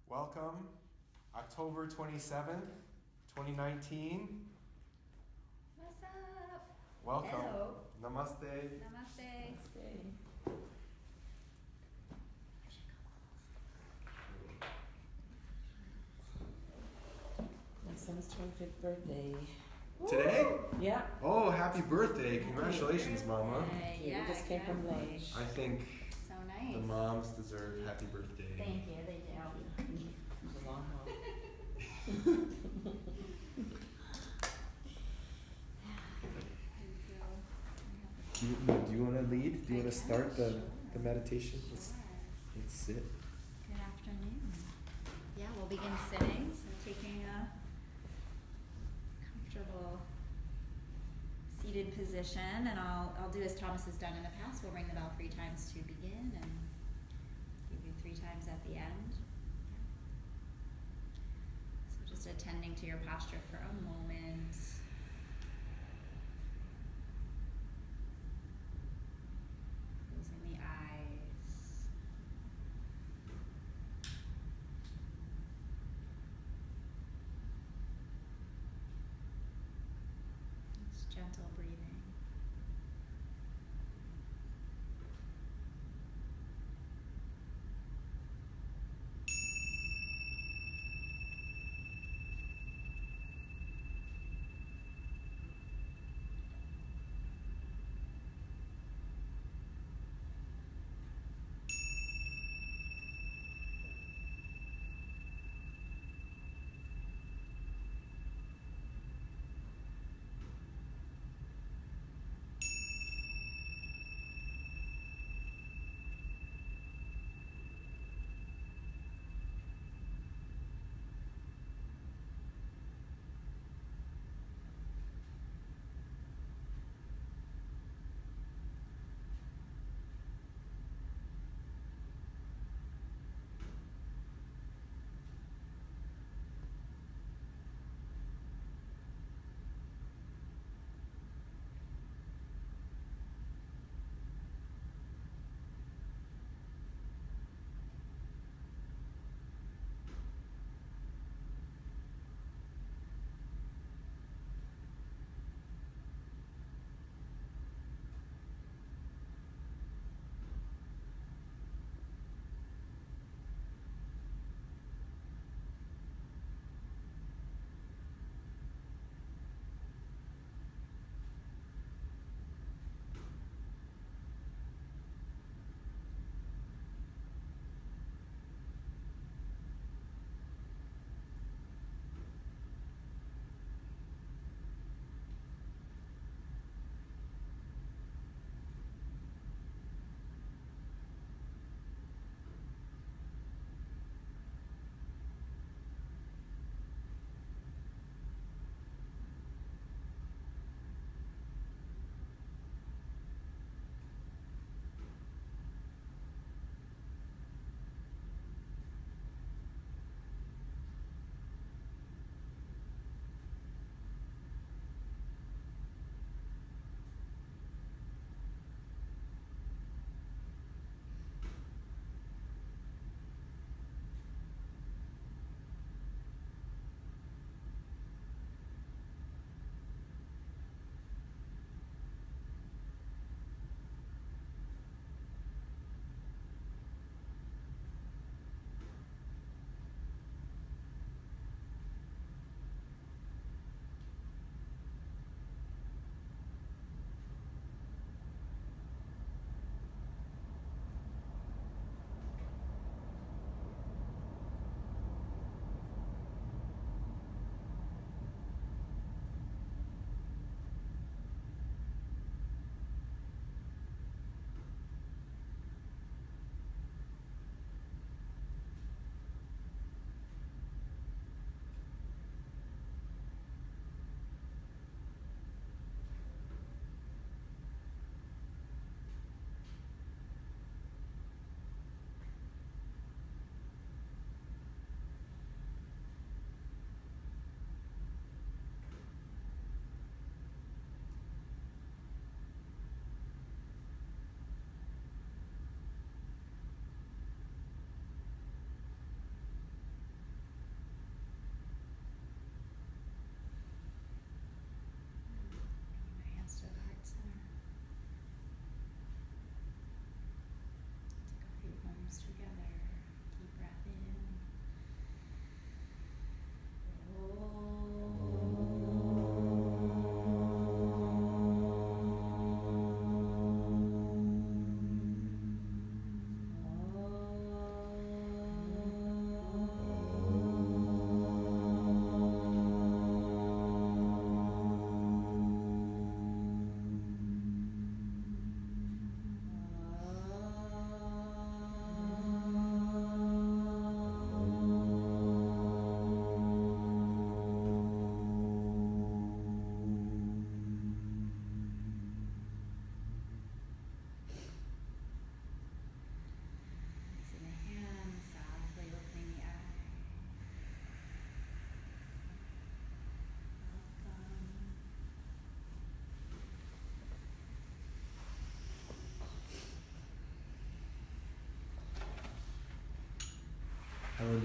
Welcome, October 27th, 2019. What's up? Welcome. Hello. Namaste. Namaste. Namaste. My son's 25th birthday. Today? Yeah. Oh, happy birthday. Congratulations, Mama. Yeah, we just came from exactly. lunch. I think So nice. the moms deserve happy birthday. Thank you, they do. It was a long haul. Do you want to lead? Do you want to start the meditation? Let's sit. Good afternoon. Yeah, we'll begin sitting, so taking a comfortable seated position, and I'll do as Thomas has done in the past. We'll ring the bell 3 times to begin, and give you 3 times at the end. So just attending to your posture for a moment. Closing the eyes. Just gentle breathing.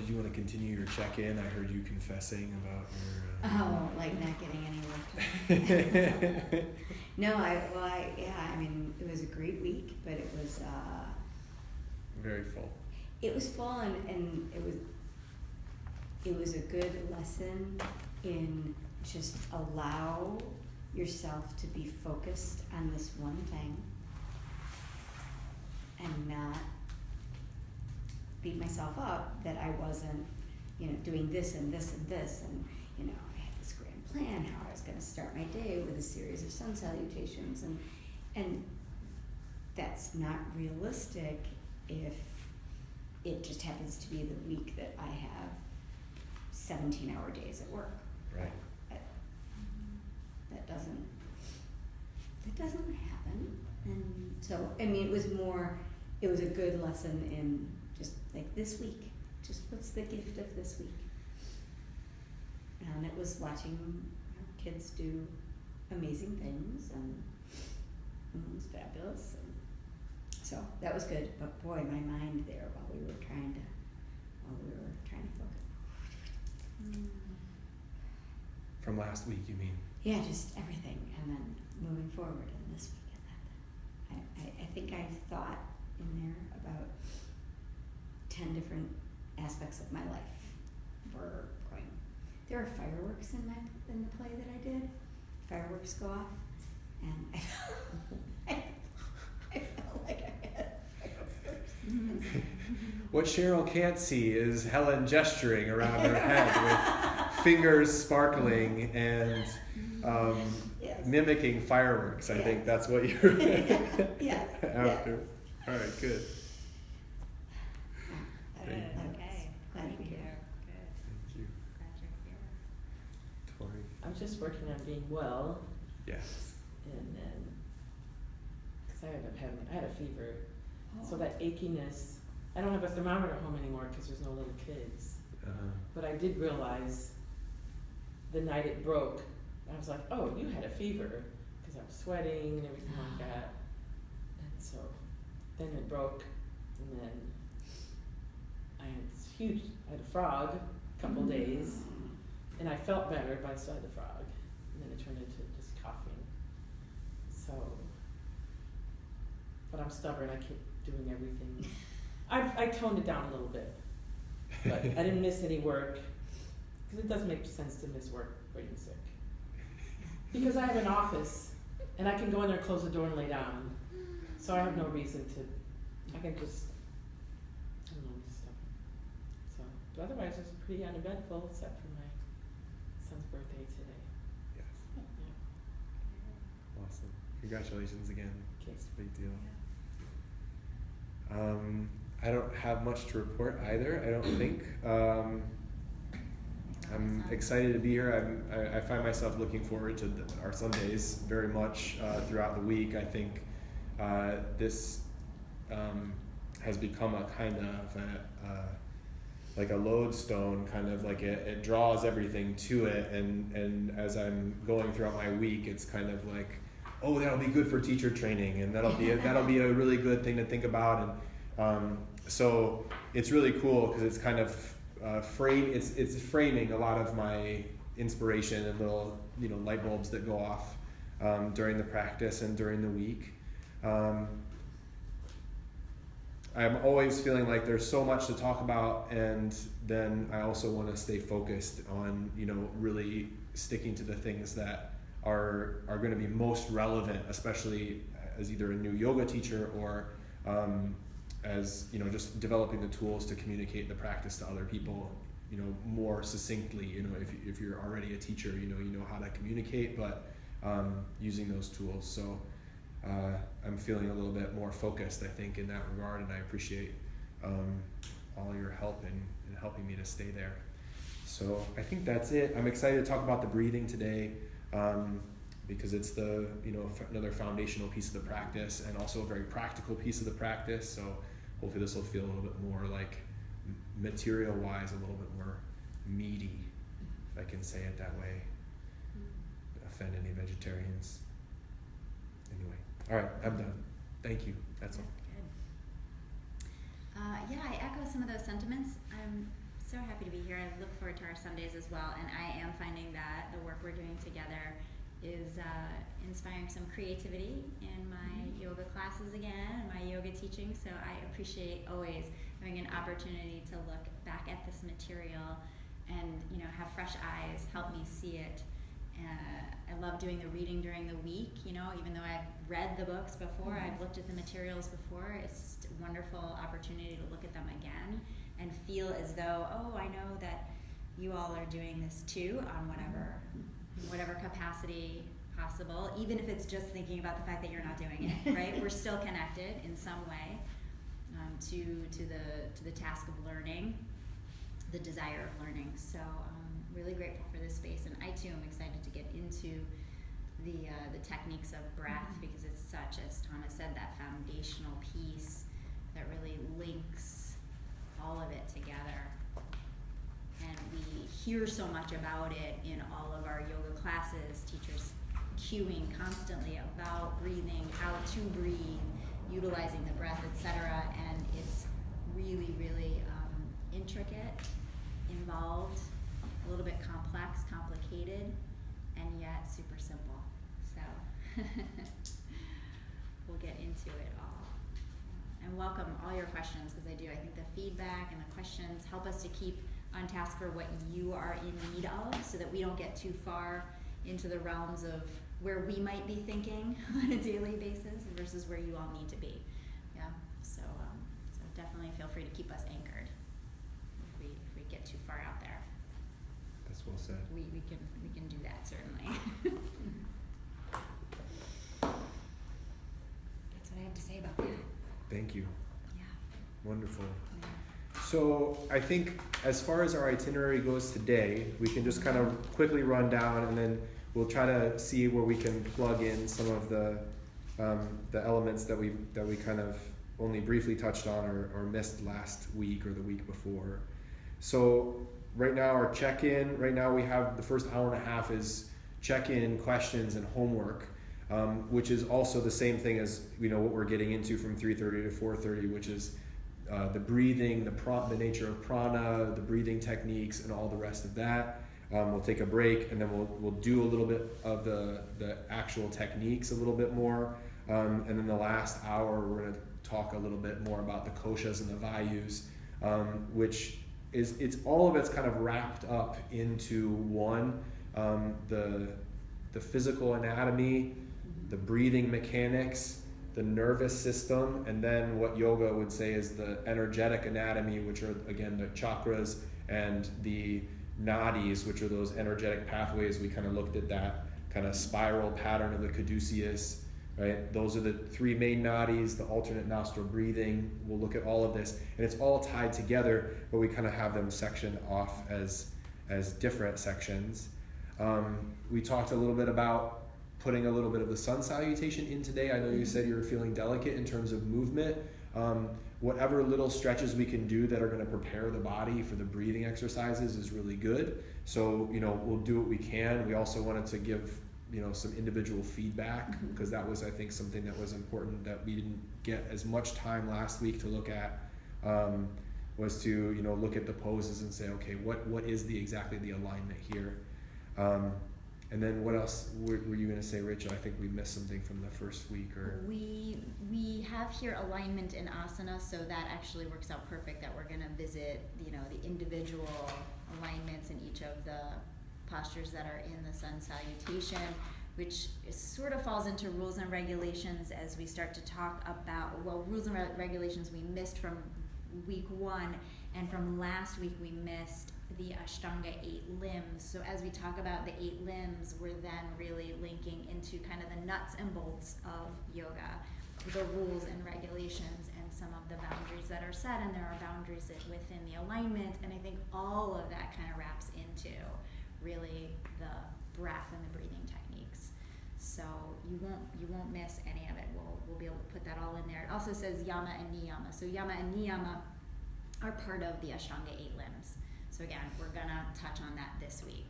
did you want to continue your check-in? I heard you confessing about your. Oh, like not getting any work done. No, I mean, it was a great week, but it was. Very full. It was full, and it was a good lesson in just allow yourself to be focused on this one thing and not beat myself up that I wasn't, doing this and this and this, and I had this grand plan how I was going to start my day with a series of sun salutations, and that's not realistic if it just happens to be the week that I have 17-hour days at work. Right. That doesn't happen. And so, I mean, it was a good lesson in just like this week, just what's the gift of this week? And it was watching kids do amazing things, and it was fabulous. And so that was good, but boy, my mind there while we were trying to focus. From last week, you mean? Yeah, just everything, and then moving forward in this week and that. I think I thought in there about 10 different aspects of my life were going. There are fireworks in the play that I did. Fireworks go off, and I felt like I had fireworks. What Cheryl can't see is Helen gesturing around her head with fingers sparkling and Yes. mimicking fireworks. I Yeah. think that's what you're Yeah. after. All right, good. Okay. Thank you. Good. Thank you. Glad you're here. Tori. I'm just working on being well, Yes. and then, because I had a fever, so that achiness, I don't have a thermometer at home anymore because there's no little kids. But I did realize the night it broke, I was like, oh, you had a fever, because I was sweating and everything like that. And so then it broke, and then I had a frog a couple days, and I felt better, but I still had the frog, and then it turned into just coughing. So, but I'm stubborn, I keep doing everything. I toned it down a little bit, but I didn't miss any work, because it doesn't make sense to miss work when you're sick. Because I have an office, and I can go in there, close the door, and lay down. So I have no reason to, I can just, I don't know, just stuff. So, but otherwise it's pretty uneventful, except for my son's birthday today. Yes. Yeah. Awesome. Congratulations again. Okay. It's a big deal. I don't have much to report either, I don't think. I'm excited to be here. I find myself looking forward to our Sundays very much throughout the week. I think this has become a kind of like a lodestone, kind of like it draws everything to it. And as I'm going throughout my week, it's kind of like, oh, that'll be good for teacher training, and that'll be a really good thing to think about. And so it's really cool because it's kind of it's framing a lot of my inspiration and little light bulbs that go off during the practice and during the week. I'm always feeling like there's so much to talk about, and then I also want to stay focused on really sticking to the things that are going to be most relevant, especially as either a new yoga teacher or as just developing the tools to communicate the practice to other people more succinctly. If you're already a teacher, you know how to communicate, but using those tools. So I'm feeling a little bit more focused, I think, in that regard, and I appreciate all your help in helping me to stay there. So I think that's it. I'm excited to talk about the breathing today, because it's the another foundational piece of the practice, and also a very practical piece of the practice. So hopefully this will feel a little bit more like material-wise, a little bit more meaty, if I can say it that way. Offend any vegetarians. Anyway, all right, I'm done. Thank you. That's all. Good. Yeah, I echo some of those sentiments. I'm So happy to be here. I look forward to our Sundays as well, and I am finding that the work we're doing together is inspiring some creativity in my yoga classes again, and my yoga teaching. So I appreciate always having an opportunity to look back at this material and have fresh eyes, help me see it. I love doing the reading during the week, even though I've read the books before, I've looked at the materials before. It's just a wonderful opportunity to look at them again and feel as though, oh, I know that you all are doing this too on whatever capacity possible, even if it's just thinking about the fact that you're not doing it, right? We're still connected in some way to the task of learning, the desire of learning. So really grateful for this space, and I too am excited to get into the techniques of breath, because it's such, as Thomas said, that foundational piece that really links all of it together. And we hear so much about it in all of our yoga classes, teachers cueing constantly about breathing, how to breathe, utilizing the breath, etc. And it's really, really intricate, involved, a little bit complex, complicated, and yet super simple. So we'll get into it all. And welcome all your questions, because I think the feedback and the questions help us to keep on task for what you are in need of, so that we don't get too far into the realms of where we might be thinking on a daily basis versus where you all need to be. Yeah. So definitely feel free to keep us anchored if we get too far out there. That's well said. We can do that, certainly. That's what I have to say about that. Thank you. Yeah. Wonderful. Yeah. So I think as far as our itinerary goes today, we can just kind of quickly run down, and then we'll try to see where we can plug in some of the elements that we kind of only briefly touched on or missed last week or the week before. So right now our check-in, right now we have the first hour and a half is check-in, questions, and homework, which is also the same thing as what we're getting into from 3:30 to 4:30, which is the breathing, the nature of prana, the breathing techniques, and all the rest of that. We'll take a break, and then we'll do a little bit of the actual techniques a little bit more, and then the last hour we're going to talk a little bit more about the koshas and the vayus, which is all of it's kind of wrapped up into one, the physical anatomy, the breathing mechanics, the nervous system, and then what yoga would say is the energetic anatomy, which are again the chakras, and the nadis, which are those energetic pathways. We kind of looked at that kind of spiral pattern of the caduceus, right? Those are the three main nadis, the alternate nostril breathing. We'll look at all of this, and it's all tied together, but we kind of have them sectioned off as different sections. We talked a little bit about putting a little bit of the sun salutation in today. I know you said you were feeling delicate in terms of movement. Whatever little stretches we can do that are going to prepare the body for the breathing exercises is really good. So, we'll do what we can. We also wanted to give, some individual feedback, because that was, I think, something that was important that we didn't get as much time last week to look at, was to, look at the poses and say, okay, what is exactly the alignment here? And then what else were you going to say, Rachel? I think we missed something from the first week. Or we have here alignment in asana, so that actually works out perfect that we're going to visit, the individual alignments in each of the postures that are in the sun salutation, which sort of falls into rules and regulations as we start to talk about, rules and regulations we missed from week 1, and from last week we missed the Ashtanga 8 limbs. So as we talk about the 8 limbs, we're then really linking into kind of the nuts and bolts of yoga, the rules and regulations and some of the boundaries that are set, and there are boundaries within the alignment, and I think all of that kind of wraps into really the breath and the breathing techniques. So you won't miss any of it. We'll be able to put that all in there. It also says yama and niyama. So yama and niyama are part of the Ashtanga 8 limbs. So again, we're gonna touch on that this week.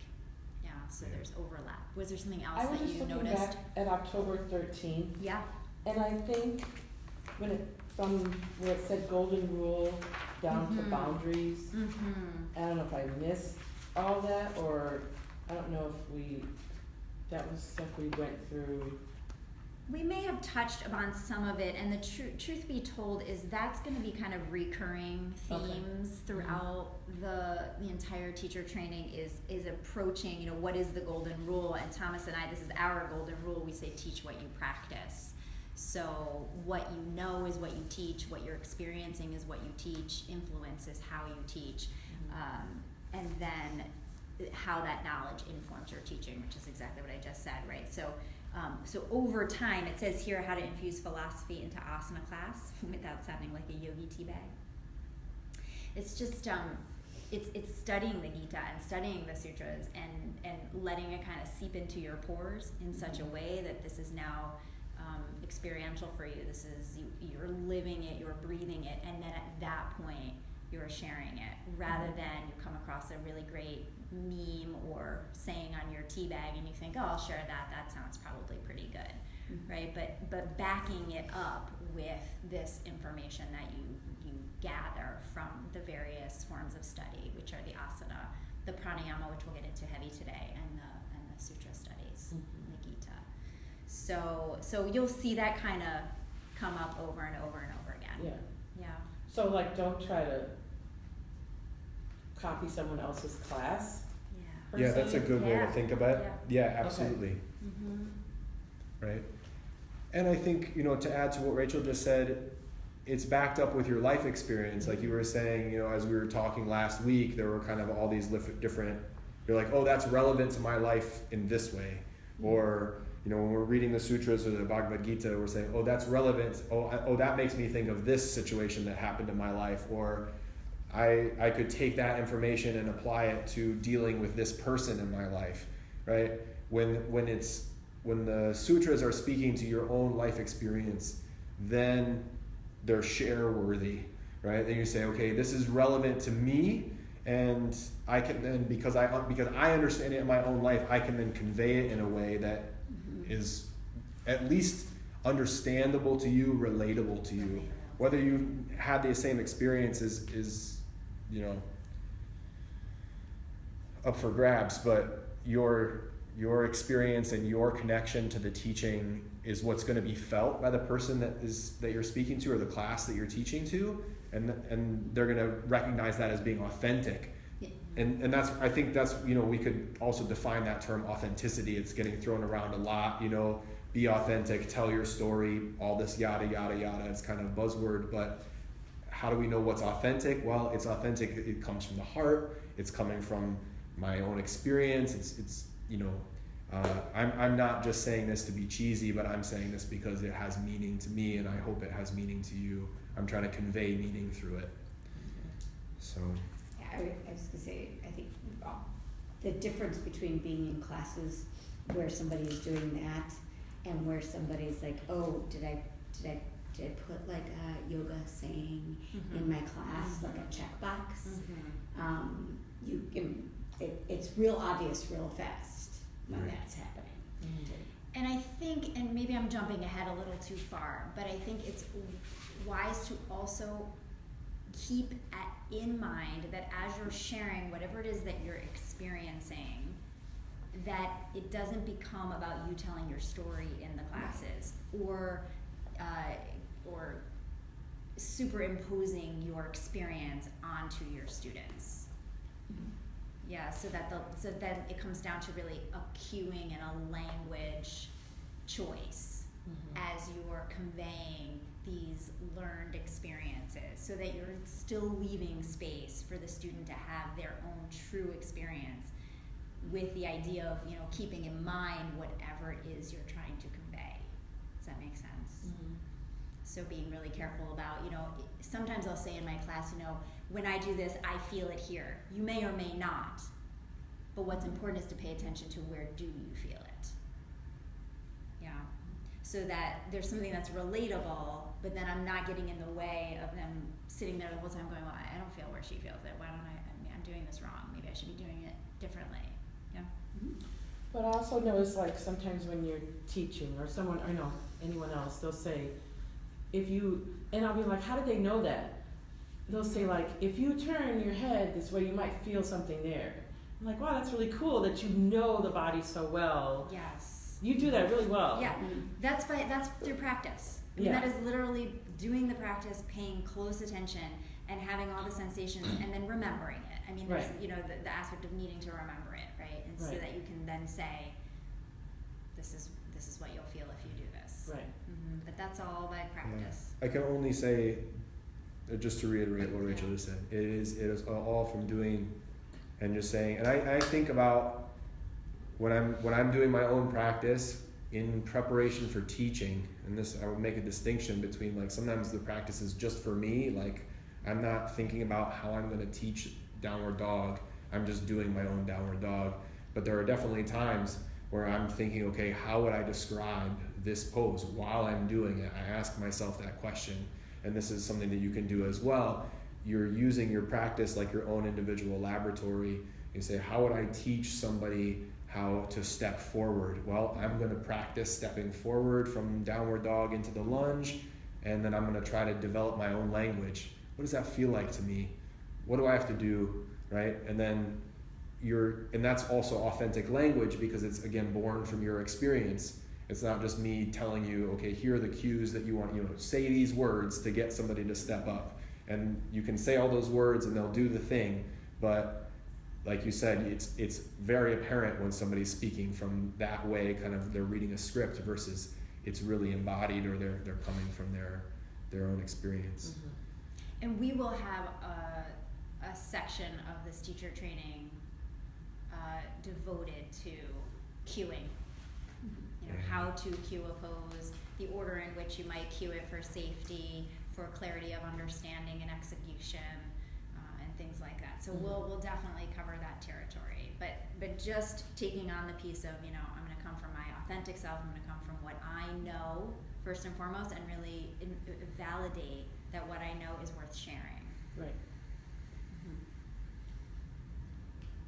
Yeah, so there's overlap. Was there something else that you noticed? I was just looking back at October 13th. Yeah. And I think from where it said golden rule, down to boundaries. Mm-hmm. I don't know if I missed all that, or I don't know if that was stuff we went through. We may have touched upon some of it, and the truth be told is that's going to be kind of recurring themes throughout the entire teacher training is approaching, what is the golden rule? And Thomas and I, this is our golden rule. We say teach what you practice. So what you know is what you teach, what you're experiencing is what you teach, influence is how you teach, and then how that knowledge informs your teaching, which is exactly what I just said, right? So over time, it says here how to infuse philosophy into asana class without sounding like a yogi tea bag. It's just, it's studying the Gita and studying the sutras and letting it kind of seep into your pores in such a way that this is now experiential for you. This is, you're living it, you're breathing it, and then at that point, you're sharing it, rather than you come across a really great meme or saying on your tea bag and you think, oh, I'll share that sounds probably pretty good, right? But backing it up with this information that you gather from the various forms of study, which are the asana, the pranayama, which we'll get into heavy today, and the sutra studies, the Gita. So you'll see that kind of come up over and over and over again. Yeah. So don't try to copy someone else's class. Yeah, that's a good way to think about it. Yeah, absolutely. Okay. Right. And I think, to add to what Rachel just said, it's backed up with your life experience. Like you were saying, as we were talking last week, there were kind of all these different, you're like, oh, that's relevant to my life in this way. Or, when we're reading the sutras or the Bhagavad Gita, we're saying, oh, that's relevant. Oh, that makes me think of this situation that happened in my life. Or I could take that information and apply it to dealing with this person in my life, right? When the sutras are speaking to your own life experience, then they're share worthy, right? Then you say, okay, this is relevant to me, and I can then, because I understand it in my own life, I can then convey it in a way that is at least understandable to you, relatable to you. Whether you had the same experience is up for grabs, but your experience and your connection to the teaching is what's going to be felt by the person that you're speaking to, or the class that you're teaching to, and they're going to recognize that as being authentic. And that's, I think that's, we could also define that term authenticity. It's getting thrown around a lot, be authentic, tell your story, all this yada yada yada. It's kind of a buzzword, but how do we know what's authentic? Well, it's authentic. It comes from the heart. It's coming from my own experience. It's I'm not just saying this to be cheesy, but I'm saying this because it has meaning to me, and I hope it has meaning to you. I'm trying to convey meaning through it. So. Yeah, I was gonna say, I think the difference between being in classes where somebody is doing that and where somebody's like, oh, did I put like a yoga saying in my class, like a checkbox? You can, it's real obvious real fast when that's happening. And I think, and maybe I'm jumping ahead a little too far, but I think it's wise to also keep in mind that as you're sharing whatever it is that you're experiencing, that it doesn't become about you telling your story in the classes or superimposing your experience onto your students. Yeah, so then it comes down to really a cueing and a language choice as you're conveying these learned experiences, so that you're still leaving space for the student to have their own true experience, with the idea of keeping in mind whatever it is you're trying to convey. Does that make sense? So being really careful about, sometimes I'll say in my class, when I do this, I feel it here. You may or may not, but what's important is to pay attention to where do you feel it. Yeah. So that there's something that's relatable, but then I'm not getting in the way of them sitting there the whole time going, well, I don't feel where she feels it. Why don't I'm doing this wrong. Maybe I should be doing it differently. Yeah. But I also notice, sometimes when you're teaching or someone, anyone else, they'll say, and I'll be like, how did they know that? they'll say like, if you turn your head this way, you might feel something there. I'm like, wow, that's really cool that you know the body so well. Yes. You do that really well. Yeah, that's through practice. I mean, that is literally doing the practice, paying close attention, and having all the sensations, and then remembering it. I mean, there's the aspect of needing to remember it, right? And so that you can then say, this is what you'll feel if you do this. Right. But that's all by practice. I can only say, just to reiterate what Rachel just said, it is all from doing and just saying. And I think about when I'm doing my own practice in preparation for teaching, and this I would make a distinction between, like, sometimes the practice is just for me, like I'm not thinking about how I'm going to teach downward dog, I'm just doing my own downward dog. But there are definitely times where I'm thinking, okay, how would I describe this pose while I'm doing it? I ask myself that question, and this is something that you can do as well. You're using your practice like your own individual laboratory. You say, how would I teach somebody how to step forward? Well, I'm going to practice stepping forward from downward dog into the lunge, and then I'm going to try to develop my own language. What does that feel like to me? What do I have to do, right? And then and that's also authentic language, because it's, again, born from your experience. It's not just me telling you, okay, here are the cues that you want, say these words to get somebody to step up. And you can say all those words and they'll do the thing, but like you said, it's very apparent when somebody's speaking from that way, kind of they're reading a script versus it's really embodied, or they're coming from their own experience. And we will have a section of this teacher training devoted to cueing. How to cue a pose, the order in which you might cue it for safety, for clarity of understanding and execution, and things like that. So we'll definitely cover that territory. But just taking on the piece of, I'm going to come from my authentic self, I'm going to come from what I know first and foremost, and really validate that what I know is worth sharing. Right.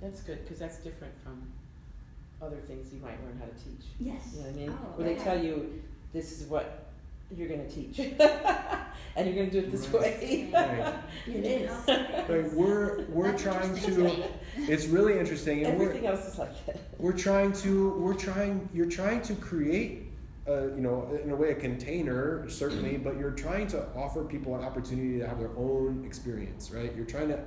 That's good, because that's different from other things you might learn how to teach. Yes. You know what I mean? Oh, Where they tell you, this is what you're going to teach. And you're going to do it this way. Right. It is. But we're That's trying interesting to. It's really interesting, and everything else is like that. You're trying to create, in a way, a container, certainly, but you're trying to offer people an opportunity to have their own experience, right? You're trying to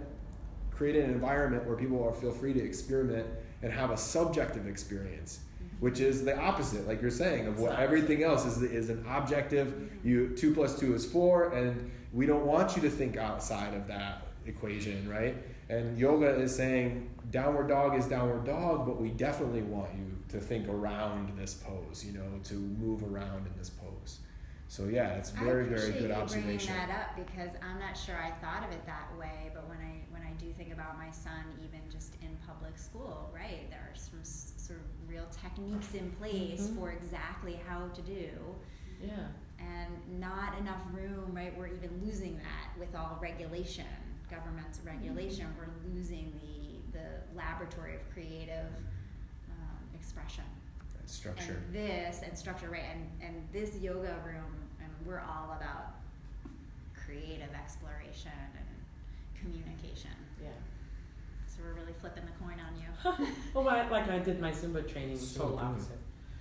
create an environment where people feel free to experiment and have a subjective experience, which is the opposite, like you're saying, of what everything else is an objective. 2 + 2 is 4, and we don't want you to think outside of that equation, right? And yoga is saying downward dog is downward dog, but we definitely want you to think around this pose, to move around in this pose. So yeah, it's very, very good observation. I appreciate you bringing that up, because I'm not sure I thought of it that way, but when I do think about my son, even just in public school, right, there are some sort of real techniques in place for exactly how to do. Yeah. And not enough room, right? We're even losing that with all regulation, government's regulation. We're losing the laboratory of creative expression. Structure. And structure, right? And this yoga room, and we're all about creative exploration and communication. Yeah. So we're really flipping the coin on you. Well, like I did my Zumba training, was So total good. opposite.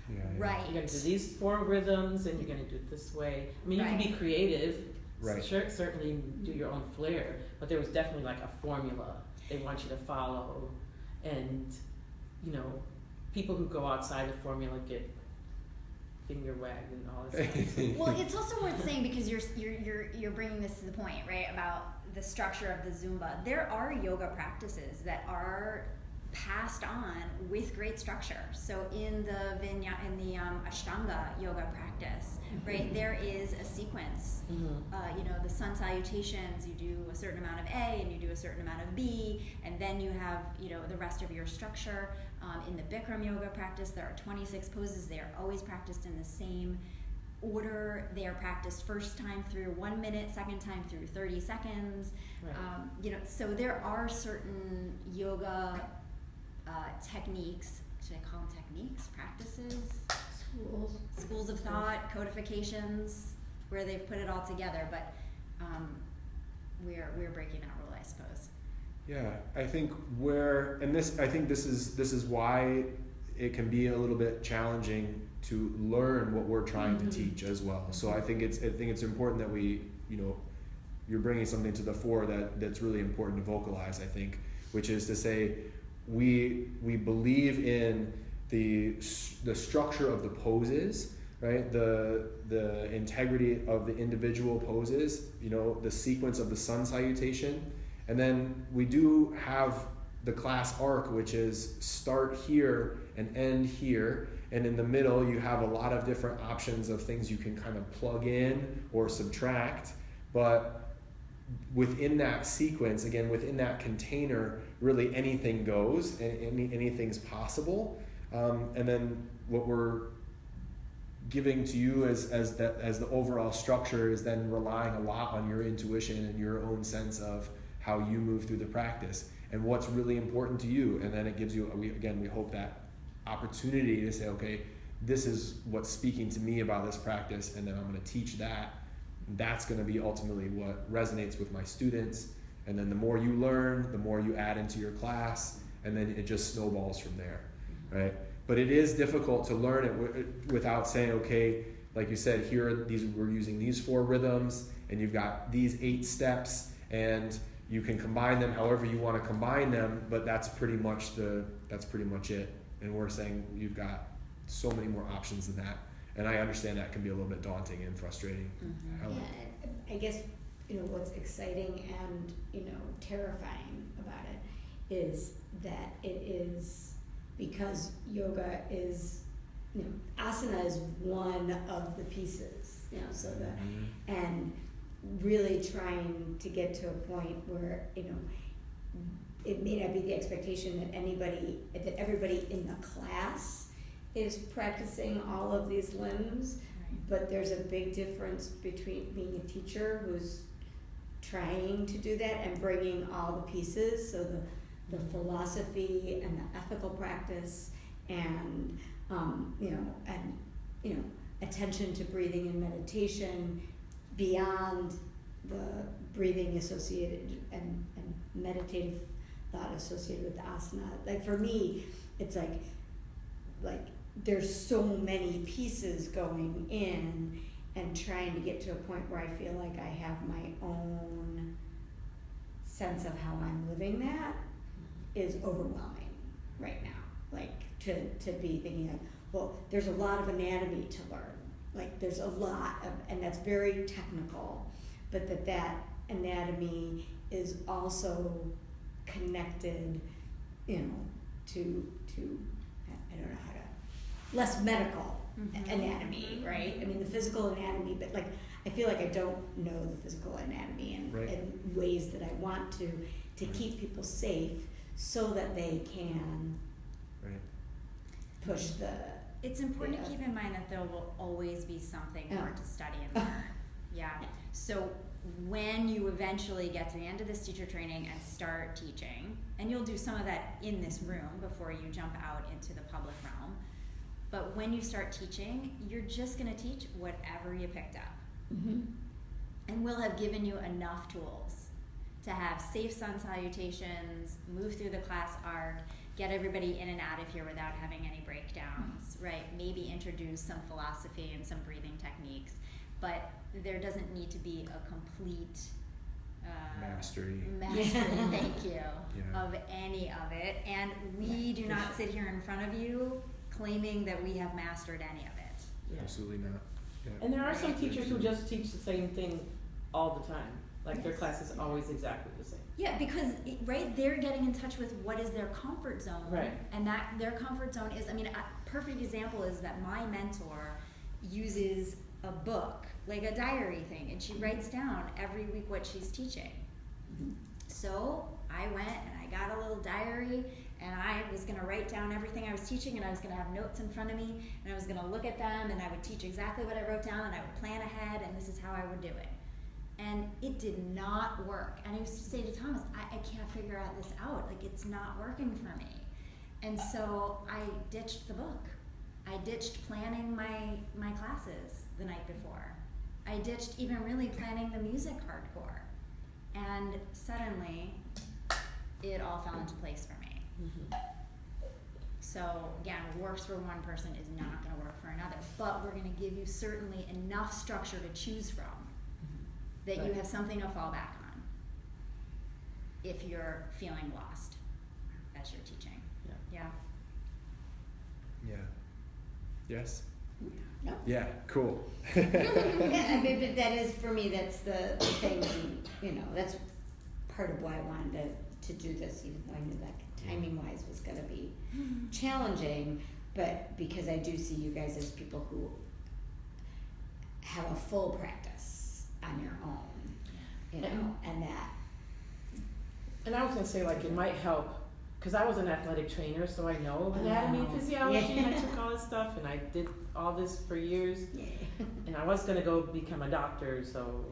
Yeah. Right. You're going to do these 4 rhythms, and you're going to do it this way. I mean, you can be Right. creative, Right. certainly do your own flair, but there was definitely like a formula they want you to follow, and people who go outside the formula get finger wagged and all this stuff. Well, it's also worth saying, because you're bringing this to the point, right, about the structure of the Zumba. There are yoga practices that are passed on with great structure. So in the Ashtanga yoga practice, right, there is a sequence. The sun salutations, you do a certain amount of A and you do a certain amount of B, and then you have the rest of your structure. In the Bikram yoga practice, there are 26 poses. They are always practiced in the same order. They are practiced first time through 1 minute, second time through 30 seconds. Right. So there are certain yoga techniques. Should I call them techniques? Practices? Schools of thought, codifications, where they've put it all together. But we're breaking that rule, I suppose. Yeah, I think this is why it can be a little bit challenging to learn what we're trying to teach as well. So I think it's important that we, you're bringing something to the fore that's really important to vocalize, I think, which is to say we believe in the structure of the poses, right? The integrity of the individual poses, the sequence of the sun salutation. And then we do have the class arc, which is start here and end here. And in the middle, you have a lot of different options of things you can kind of plug in or subtract. But within that sequence, again, within that container, really anything goes and anything's possible. And then what we're giving to you as the overall structure is then relying a lot on your intuition and your own sense of how you move through the practice and what's really important to you. And then it gives you, we hope that opportunity to say, okay, this is what's speaking to me about this practice, and then I'm going to teach that. That's going to be ultimately what resonates with my students. And then the more you learn, the more you add into your class, and then it just snowballs from there, right? But it is difficult to learn it without saying, okay, like you said, we're using these 4 rhythms, and you've got these 8 steps, and you can combine them however you want to combine them, but that's pretty much it. And we're saying you've got so many more options than that. And I understand that can be a little bit daunting and frustrating. I guess what's exciting and terrifying about it is that it is, because yoga is, asana is one of the pieces, so and really trying to get to a point where, it may not be the expectation that everybody in the class is practicing all of these limbs, but there's a big difference between being a teacher who's trying to do that and bringing all the pieces, so the philosophy and the ethical practice and attention to breathing and meditation beyond the breathing associated and meditative thought associated with the asana. Like for me, it's like there's so many pieces going in, and trying to get to a point where I feel like I have my own sense of how I'm living that is overwhelming right now. Like to be thinking like, well, there's a lot of anatomy to learn. Like there's a lot of, and that's very technical, but that anatomy is also connected, to I don't know how to, less medical anatomy, right? I mean the physical anatomy, but like I feel like I don't know the physical anatomy in ways that I want to keep people safe so that they can push the. It's important to keep in mind that there will always be something more to study and learn. Yeah. So when you eventually get to the end of this teacher training and start teaching, and you'll do some of that in this room before you jump out into the public realm, but when you start teaching, you're just going to teach whatever you picked up. And we'll have given you enough tools to have safe sun salutations, move through the class arc, get everybody in and out of here without having any breakdowns, right? Maybe introduce some philosophy and some breathing techniques, but there doesn't need to be a complete mastery, thank you, of any of it. And we do not sit here in front of you claiming that we have mastered any of it. Absolutely not. And there are some teachers who just teach the same thing all the time. Like their class is always exactly the same. Yeah, because they're getting in touch with what is their comfort zone, and that their comfort zone is. I mean, a perfect example is that my mentor uses a book, like a diary thing, and she writes down every week what she's teaching. So I went and I got a little diary, and I was going to write down everything I was teaching, and I was going to have notes in front of me, and I was going to look at them, and I would teach exactly what I wrote down, and I would plan ahead, and this is how I would do it. And it did not work. And I used to say to Thomas, I can't figure out this out. Like, it's not working for me. And so I ditched the book. I ditched planning my classes the night before. I ditched even really planning the music hardcore. And suddenly, it all fell into place for me. Mm-hmm. So again, what works for one person is not going to work for another, but we're going to give you certainly enough structure to choose from that you Right. have something to fall back on if you're feeling lost as you're teaching. Yeah. Yeah. Yes? No. Yeah, cool. Yeah, I mean, but that is, for me, that's the thing, you know, that's part of why I wanted to do this, even though I knew that timing-wise was gonna be challenging, but because I do see you guys as people who have a full practice on your own, you know, and that. And I was gonna say, like, it might help, because I was an athletic trainer, so I know anatomy, Oh. physiology, Yeah. and I took all this stuff, and I did all this for years, Yeah. and I was gonna go become a doctor, so,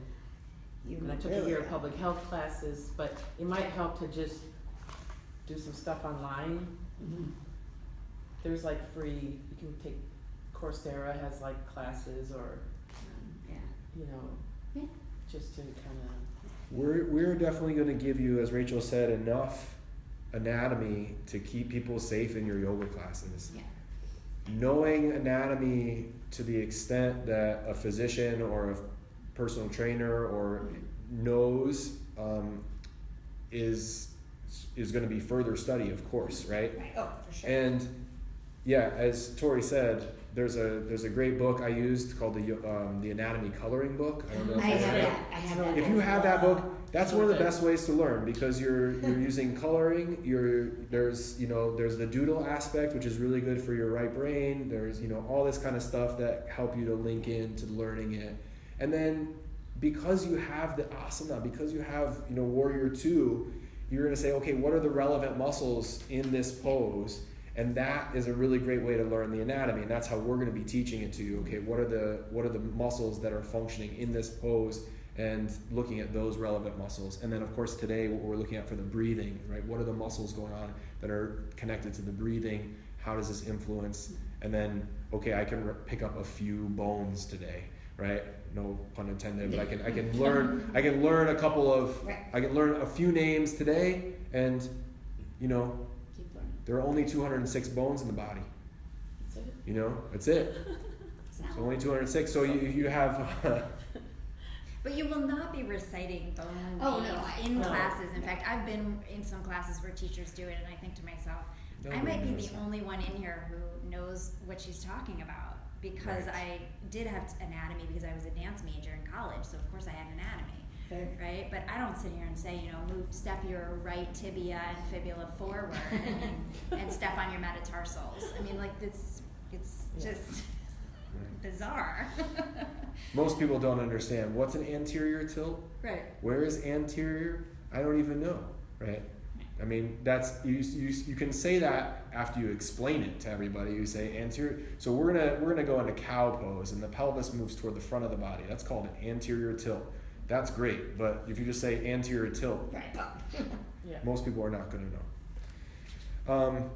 You and I took really a year of are. public health classes, but it might help to just do some stuff online. Mhm. There's like free, you can take, Coursera has like classes, or, Yeah. you know, Yeah. just to kind We're definitely going to give you, as Rachel said, enough anatomy to keep people safe in your yoga classes. Yeah. Knowing anatomy to the extent that a physician or a personal trainer or knows is going to be further study, of course, right? Right. Oh, for sure. And yeah, as Tori said, there's a great book I used called the Anatomy Coloring Book. I don't know if I you have have it. that. I have that. If you have that book, that's one of the best ways to learn, because you're using coloring. There's the doodle aspect, which is really good for your right brain. There's all this kind of stuff that help you to link into learning it. And then because you have the asana, because you have Warrior 2, you're going to say, okay, what are the relevant muscles in this pose? And that is a really great way to learn the anatomy, and that's how we're going to be teaching it to you. Okay, what are the muscles that are functioning in this pose, and looking at those relevant muscles. And then of course today, what we're looking at for the breathing, right? What are the muscles going on that are connected to the breathing? How does this influence? And then, okay, I can pick up a few bones today, right? No pun intended, but I can learn a couple of Right. I can learn a few names today, and Keep learning. there are only 206 bones in the body. of, that's it. That's it. It's not So only 206. So you have. But you will not be reciting bone Oh, names no, in no. classes. In fact, I've been in some classes where teachers do it, and I think to myself, I Nobody might be knows the that. only one in here who knows what she's talking about, because Right. I did have anatomy because I was a dance major in college, so of course I had anatomy, Fair. right? But I don't sit here and say, step your right tibia and fibula forward, and step on your metatarsals. I mean, like, it's Yeah. just bizarre. Most people don't understand what's an anterior tilt. Right. Where is anterior? I don't even know, right? I mean, that's you can say that after you explain it to everybody. You say anterior. So we're gonna go into cow pose, and the pelvis moves toward the front of the body. That's called an anterior tilt. That's great, but if you just say anterior tilt, Right. Oh. Yeah. most people are not going to know.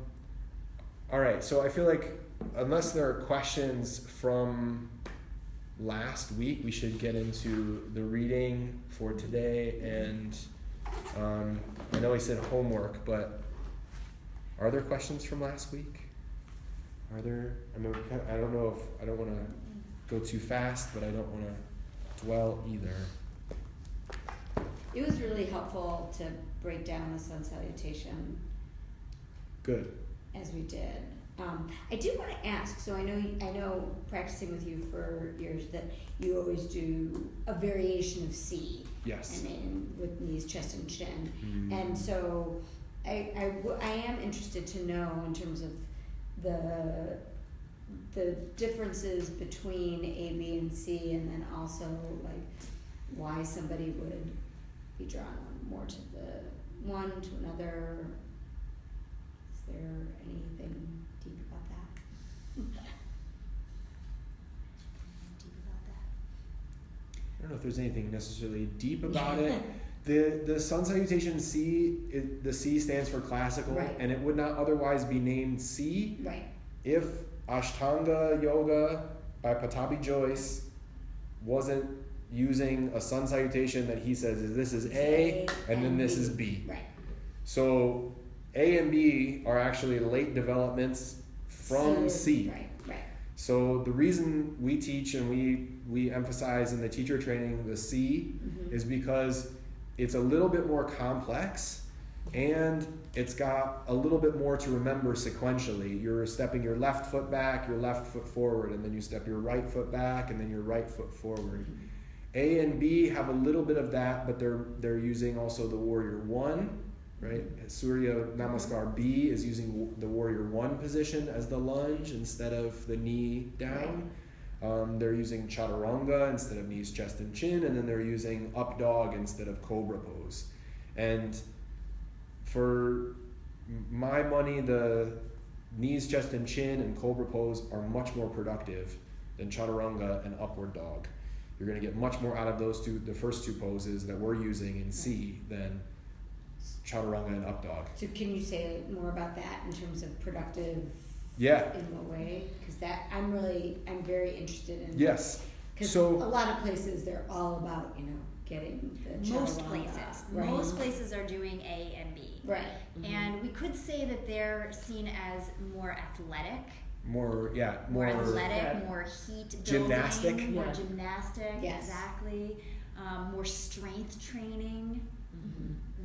All right, so I feel like unless there are questions from last week, we should get into the reading for today. And I know he said homework, but are there questions from last week? Are there? I mean, I don't know if I don't want to go too fast, but I don't want to dwell either. It was really helpful to break down the sun salutation Good. as we did. I do want to ask. So I know practicing with you for years that you always do a variation of C. Yes. And then with knees, chest, and chin. Mm. And so I am interested to know in terms of the differences between A, B, and C, and then also like why somebody would be drawn more to the one to another. Is there anything deep about that? Deep about that. I don't know if there's anything necessarily deep about it. The sun salutation C, the C stands for classical, Right. and it would not otherwise be named C Right. if Ashtanga Yoga by Patabi Joyce wasn't using a sun salutation that he says this is A, and then this is B. Right. So A and B are actually late developments from C. Right. So the reason we teach and we emphasize in the teacher training the C is because it's a little bit more complex and it's got a little bit more to remember sequentially. You're stepping your left foot back, your left foot forward, and then you step your right foot back and then your right foot forward. A and B have a little bit of that, but they're using also the warrior one, right? Surya Namaskar B is using the warrior one position as the lunge instead of the knee down. They're using chaturanga instead of knees, chest, and chin, and then they're using up dog instead of cobra pose. And for my money, the knees, chest, and chin and cobra pose are much more productive than chaturanga and upward dog. You're going to get much more out of the first two poses that we're using in C than chaturanga and up dog. So can you say more about that in terms of productive? Yeah. In what way? Because that I'm very interested in. Yes. Because So a lot of places they're all about getting the Most chaturanga. places. Right. Most places are doing A and B. Right. And we could say that they're seen as more athletic. More athletic, more heat building, gymnastic. more gymnastic, Yes. Exactly. More strength training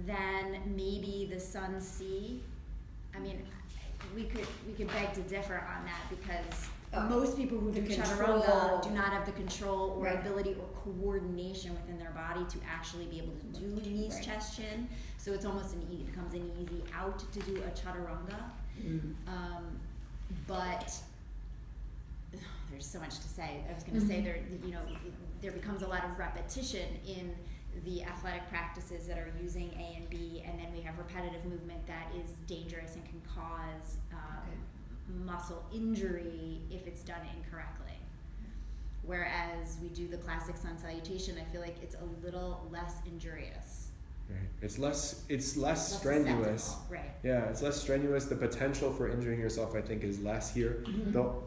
than maybe the Sun C. I mean, we could beg to differ on that because most people who do chaturanga do not have the control or ability or coordination within their body to actually be able to do knees, chest, chin. So it's almost it becomes an easy out to do a chaturanga. But there's so much to say. I was going to say there becomes a lot of repetition in the athletic practices that are using A and B, and then we have repetitive movement that is dangerous and can cause muscle injury if it's done incorrectly. Whereas we do the classic sun salutation, I feel like it's a little less injurious. Right. It's less strenuous. Right. Yeah, it's less strenuous. The potential for injuring yourself, I think, is less here. Though,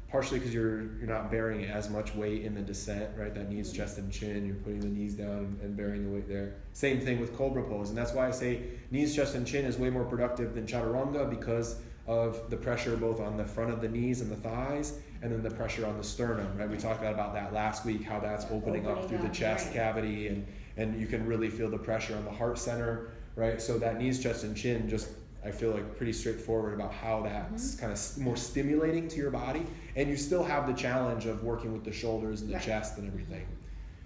partially because you're not bearing as much weight in the descent, right? That knees, chest, and chin. You're putting the knees down and bearing the weight there. Same thing with cobra pose, and that's why I say knees, chest, and chin is way more productive than chaturanga because of the pressure both on the front of the knees and the thighs, and then the pressure on the sternum, right? We talked about that last week, how that's opening up through the chest cavity, and you can really feel the pressure on the heart center, right? So that knees, chest, and chin just, I feel like pretty straightforward about how that's kind of more stimulating to your body, and you still have the challenge of working with the shoulders and the chest and everything.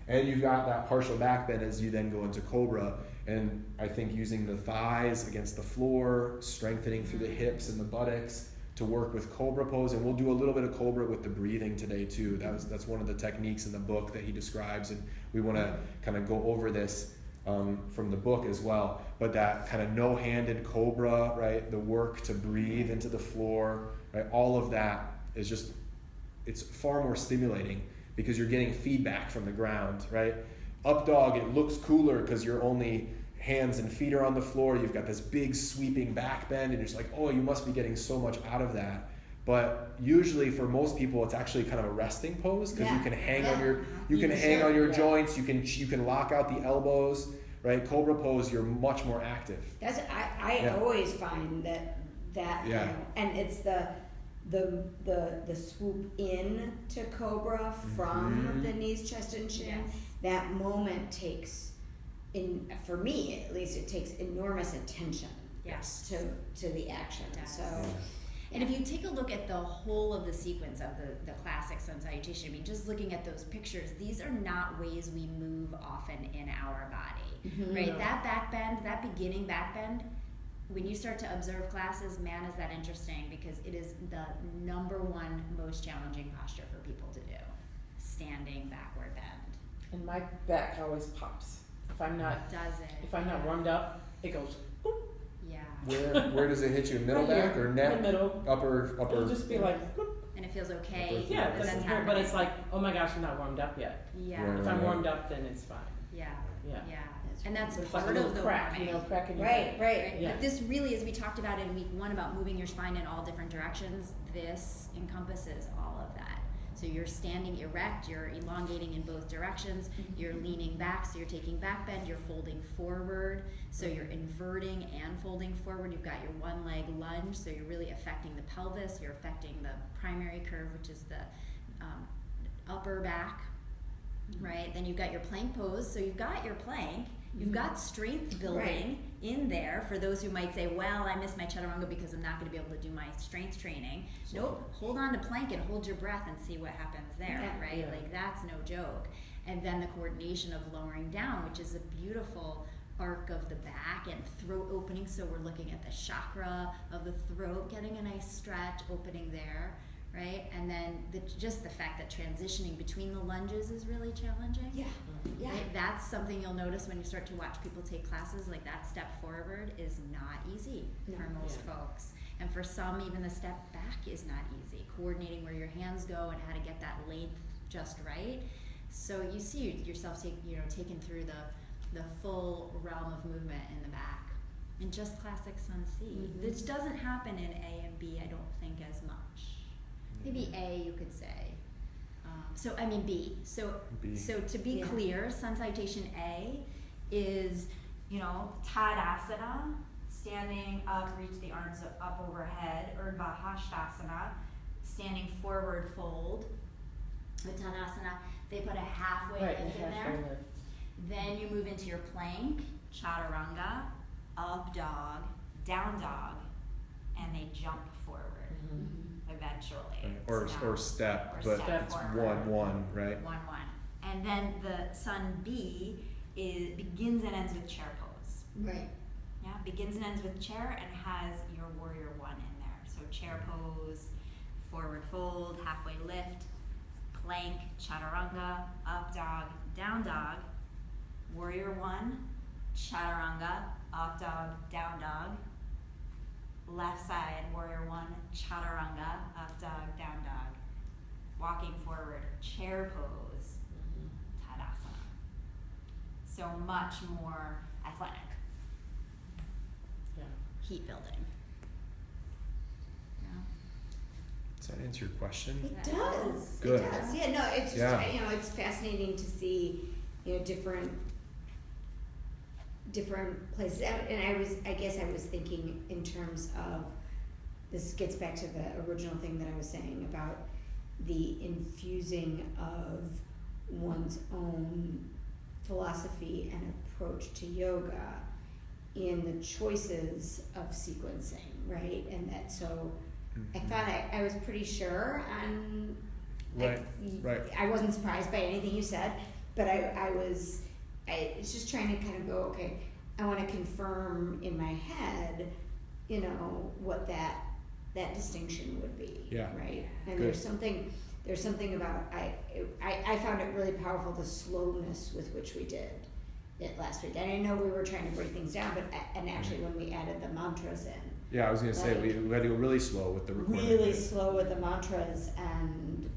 And you've got that partial back bend as you then go into cobra, and I think using the thighs against the floor, strengthening through the hips and the buttocks to work with cobra pose, and we'll do a little bit of cobra with the breathing today too. That's one of the techniques in the book that he describes, and we want to kind of go over this from the book as well. But that kind of no-handed cobra, right? The work to breathe into the floor, right? All of that is just, it's far more stimulating because you're getting feedback from the ground, right? Up dog, it looks cooler because you're only hands and feet are on the floor. You've got this big sweeping back bend, and you're just like, oh, you must be getting so much out of that. But usually for most people, it's actually kind of a resting pose because you can hang on your joints. You can lock out the elbows, right? Cobra pose, you're much more active. That's I always find that and it's the swoop in to cobra from the knees, chest, and chin. Yes. That moment takes, for me at least, it takes enormous attention. Yes. To the action. So. And if you take a look at the whole of the sequence of the classic sun salutation, I mean, just looking at those pictures, these are not ways we move often in our body, right? That back bend, that beginning back bend, when you start to observe classes, man, is that interesting because it is the number one most challenging posture for people to do, standing backward bend. And my back always pops. If I'm not warmed up, it goes boop. Yeah. Where does it hit you? Middle back or neck? In the middle. Upper. It'll just be like boop. And it feels okay. Yeah, but it's like, oh my gosh, I'm not warmed up yet. Yeah. If I'm warmed up, then it's fine. Yeah. Yeah. And that's it's part like a of the crack, warming. Crack in your Right. Yeah. But this really, as we talked about in week 1 about moving your spine in all different directions, this encompasses all of that. So you're standing erect, you're elongating in both directions, you're leaning back, so you're taking back bend, you're folding forward, so you're inverting and folding forward. You've got your one leg lunge, so you're really affecting the pelvis, you're affecting the primary curve, which is the upper back, right? Then you've got your plank pose, so you've got your plank, you've got strength building in there for those who might say, well, I missed my chaturanga because I'm not going to be able to do my strength training. Nope, hold on to plank and hold your breath and see what happens there, right? Yeah. Like, that's no joke. And then the coordination of lowering down, which is a beautiful arc of the back and throat opening, so we're looking at the chakra of the throat, getting a nice stretch, opening there, right? And then just the fact that transitioning between the lunges is really challenging. Yeah. Yeah. Right? That's something you'll notice when you start to watch people take classes. Like, that step forward is not easy for most folks. And for some, even the step back is not easy. Coordinating where your hands go and how to get that length just right. So you see yourself taken through the full realm of movement in the back. And just classic Sun C. This doesn't happen in A and B, I don't think, as much. Maybe A, you could say. B. So to be clear, Sun Salutation A is, Tadasana, standing up, reach the arms up overhead, Urdhva Hastasana, standing forward fold. Uttanasana, they put a halfway lift in there. Then you move into your plank, Chaturanga, up dog, down dog, and they jump forward. Eventually. Or step, but step it's forward. 1-1, right? 1-1. And then the Sun B begins and ends with chair pose. Right. Yeah, begins and ends with chair and has your warrior 1 in there. So chair pose, forward fold, halfway lift, plank, chaturanga, up dog, down dog, warrior 1, chaturanga, up dog, down dog. Left side, warrior 1, chaturanga, up dog, down dog. Walking forward, chair pose, Tadasana. So much more athletic. Yeah. Heat building. Yeah. Does that answer your question? It does. Good. It does. Yeah, no, it's just, it's fascinating to see, different places. And I guess I was thinking in terms of, this gets back to the original thing that I was saying about the infusing of one's own philosophy and approach to yoga in the choices of sequencing, right? And that, so I thought I was pretty sure, and Right. I wasn't surprised by anything you said, but I was just trying to kind of go, okay, I want to confirm in my head, what that distinction would be, right? And Good. there's something about, I found it really powerful, the slowness with which we did it last week. And I know we were trying to break things down, and actually when we added the mantras in. Yeah, I was going to say, we had to go really slow with the recording. Really slow with the mantras, and,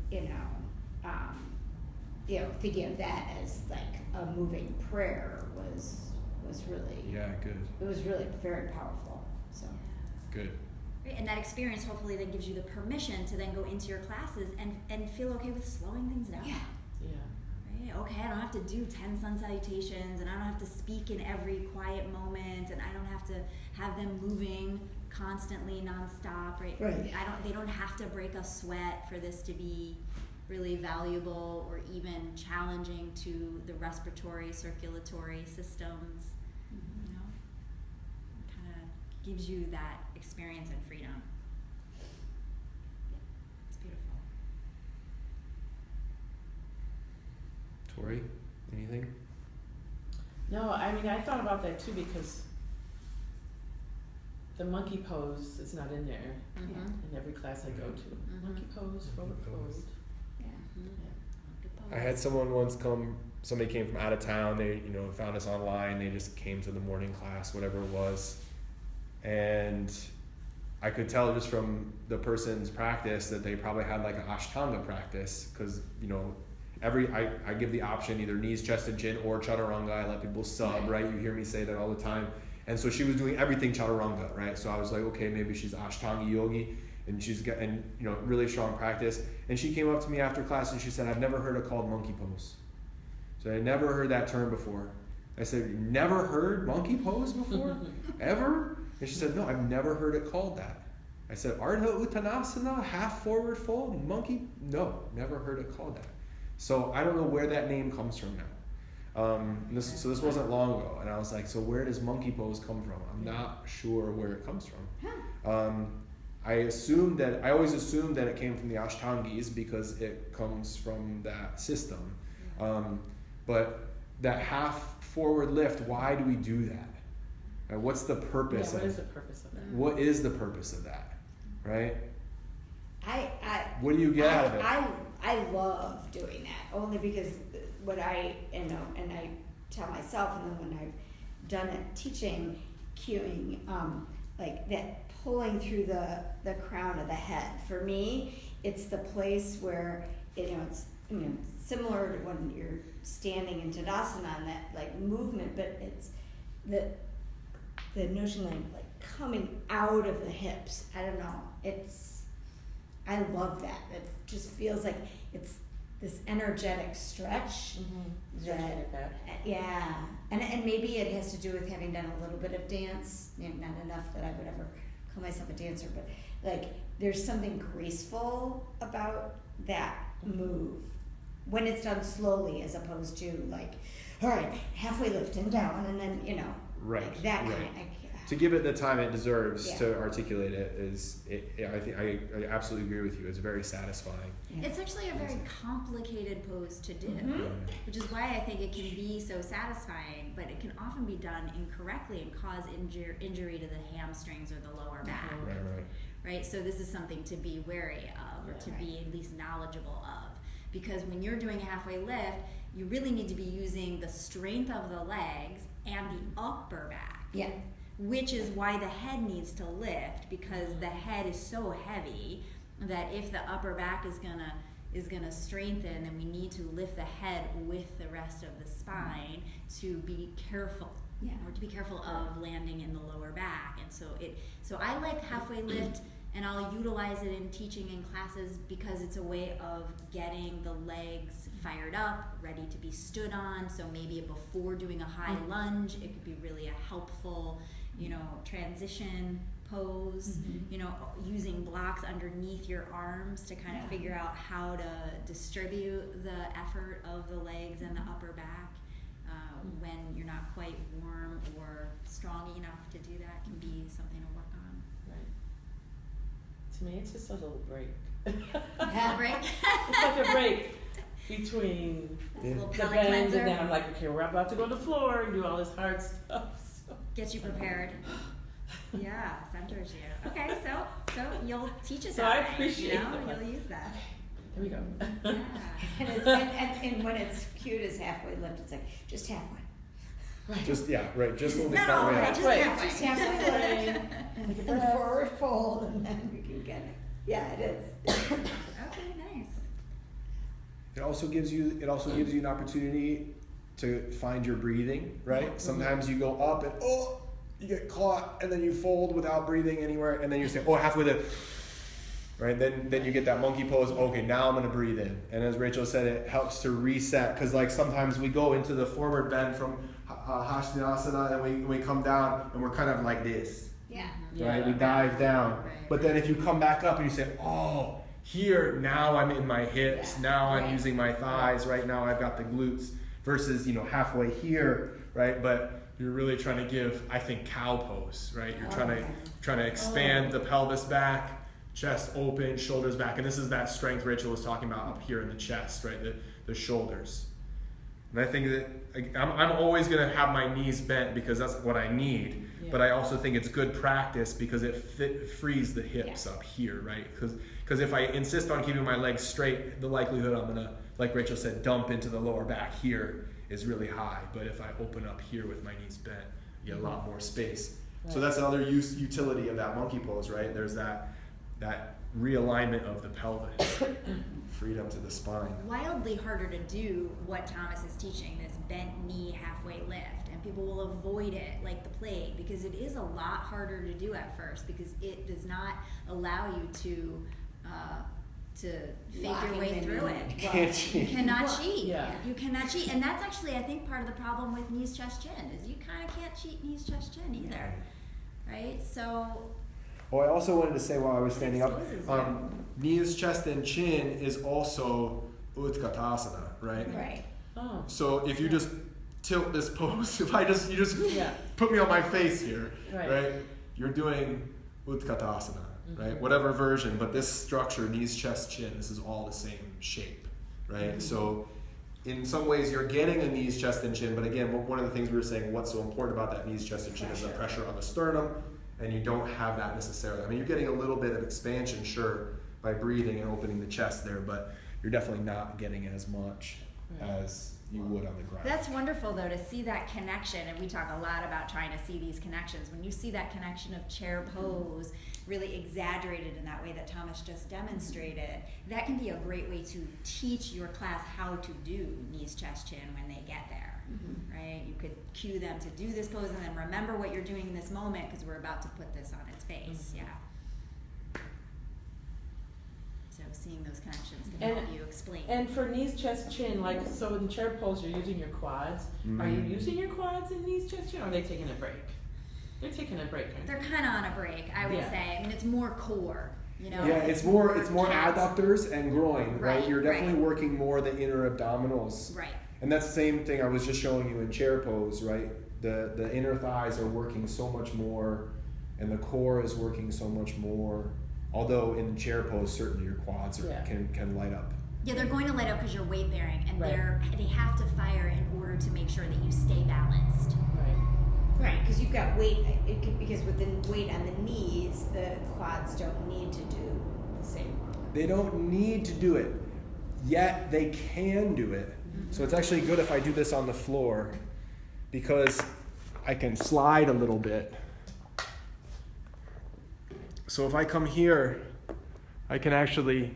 thinking of that as like a moving prayer was really, good. it was really very powerful, so. Good. Right, and that experience hopefully then gives you the permission to then go into your classes and feel okay with slowing things down. Yeah. Yeah. Right? Okay, I don't have to do 10 sun salutations, and I don't have to speak in every quiet moment, and I don't have to have them moving constantly, nonstop, right? Right. They don't have to break a sweat for this to be really valuable or even challenging to the respiratory, circulatory systems. Kind of gives you that experience and freedom. It's beautiful. Tori, anything? No, I thought about that too, because the monkey pose is not in there in every class I go to. Monkey pose, forward fold. I had someone once somebody came from out of town, they, found us online, they just came to the morning class, whatever it was. And I could tell just from the person's practice that they probably had like an Ashtanga practice, because, I give the option either knees, chest, and chin or chaturanga. I let people sub, right? You hear me say that all the time. And so she was doing everything chaturanga, right? So I was like, okay, maybe she's Ashtanga yogi. and she's got, and you know, really strong practice. And she came up to me after class and she said, I've never heard it called monkey pose. So I never heard that term before. I said, you never heard monkey pose before? Ever? And she said, no, I've never heard it called that. I said, Ardha Uttanasana, half forward fold, monkey? No, never heard it called that. So I don't know where that name comes from now. This wasn't long ago, and I was like, so where does monkey pose come from? I'm not sure where it comes from. I always assumed that it came from the Ashtangis because it comes from that system. But that half forward lift, why do we do that? And what's the purpose of it? What is the purpose of that? What is the purpose of that? Right? What do you get out of it? I love doing that, only because what I, and I tell myself, and then when I've done it teaching, cueing, like that pulling through the crown of the head. For me, it's the place where, it's, similar to when you're standing in Tadasana and that like movement, but it's the notion like coming out of the hips. I don't know. I love that. It just feels like it's this energetic stretch. Yeah, and maybe it has to do with having done a little bit of dance, not enough that I would ever call myself a dancer, but like there's something graceful about that move when it's done slowly, as opposed to like, all right, halfway lift and down, and then like that kind. To give it the time it deserves to articulate it I think I absolutely agree with you. It's very satisfying. Yeah. It's actually a very complicated pose to do, which is why I think it can be so satisfying, but it can often be done incorrectly and cause injury to the hamstrings or the lower back. Right? So this is something to be wary of, or to be at least knowledgeable of. Because when you're doing a halfway lift, you really need to be using the strength of the legs and the upper back. Yeah. Which is why the head needs to lift, because the head is so heavy that if the upper back is gonna strengthen, then we need to lift the head with the rest of the spine to be careful. Or to be careful of landing in the lower back. And so I like halfway lift, and I'll utilize it in teaching in classes because it's a way of getting the legs fired up, ready to be stood on. So maybe before doing a high lunge, it could be really a helpful, transition pose, using blocks underneath your arms to kind of figure out how to distribute the effort of the legs and the upper back. When you're not quite warm or strong enough to do that, can be something to work on. Right. To me, it's just a little break. A break? It's like a break between the bends, and then I'm like, okay, we're about to go to the floor and do all this hard stuff. So. Get you prepared. Yeah, centers you. Okay, so you'll teach us so that. I appreciate you'll use that. Here we go. Yeah. and when it's cute as halfway lift, it's like just halfway. Right. Just when we Not all the way, just halfway. Just halfway. And forward fold, and then we can get it. Yeah, it is. Okay, nice. It also gives you an opportunity to find your breathing, right? Sometimes you go up and you get caught, and then you fold without breathing anywhere, and then you say, halfway lift. Right, then you get that monkey pose. Okay, now I'm gonna breathe in, and as Rachel said, it helps to reset, because like sometimes we go into the forward bend from Hastinasana, and we come down, and we're kind of like this. Right, we dive down, but then if you come back up and you say, here now I'm in my hips, now I'm using my thighs. Right now I've got the glutes, versus halfway here, right? But you're really trying to give, I think, cow pose, right? You're trying to expand the pelvis back. Chest open, shoulders back, and this is that strength Rachel was talking about up here in the chest, right? The shoulders. And I think that I'm always going to have my knees bent because that's what I need. But I also think it's good practice because it frees the hips up here, right? Because if I insist on keeping my legs straight, the likelihood I'm going to, like Rachel said, dump into the lower back here is really high. But if I open up here with my knees bent, you get a lot more space. Right. So that's another utility of that monkey pose, right? There's that realignment of the pelvis, freedom to the spine. Wildly harder to do what Thomas is teaching, this bent knee halfway lift, and people will avoid it like the plague because it is a lot harder to do at first because it does not allow you to fake your way through it. You can't cheat. You cannot cheat. Yeah. You cannot cheat, and that's actually I think part of the problem with knees, chest, chin is you kind of can't cheat knees, chest, chin either, right? So. Oh, I also wanted to say while I was standing up, Exposes you. knees, chest, and chin is also Utkatasana, right? Right. Oh. So if you just tilt this pose, you just Yeah. put me on my face here, Right. right? You're doing Utkatasana, Mhm. right? Whatever version, but this structure, knees, chest, chin, this is all the same shape, right? Mhm. So in some ways you're getting a knees, chest, and chin, but again, one of the things we were saying, what's so important about that knees, chest, and chin is the pressure on the sternum, and you don't have that necessarily. I mean, you're getting a little bit of expansion, sure, by breathing and opening the chest there, but you're definitely not getting as much Right. as you would on the ground. That's wonderful though to see that connection, and we talk a lot about trying to see these connections. When you see that connection of chair pose really exaggerated in that way that Thomas just demonstrated, that can be a great way to teach your class how to do knees, chest, chin when they get there. Right? You could cue them to do this pose and then remember what you're doing in this moment because we're about to put this on its face. Mhm. Yeah. So seeing those connections can And- help you explain. And for knees, chest, chin, like, so in chair pose, you're using your quads. Are you Mhm. using your quads in knees, chest, chin, or are they taking a break? They're taking a break, aren't They're they? kind of on a break, I would Yeah. say. I mean, it's more core, you know. Yeah, it's more calves. adductors and groin, right? Right, You're definitely right. working more the inner abdominals. Right. And that's the same thing I was just showing you in chair pose, right? The inner thighs are working so much more, and the core is working so much more. Although in chair pose, certainly your quads Yeah. can light up. Yeah, they're going to light up because you're weight bearing, and Right. they have to fire in order to make sure that you stay balanced. Right. Right, because you've got weight. Because with the weight on the knees, the quads don't need to do the same. They don't need to do it, yet they can do it. So it's actually good if I do this on the floor because I can slide a little bit. So if I come here, I can actually,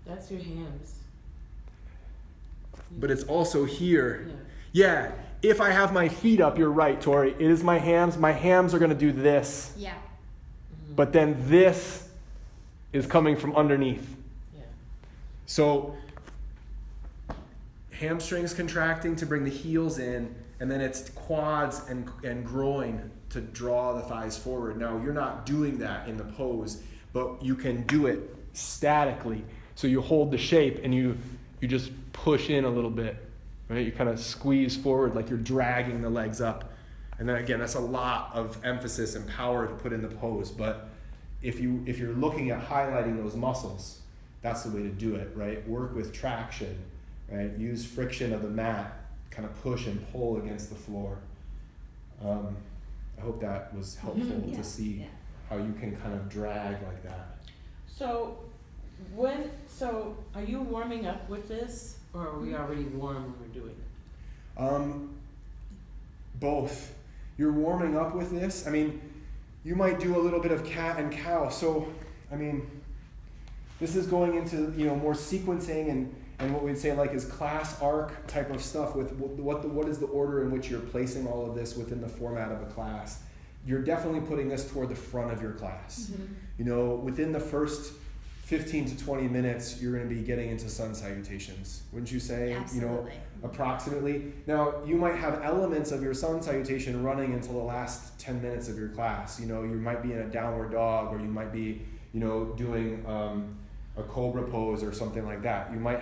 That's your hands. but it's also here. Yeah. Yeah, if I have my feet up, you're right, Tori. It is my hams. My hams are going to do this, Yeah. Mhm. but then this is coming from underneath. Yeah. So hamstrings contracting to bring the heels in, and then it's quads and groin to draw the thighs forward. Now, you're not doing that in the pose, but you can do it statically. So you hold the shape and you just push in a little bit, right? You kind of squeeze forward like you're dragging the legs up. And then again, that's a lot of emphasis and power to put in the pose, but if you're looking at highlighting those muscles, that's the way to do it, right? Work with traction, right? Use friction of the mat, kind of push and pull against the floor. I hope that was helpful Yeah, to see yeah. how you can kind of drag like that. So are you warming up with this, or are we already warm when we're doing it? Both. You're warming up with this. I mean, you might do a little bit of cat and cow. So, I mean, this is going into, more sequencing and what we'd say like is class arc type of stuff with what is the order in which you're placing all of this within the format of a class. You're definitely putting this toward the front of your class. Mm-hmm. Within the first 15 to 20 minutes, you're going to be getting into sun salutations, wouldn't you say? Absolutely. Approximately. Now, you might have elements of your sun salutation running until the last 10 minutes of your class. You might be in a downward dog, or you might be, doing a cobra pose or something like that. You might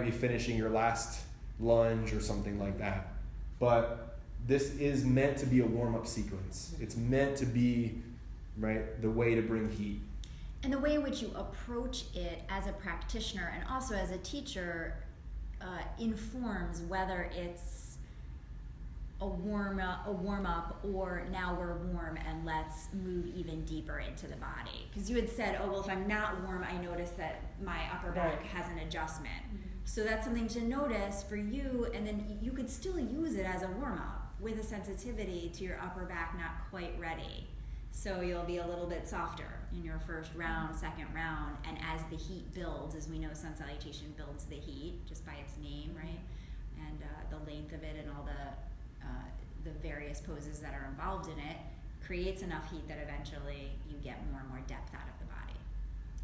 be finishing your last lunge or something like that. But this is meant to be a warm-up sequence. It's meant to be, right, the way to bring heat. And the way in which you approach it as a practitioner and also as a teacher informs whether it's a warm up or now we're warm and let's move even deeper into the body. Because you had said, oh, well, if I'm not warm, I notice that my upper back Right. has an adjustment. So that's something to notice for you, and then you could still use it as a warm up with a sensitivity to your upper back not quite ready. So you'll be a little bit softer in your first round, second round, and as the heat builds, as we know sun salutation builds the heat just by its name, right? And the length of it and all the various poses that are involved in it creates enough heat that eventually you get more and more depth out of the body.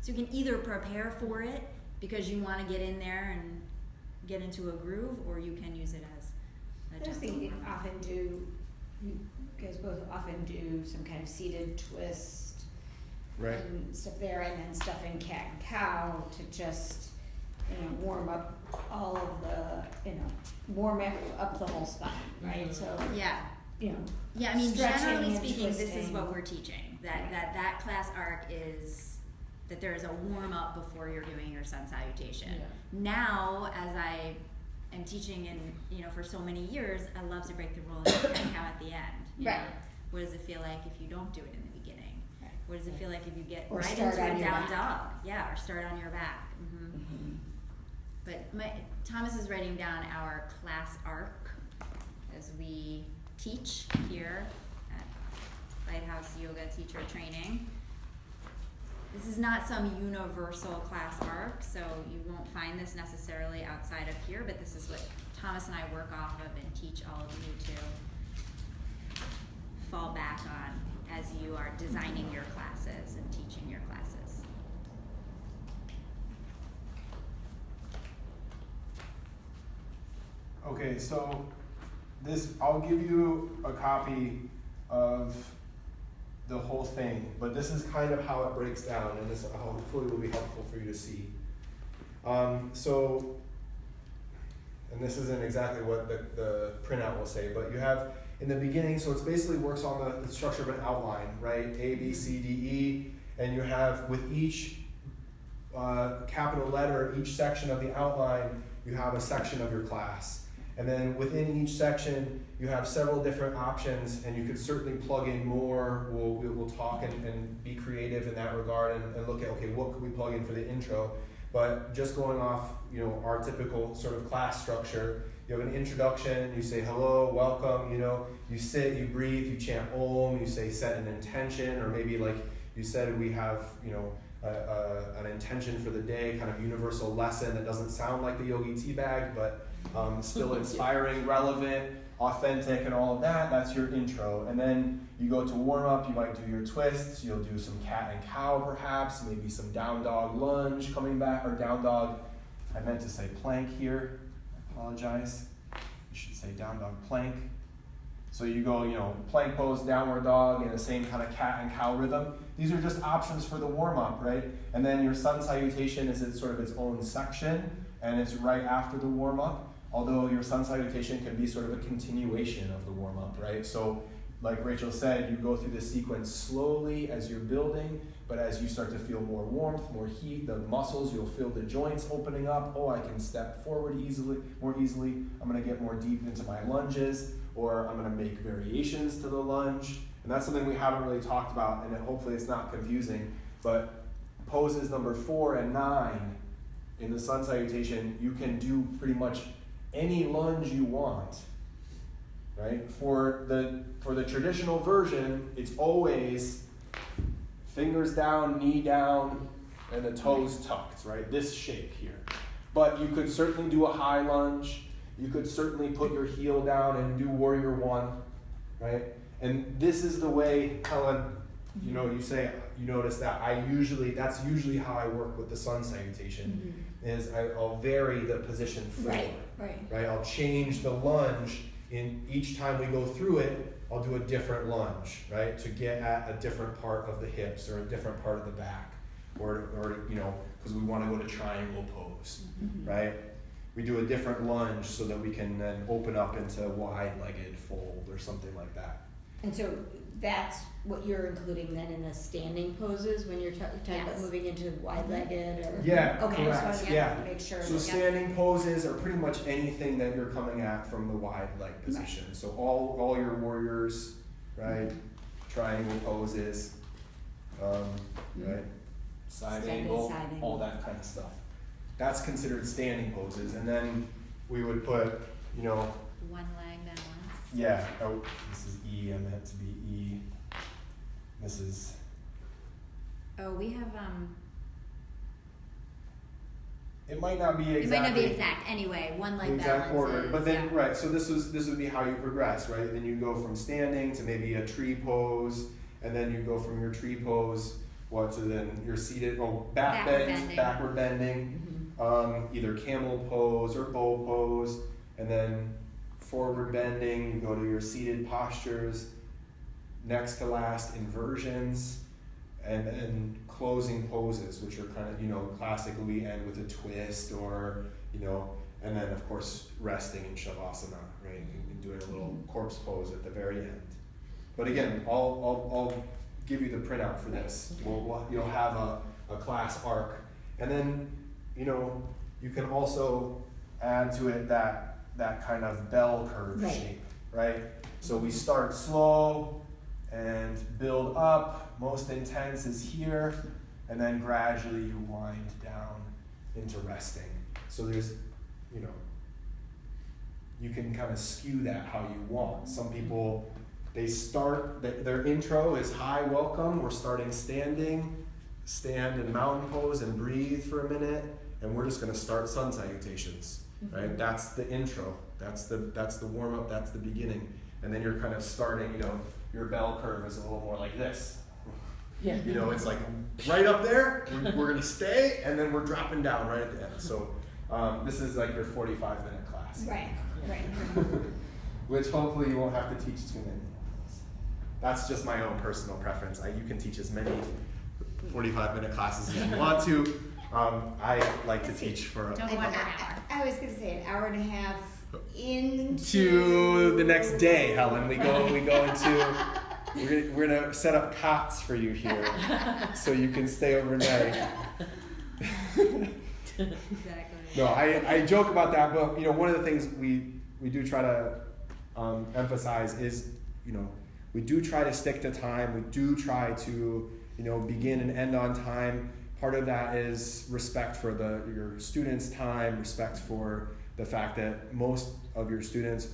So you can either prepare for it because you want to get in there and get into a groove, or you can use it as a I was gentle thinking warm-up. you guys both often do some kind of seated twist Right. and stuff there, and then stuff in cat and cow to just, warm up all of the, warm up the whole spine, right? So, Yeah. you know, Yeah, I mean, stretching generally and speaking, this is twisting. what we're teaching. That class arc is that there is a warm up before you're doing your sun salutation. Yeah. Now, as I am teaching for so many years, I love to break the rule and cow at the end. Right. What does it feel like if you don't do it in the beginning? Right. What does it feel like if you get Or right start into on a your down back. dog? Yeah, or start on your back. But Thomas is writing down our class arc as we teach here at Lighthouse Yoga Teacher Training. This is not some universal class arc, so you won't find this necessarily outside of here, but this is what Thomas and I work off of and teach all of you to fall back on as you are designing your classes and teaching your classes. Okay, so I'll give you a copy of the whole thing, but this is kind of how it breaks down, and this hopefully will be helpful for you to see. And this isn't exactly what the printout will say, but you have in the beginning, so it basically works on the structure of an outline, right? A, B, C, D, E, and you have with each capital letter, each section of the outline, you have a section of your class. And then within each section, you have several different options, and you could certainly plug in more. We'll talk and be creative in that regard and look at, okay, what could we plug in for the intro? But just going off, our typical sort of class structure, you have an introduction, you say hello, welcome, you sit, you breathe, you chant Om, you say set an intention, or maybe like you said, we have, an intention for the day, kind of universal lesson that doesn't sound like the Yogi tea bag, but still inspiring, relevant, authentic, and all of that. That's your intro. And then you go to warm up, you might do your twists, you'll do some cat and cow perhaps, maybe some down dog lunge coming back, or down dog, I meant to say plank here, I apologize. You should say down dog plank. So you go, plank pose, downward dog, in the same kind of cat and cow rhythm. These are just options for the warm-up, right? And then your sun salutation is sort of its own section, and it's right after the warm-up, although your sun salutation can be sort of a continuation of the warm-up, right? So like Rachel said, you go through the sequence slowly as you're building, but as you start to feel more warmth, more heat, the muscles, you'll feel the joints opening up. Oh, I can step forward more easily. I'm gonna get more deep into my lunges, or I'm gonna make variations to the lunge. And that's something we haven't really talked about, and hopefully it's not confusing, but poses number 4 and 9 in the sun salutation, you can do pretty much any lunge you want, right? For the traditional version, it's always fingers down, knee down, and the toes tucked, right? This shape here. But you could certainly do a high lunge. You could certainly put your heel down and do warrior 1, right? And this is the way, Helen, you notice that that's usually how I work with the sun salutation, is I'll vary the position forward. Right. I'll change the lunge in each time we go through it. I'll do a different lunge, right, to get at a different part of the hips or a different part of the back, or because we want to go to triangle pose, right? We do a different lunge so that we can then open up into wide-legged fold or something like that. And so that's what you're including then in the standing poses when you're talking about Yes. moving into wide-legged, or Yeah, okay, correct. I just wanted to make sure. So standing poses are pretty much anything that you're coming at from the wide leg position. Right. So all your warriors, right? Triangle poses, right? Side angle, all that kind of stuff. That's considered standing poses, and then we would put, One leg balance. Yeah. Oh, this is E. I meant to be E. This is, Oh, we have, it might not be exactly. it might not be exact, anyway, one leg exact balance order, is, but then yeah. right. So this would be how you progress, right? Then you go from standing to maybe a tree pose, and then you go from your tree pose, to then you're seated, backward bending, either camel pose or bow pose, and then forward bending. You go to your seated postures. Next to last, inversions, and then closing poses, which are kind of, classically we end with a twist or, and then of course resting in shavasana, right, and doing a little corpse pose at the very end. But again, I'll give you the printout for this. You'll have a class arc, and then you can also add to it that kind of bell curve shape, right? So we start slow and build up. Most intense is here, and then gradually you wind down into resting. So there's, you can kind of skew that how you want. Some people, they start, their intro is hi, welcome, we're starting standing, stand in mountain pose and breathe for a minute, and we're just gonna start sun salutations, right? That's the intro, that's the warm up, that's the beginning. And then you're kind of starting, your bell curve is a little more like this. Yeah. It's like right up there, we're gonna stay, and then we're dropping down right at the end. So this is like your 45-minute class. Right. Which hopefully you won't have to teach too many. That's just my own personal preference. You can teach as many 45-minute classes as you want to. I like to teach for Don't want an hour. I was gonna say an hour and a half to the next day, Helen. We go into. We're gonna set up cots for you here, so you can stay overnight. Exactly. No, I joke about that, but one of the things we do try to emphasize is we do try to stick to time. We do try to begin and end on time. Part of that is respect for your students' time, respect for the fact that most of your students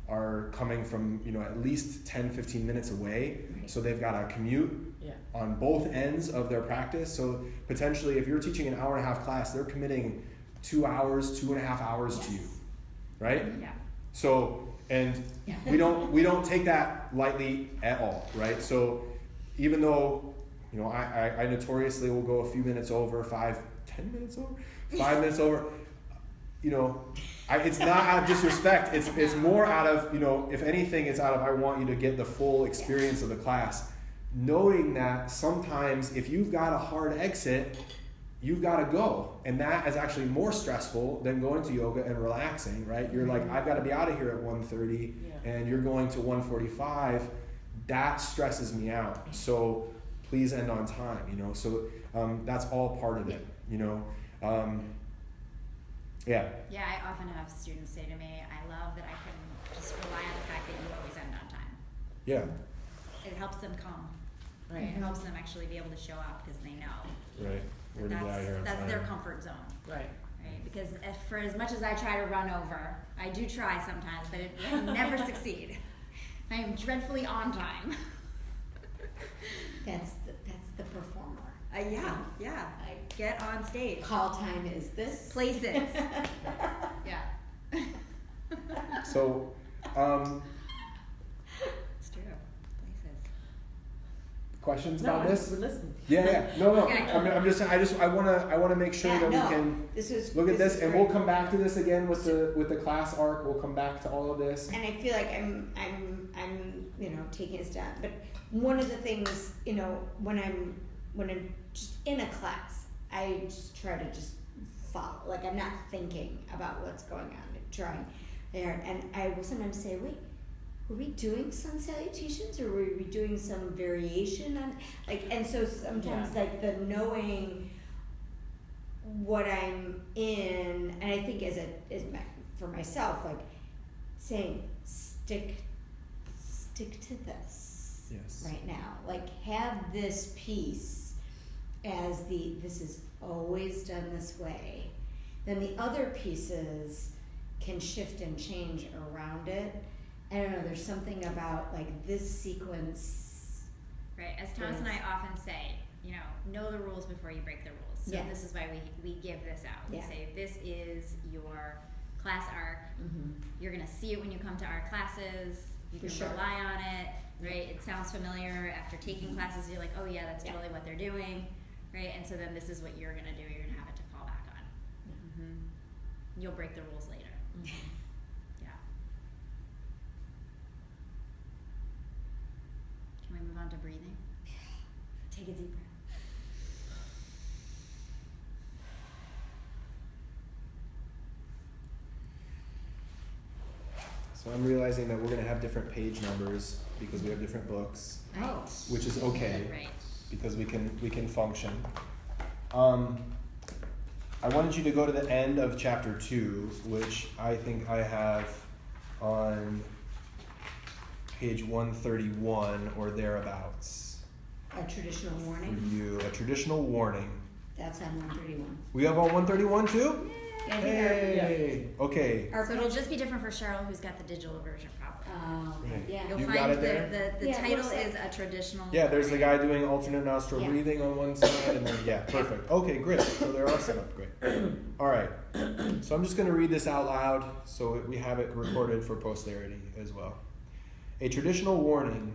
are coming from at least 10-15 minutes away, so they've got to commute on both ends of their practice. So potentially if you're teaching an hour and a half class, they're committing 2 hours, 2.5 hours to you, right? Yeah. So we don't take that lightly at all, right? So even though I notoriously will go a few minutes over, 5 minutes over, it's not out of disrespect. It's more out of, if anything, it's out of I want you to get the full experience of the class. Knowing that sometimes if you've got a hard exit, you've got to go. And that is actually more stressful than going to yoga and relaxing, right? You're like, I've got to be out of here at 1:30 and you're going to 1:45. That stresses me out. So please end on time, So that's all part of it, Yeah. Yeah, I often have students say to me, I love that I can just rely on the fact that you always end on time. Yeah. It helps them come. Right. It helps them actually be able to show up because they know. Right. We're gonna get out of here on That's time. their comfort zone. Right. Right? Because for as much as I try to run over, I do try sometimes, but I never succeed. I am dreadfully on time. That's the performer. Yeah. I get on stage. Call time is this. Places. Yeah. So, It's true. Places. questions about this? We're listening. Yeah. No. Okay. I want to make sure that we can look at this, and we'll come back to this again with the class arc. We'll come back to all of this. And I feel like I'm taking a step. But one of the things, when I'm just in a class, I just try to just follow. Like I'm not thinking about what's going on, trying there. And I will sometimes say, wait, were we doing sun salutations or were we doing some variation on and so sometimes like the knowing what I'm in, and I think for myself, like saying stick to this right now, like have this piece as this is always done this way, then the other pieces can shift and change around it. I don't know, there's something about like this sequence Right, as Thomas and I often say, know the rules before you break the rules. So Yeah. this is why we give this out. We Yeah. say, this is your class arc. Mm-hmm. You're going to see it when you come to our classes. You For can sure. rely on it, right? It sounds familiar. After taking classes, you're like, oh yeah, that's totally what they're doing, right? And so then this is what you're going to do. You're going to have it to fall back on. Mm-hmm. You'll break the rules later. Mm-hmm. Yeah. Can we move on to breathing? Take a deep breath. So I'm realizing that we're going to have different page numbers because we have different books, Oh. which is okay Right. because we can function. I wanted you to go to the end of chapter 2, which I think I have on page 131 or thereabouts. A traditional For warning. you, a traditional warning. That's on 131. We have on 131 too? Yeah, I think Hey, okay. our So it'll just be different for Cheryl, who's got the digital version probably. okay. Yeah. You'll You find got it there? the Yeah, it title looks like- is a traditional. Yeah, there's the guy doing alternate nostril Yeah. breathing on one side, and then, yeah, perfect. Okay, great. So they're all set up. Great. All right. So I'm just going to read this out loud so we have it recorded for posterity as well. A traditional warning.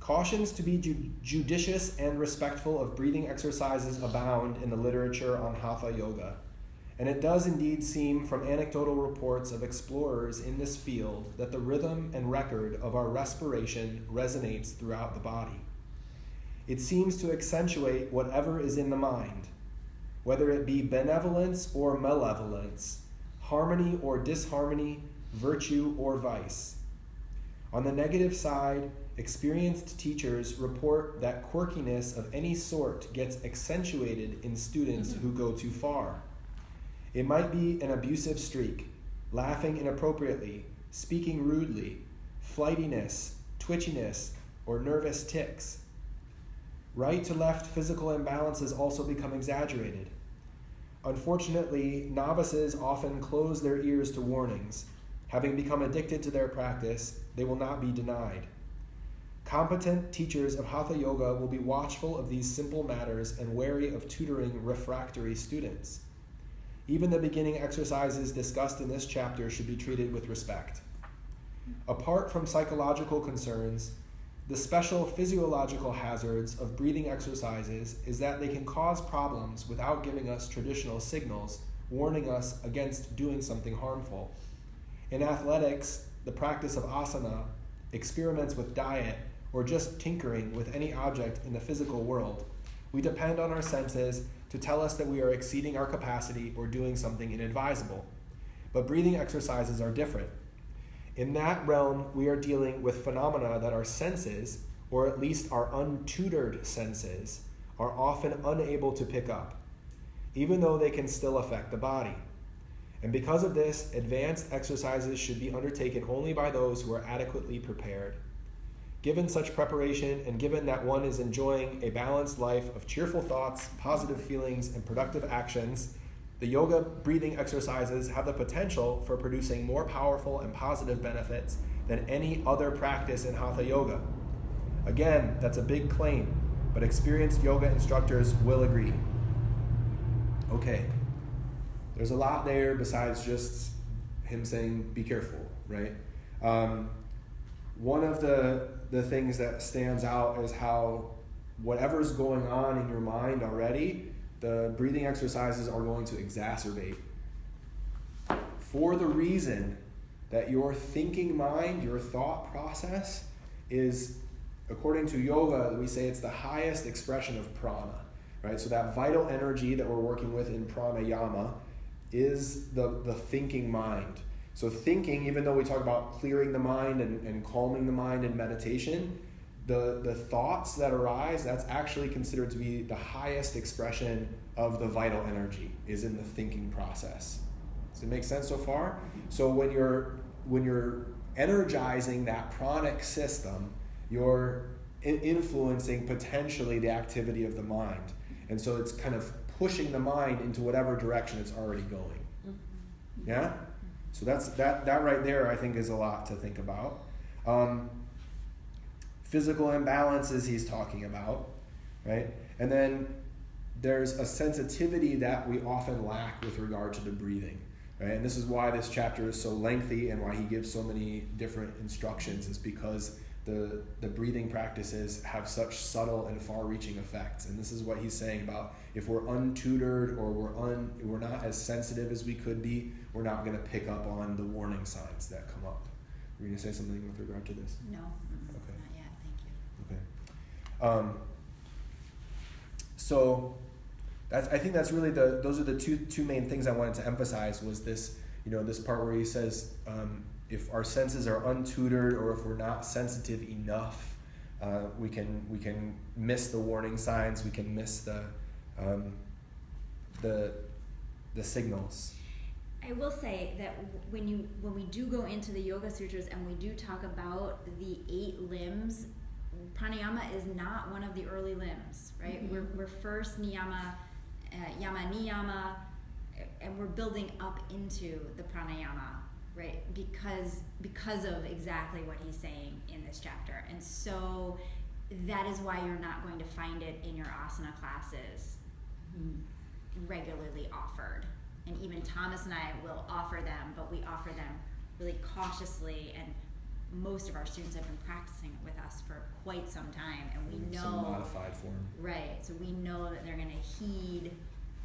Cautions to be judicious and respectful of breathing exercises abound in the literature on Hatha Yoga. And it does indeed seem from anecdotal reports of explorers in this field that the rhythm and record of our respiration resonates throughout the body. It seems to accentuate whatever is in the mind, whether it be benevolence or malevolence, harmony or disharmony, virtue or vice. On the negative side, experienced teachers report that quirkiness of any sort gets accentuated in students who go too far. It might be an abusive streak, laughing inappropriately, speaking rudely, flightiness, twitchiness, or nervous tics. Right to left physical imbalances also become exaggerated. Unfortunately, novices often close their ears to warnings. Having become addicted to their practice, they will not be denied. Competent teachers of Hatha Yoga will be watchful of these simple matters and wary of tutoring refractory students. Even the beginning exercises discussed in this chapter should be treated with respect. Apart from psychological concerns, the special physiological hazards of breathing exercises is that they can cause problems without giving us traditional signals, warning us against doing something harmful. In athletics, the practice of asana, experiments with diet, or just tinkering with any object in the physical world, we depend on our senses to tell us that we are exceeding our capacity or doing something inadvisable. But breathing exercises are different. In that realm, we are dealing with phenomena that our senses, or at least our untutored senses, are often unable to pick up, even though they can still affect the body. And because of this, advanced exercises should be undertaken only by those who are adequately prepared. Given such preparation, and given that one is enjoying a balanced life of cheerful thoughts, positive feelings, and productive actions, the yoga breathing exercises have the potential for producing more powerful and positive benefits than any other practice in Hatha Yoga. Again, that's a big claim, but experienced yoga instructors will agree. Okay, there's a lot there besides just him saying, be careful, right? One of the things that stands out is how whatever's going on in your mind already, the breathing exercises are going to exacerbate. For the reason that your thinking mind, your thought process is, according to yoga, we say it's the highest expression of prana, right? So that vital energy that we're working with in pranayama is the thinking mind. So thinking, even though we talk about clearing the mind and calming the mind in meditation, the thoughts that arise, that's actually considered to be the highest expression of the vital energy, is in the thinking process. Does it make sense so far? So when you're energizing that pranic system, you're influencing potentially the activity of the mind. And so it's kind of pushing the mind into whatever direction it's already going. Yeah? So that right there, I think, is a lot to think about. physical imbalances he's talking about, right? And then there's a sensitivity that we often lack with regard to the breathing, right? And this is why this chapter is so lengthy and why he gives so many different instructions, is because the breathing practices have such subtle and far-reaching effects. And this is what he's saying about if we're untutored or we're not as sensitive as we could be, we're not going to pick up on the warning signs that come up. Were you going to say something with regard to this? No, Okay. not yet, thank you. Okay. So I think that's really those are the two main things I wanted to emphasize, was this, this part where he says, if our senses are untutored or if we're not sensitive enough, we can miss the warning signs, we can miss the signals. I will say that when we do go into the Yoga Sutras and we do talk about the 8 limbs, pranayama is not one of the early limbs, right? We're first niyama, yama niyama, and we're building up into the pranayama, right? Because of exactly what he's saying in this chapter. And so that is why you're not going to find it in your asana classes regularly offered. And even Thomas and I will offer them, but we offer them really cautiously, and most of our students have been practicing it with us for quite some time, and we know some modified form. Right, so we know that they're going to heed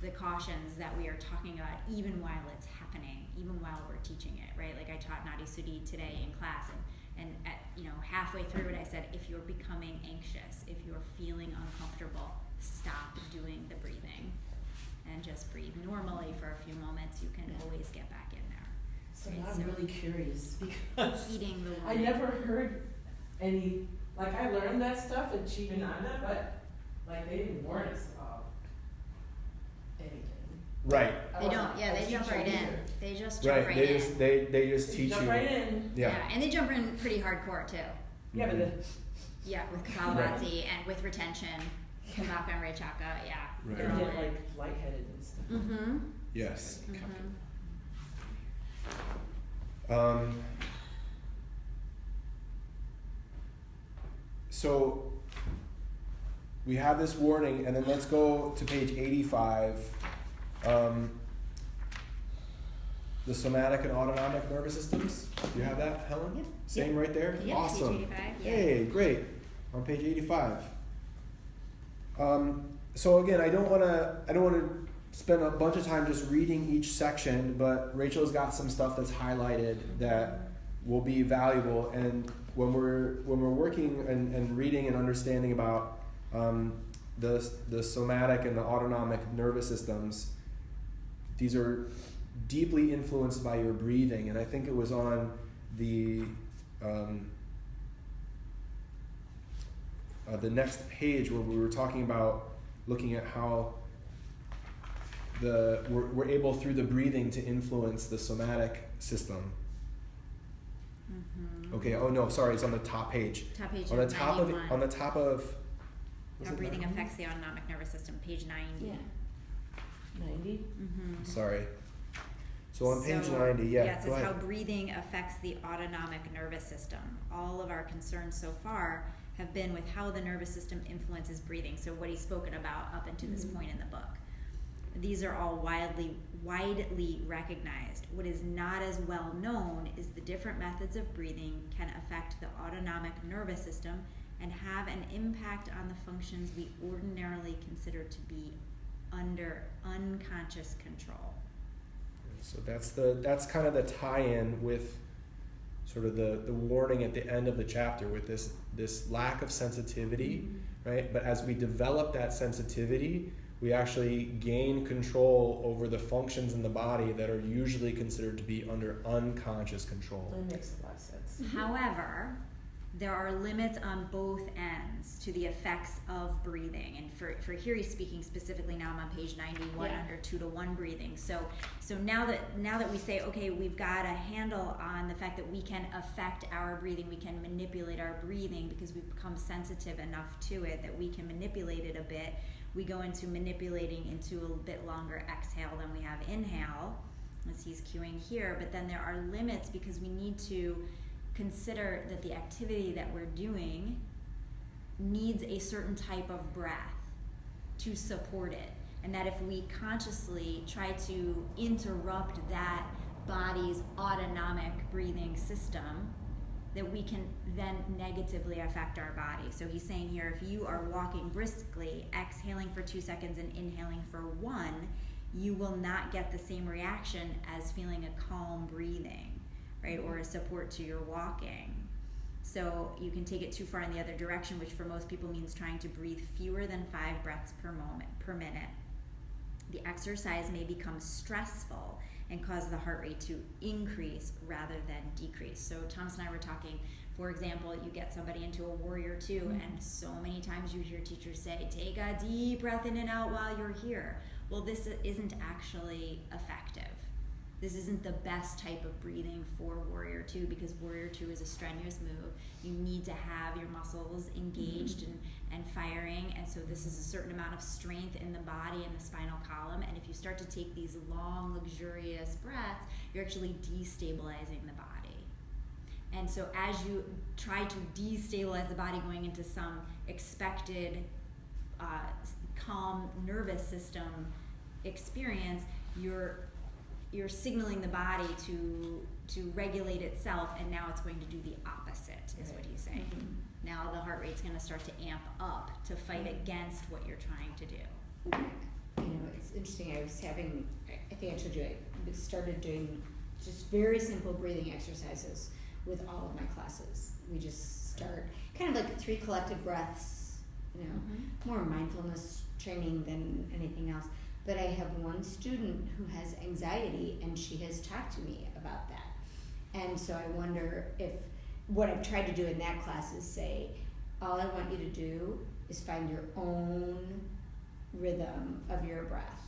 the cautions that we are talking about even while it's happening, even while we're teaching it, right? Like I taught Nadi Sudi today in class, and at, halfway through it I said, if you're becoming anxious, if you're feeling uncomfortable, stop doing the breathing and just breathe normally for a few moments. You can always get back in there. So Right, now I'm really curious, because Heeding the I warning. never heard any, like I learned that stuff in Chivananda, but like they didn't warn us about anything. Right. They don't. Yeah, they jump right in. They just jump right They in. just they just teach jump you. right in. Yeah. And they jump in pretty hardcore too. Yeah, but Yeah, with Kapalabhati and with retention, Kumbhaka and Rechaka. Yeah. Right. they They're all get in. like lightheaded and stuff. Mm-hmm. Yes. Mm-hmm. So we have this warning, and then let's go to page 85. The somatic and autonomic nervous systems. Do you have that, Helen? Yep. Same right there? Yeah, Awesome. page 85. Yeah. Hey, great. On page 85. So again, I don't want to spend a bunch of time just reading each section, but Rachel's got some stuff that's highlighted that will be valuable. And when we're working and reading and understanding about the somatic and the autonomic nervous systems, these are deeply influenced by your breathing. And I think it was on the next page where we were talking about looking at how we're able through the breathing to influence the somatic system. Mm-hmm. Okay. Oh no, sorry. It's on the top page. Top page On the of top 91. of was How it breathing 90? affects the autonomic nervous system, page 90. Yeah. 90? Mm-hmm. Sorry. So on page 90, yeah. Yeah, it go says ahead. how breathing affects the autonomic nervous system. All of our concerns so far have been with how the nervous system influences breathing. So what he's spoken about up until this point in the book. These are all widely recognized. What is not as well known is the different methods of breathing can affect the autonomic nervous system and have an impact on the functions we ordinarily consider to be under unconscious control. So that's kind of the tie-in with sort of the warning at the end of the chapter with this lack of sensitivity, right? But as we develop that sensitivity, we actually gain control over the functions in the body that are usually considered to be under unconscious control. That makes a lot of sense. However, there are limits on both ends to the effects of breathing. And for here he's speaking specifically, now I'm on page 91 under 2-to-1 breathing. So now that we say, okay, we've got a handle on the fact that we can affect our breathing, we can manipulate our breathing because we've become sensitive enough to it that we can manipulate it a bit. We go into manipulating into a bit longer exhale than we have inhale, as he's cueing here. But then there are limits because we need to consider that the activity that we're doing needs a certain type of breath to support it. And that if we consciously try to interrupt that body's autonomic breathing system, that we can then negatively affect our body. So he's saying here, if you are walking briskly, exhaling for 2 seconds and inhaling for 1, you will not get the same reaction as feeling a calm breathing, right? Or a support to your walking. So you can take it too far in the other direction, which for most people means trying to breathe fewer than 5 breaths per minute. The exercise may become stressful and cause the heart rate to increase rather than decrease. So Thomas and I were talking, for example, you get somebody into a Warrior 2, and so many times you hear teachers say, take a deep breath in and out while you're here. Well, this isn't actually effective. This isn't the best type of breathing for Warrior 2, because Warrior 2 is a strenuous move. You need to have your muscles engaged and firing, and so this is a certain amount of strength in the body and the spinal column, and if you start to take these long, luxurious breaths, you're actually destabilizing the body. And so as you try to destabilize the body going into some expected calm nervous system experience, you're signaling the body to regulate itself, and now it's going to do the opposite, is what he's saying. Now the heart rate's going to start to amp up to fight against what you're trying to do. You know, it's interesting. I think I told you, I started doing just very simple breathing exercises with all of my classes. We just start kind of like 3 collective breaths, you know, more mindfulness training than anything else. But I have one student who has anxiety, and she has talked to me about that. And so I wonder if what I've tried to do in that class is say, all I want you to do is find your own rhythm of your breath.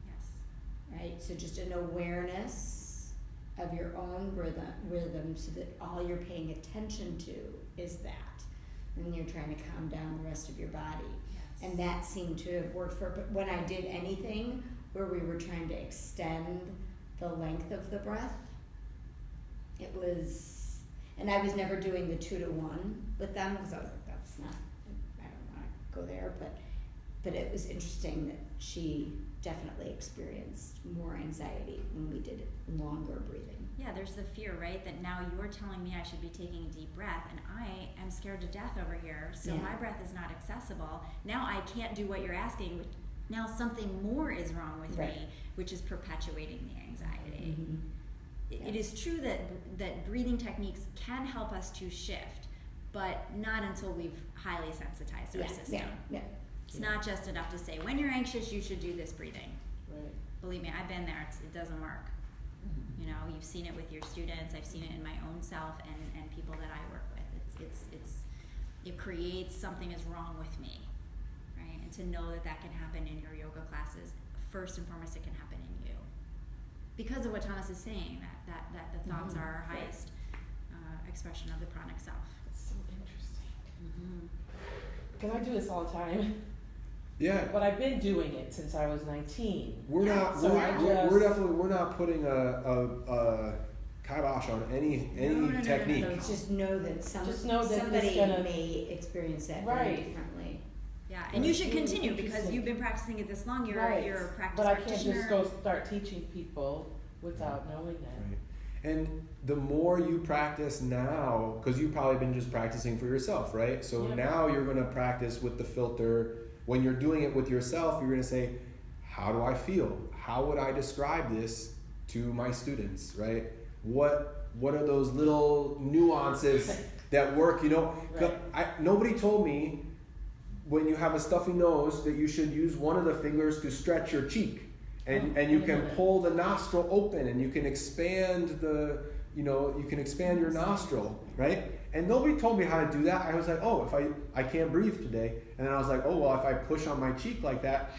Yes. Right? So just an awareness of your own rhythm so that all you're paying attention to is that. And you're trying to calm down the rest of your body. And that seemed to have worked for, but when I did anything where we were trying to extend the length of the breath, it was, and I was never doing the 2 to 1 with them, because I was like, that's not, I don't want to go there, but it was interesting that she definitely experienced more anxiety when we did longer breathing. Yeah, there's the fear, right? That now you're telling me I should be taking a deep breath, and I am scared to death over here, so my breath is not accessible. Now I can't do what you're asking. Now something more is wrong with me, which is perpetuating the anxiety. It is true that breathing techniques can help us to shift, but not until we've highly sensitized our system. It's not just enough to say, when you're anxious, you should do this breathing. Right. Believe me, I've been there. It doesn't work. You know, you've seen it with your students. I've seen it in my own self and people that I work with. It creates something is wrong with me, right? And to know that can happen in your yoga classes, first and foremost, it can happen in you, because of what Thomas is saying. That the thoughts are our highest expression of the pranic self. It's so interesting. Because I do this all the time. Yeah. But I've been doing it since I was 19. We're not. So We're definitely. We're not putting a kibosh on any technique. No. Just know that somebody may experience that very differently. Yeah, and you should continue, because you've been practicing it this long. You're a practice But I practitioner. can't just go start teaching people without knowing that. Right. And the more you practice now, because you've probably been just practicing for yourself, right? So now you're going to practice with the filter. When you're doing it with yourself, you're going to say, how do I feel? How would I describe this to my students, right? What are those little nuances that work, you know? Nobody told me when you have a stuffy nose that you should use one of the fingers to stretch your cheek. And you can pull the nostril open, and you can expand your nostril, right? And nobody told me how to do that. I was like, oh, if I can't breathe today. And then I was like, oh, well, if I push on my cheek like that,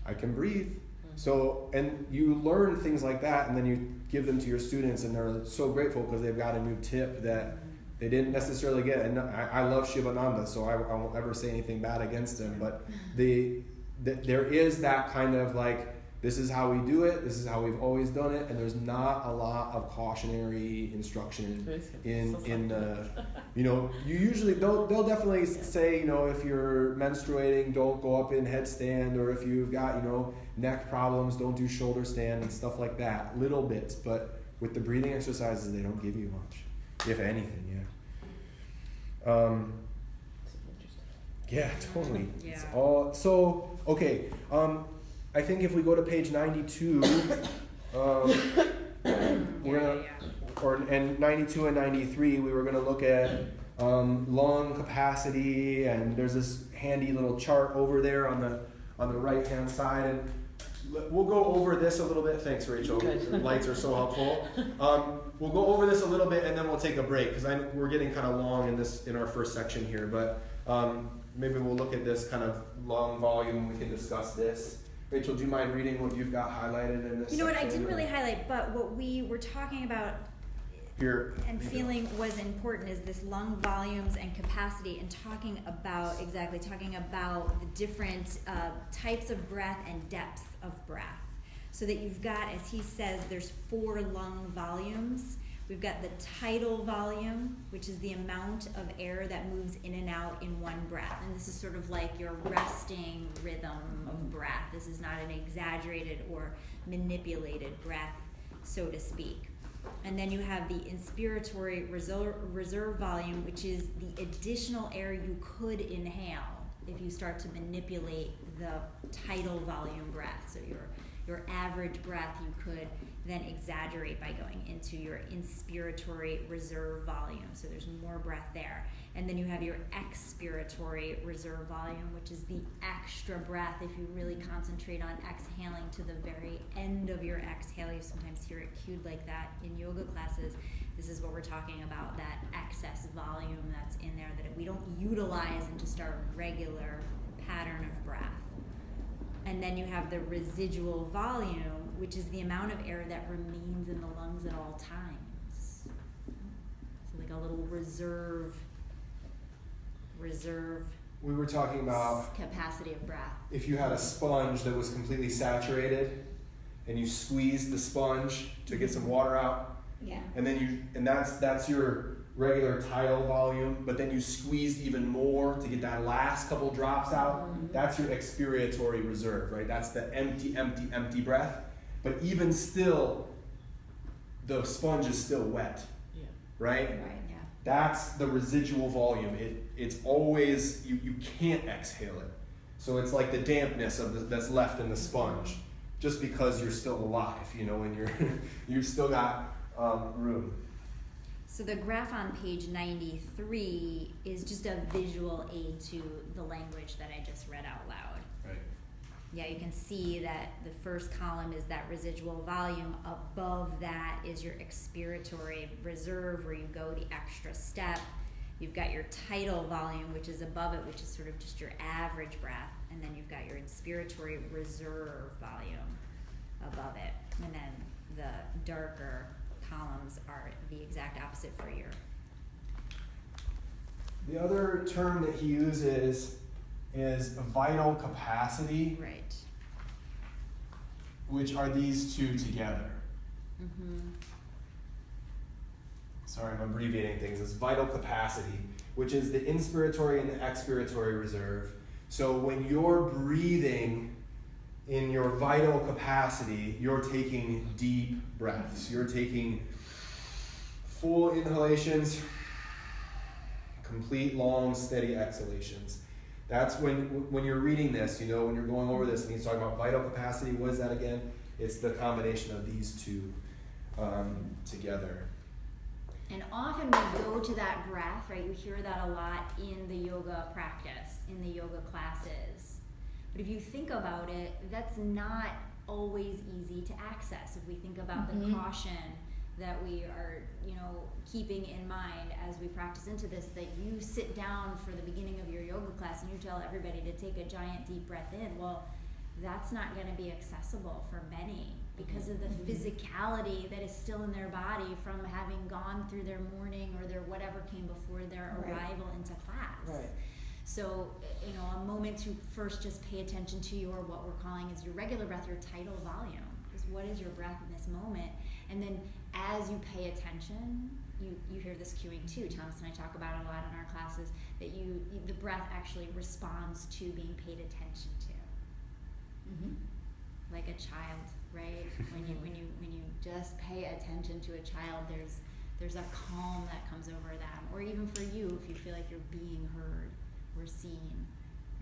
I can breathe. So, and you learn things like that, and then you give them to your students, and they're so grateful because they've got a new tip that they didn't necessarily get. And I love Shivananda, so I won't ever say anything bad against him, but there is that kind of like this is how we do it, this is how we've always done it, and there's not a lot of cautionary instruction in the, you know, you usually, they'll definitely say, you know, if you're menstruating, don't go up in headstand, or if you've got, you know, neck problems, don't do shoulder stand and stuff like that, little bits, but with the breathing exercises, they don't give you much, if anything, yeah, totally. Yeah. It's all, so, okay, I think if we go to page 92, we're gonna, and 92 and 93, we were gonna look at lung capacity, and there's this handy little chart over there on the right hand side, and we'll go over this a little bit. Thanks, Rachel. The lights are so helpful. We'll go over this a little bit, and then we'll take a break because we're getting kind of long in our first section here, but maybe we'll look at this kind of long volume. We can discuss this. Rachel, do you mind reading what you've got highlighted in this? You know what, I didn't really highlight, but what we were talking about here and feeling was important is this lung volumes and capacity, and talking about the different types of breath and depths of breath. So that you've got, as he says, there's 4 lung volumes. We've got the tidal volume, which is the amount of air that moves in and out in one breath. And this is sort of like your resting rhythm of breath. This is not an exaggerated or manipulated breath, so to speak. And then you have the inspiratory reserve volume, which is the additional air you could inhale if you start to manipulate the tidal volume breath. So your average breath you could then exaggerate by going into your inspiratory reserve volume. So there's more breath there. And then you have your expiratory reserve volume, which is the extra breath. If you really concentrate on exhaling to the very end of your exhale, you sometimes hear it cued like that in yoga classes. This is what we're talking about, that excess volume that's in there that we don't utilize in just our regular pattern of breath. And then you have the residual volume, which is the amount of air that remains in the lungs at all times. So like a little reserve. We were talking about capacity of breath. If you had a sponge that was completely saturated, and you squeezed the sponge to get some water out, Yeah. and then that's your regular tidal volume, but then you squeezed even more to get that last couple drops out. That's your expiratory reserve, right? That's the empty breath. But even still, the sponge is still wet, right? Right, yeah. That's the residual volume. It's always, you can't exhale it. So it's like the dampness that's left in the sponge, just because you're still alive, you know, and you've still got room. So the graph on page 93 is just a visual aid to the language that I just read out loud. Right. Yeah, you can see that the first column is that residual volume. Above that is your expiratory reserve, where you go the extra step. You've got your tidal volume, which is above it, which is sort of just your average breath. And then you've got your inspiratory reserve volume above it. And then the darker columns are the exact opposite for your. The other term that he uses is vital capacity, Right. which are these two together. Sorry, I'm abbreviating things. It's vital capacity, which is the inspiratory and the expiratory reserve. So when you're breathing in your vital capacity, you're taking deep breaths. You're taking full inhalations, complete long, steady exhalations. That's when you're reading this, you know, when you're going over this and he's talking about vital capacity, what is that again? It's the combination of these two together. And often we go to that breath, right? You hear that a lot in the yoga practice, in the yoga classes. But if you think about it, that's not always easy to access. If we think about the caution that we are, you know, keeping in mind as we practice into this, that you sit down for the beginning of your yoga class and you tell everybody to take a giant deep breath in. Well, that's not going to be accessible for many because of the physicality that is still in their body from having gone through their morning or their whatever came before their arrival into class. Right. So, a moment to first just pay attention to what we're calling is your regular breath, your tidal volume. Is what is your breath in this moment? And then as you pay attention, you hear this cueing too. Thomas and I talk about it a lot in our classes, that the breath actually responds to being paid attention to. Mm-hmm. Like a child, right? when you just pay attention to a child, there's a calm that comes over them. Or even for you, if you feel like you're being heard or seen,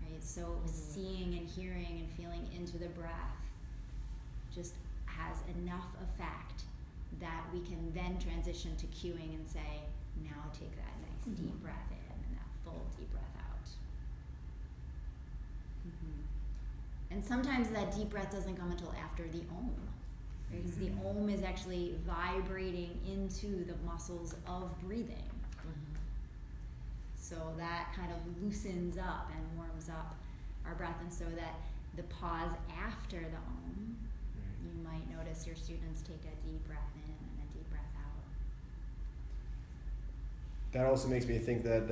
right? So seeing and hearing and feeling into the breath just has enough effect that we can then transition to cueing and say, now take that nice deep breath in and that full deep breath out. And sometimes that deep breath doesn't come until after the om, right? Because the om is actually vibrating into the muscles of breathing. So that kind of loosens up and warms up our breath. And so that the pause after the om, you might notice your students take a deep breath in and a deep breath out. That also makes me think that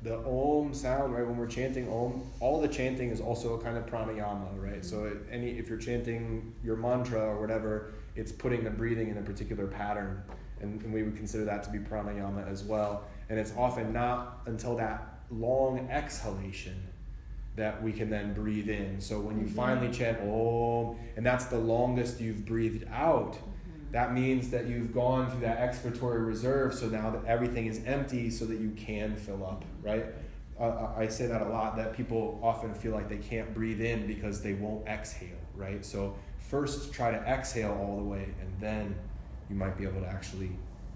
the om sound, right, when we're chanting om, all the chanting is also a kind of pranayama, right? So if you're chanting your mantra or whatever, it's putting the breathing in a particular pattern, and we would consider that to be pranayama as well. And it's often not until that long exhalation that we can then breathe in. So when you finally chant om, and that's the longest you've breathed out, that means that you've gone through that expiratory reserve, so now that everything is empty so that you can fill up, right? I say that a lot, that people often feel like they can't breathe in because they won't exhale, right? So first try to exhale all the way, and then you might be able to actually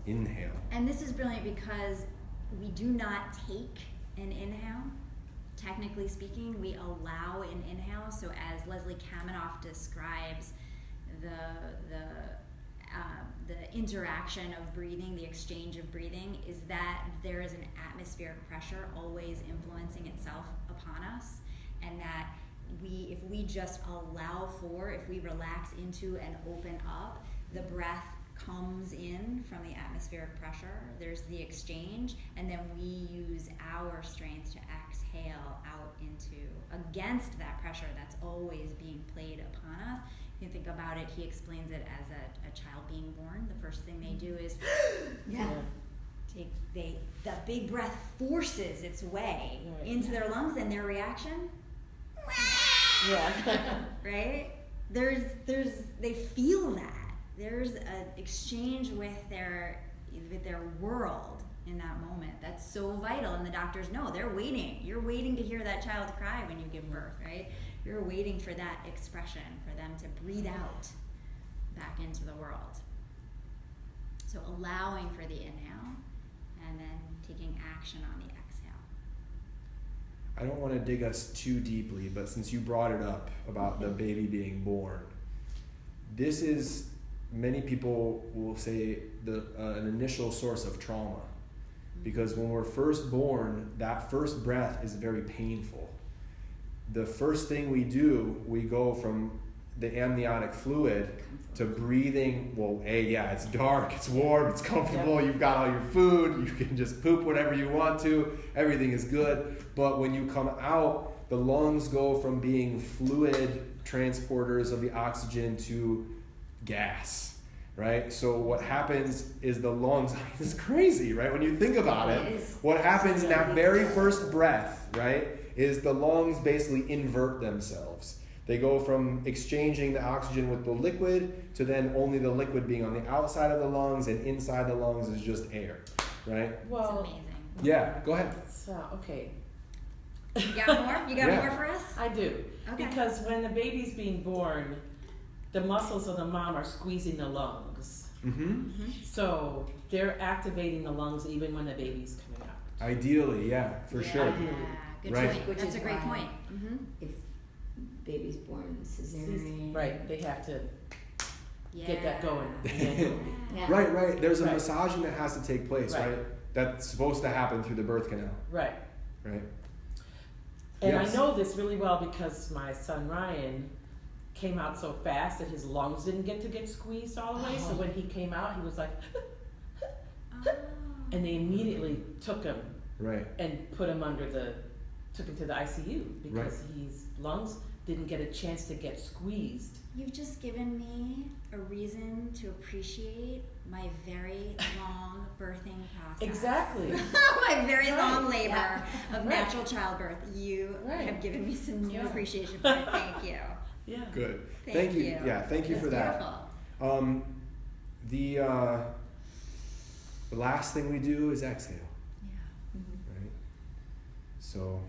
inhale. And this is brilliant because we do not take an inhale. Technically speaking, we allow an inhale. So as Leslie Kaminoff describes the interaction of breathing, the exchange of breathing, is that there is an atmospheric pressure always influencing itself upon us, and that if we just allow if we relax into and open up, the breath comes in from the atmospheric pressure, there's the exchange, and then we use our strength to exhale out against that pressure that's always being played upon us. If you think about it, he explains it as a child being born. The first thing they do is the big breath forces its way into their lungs, and their reaction, right? They feel that. There's an exchange with their world in that moment that's so vital, and the doctors know, they're waiting. You're waiting to hear that child cry when you give birth, right? You're waiting for that expression, for them to breathe out back into the world. So allowing for the inhale and then taking action on the exhale. I don't want to dig us too deeply, but since you brought it up about the baby being born, this is, many people will say, an initial source of trauma. Because when we're first born, that first breath is very painful. The first thing we do, we go from the amniotic fluid to breathing. Well, it's dark, it's warm, it's comfortable, you've got all your food, you can just poop whatever you want to, everything is good. But when you come out, the lungs go from being fluid transporters of the oxygen to gas. Right? So what happens is the lungs, it's crazy, right? When you think about it, what happens in that very first breath, right, is the lungs basically invert themselves. They go from exchanging the oxygen with the liquid to then only the liquid being on the outside of the lungs, and inside the lungs is just air, right? Well, it's amazing. Yeah, go ahead. Okay. You got more? You got more for us? I do. Okay. Because when the baby's being born, the muscles of the mom are squeezing the lungs. So they're activating the lungs even when the baby's coming out. Ideally, for sure. Ideally. Good point. That's a great point. If baby's born cesarean. Right, they have to get that going. Right. There's a massaging that has to take place, right? That's supposed to happen through the birth canal. Right. And I know this really well because my son Ryan came out so fast that his lungs didn't get squeezed all the way. So when he came out, he was like, and they immediately took him and put him under the took him to the ICU because his lungs didn't get a chance to get squeezed. You've just given me a reason to appreciate my very long birthing process. Exactly. My very long labor of Right. natural childbirth. You have given me some new appreciation for it. Thank you. Yeah. Good. Thank you. Yeah, thank you That's for that. Beautiful. The last thing we do is exhale, Yeah. right? So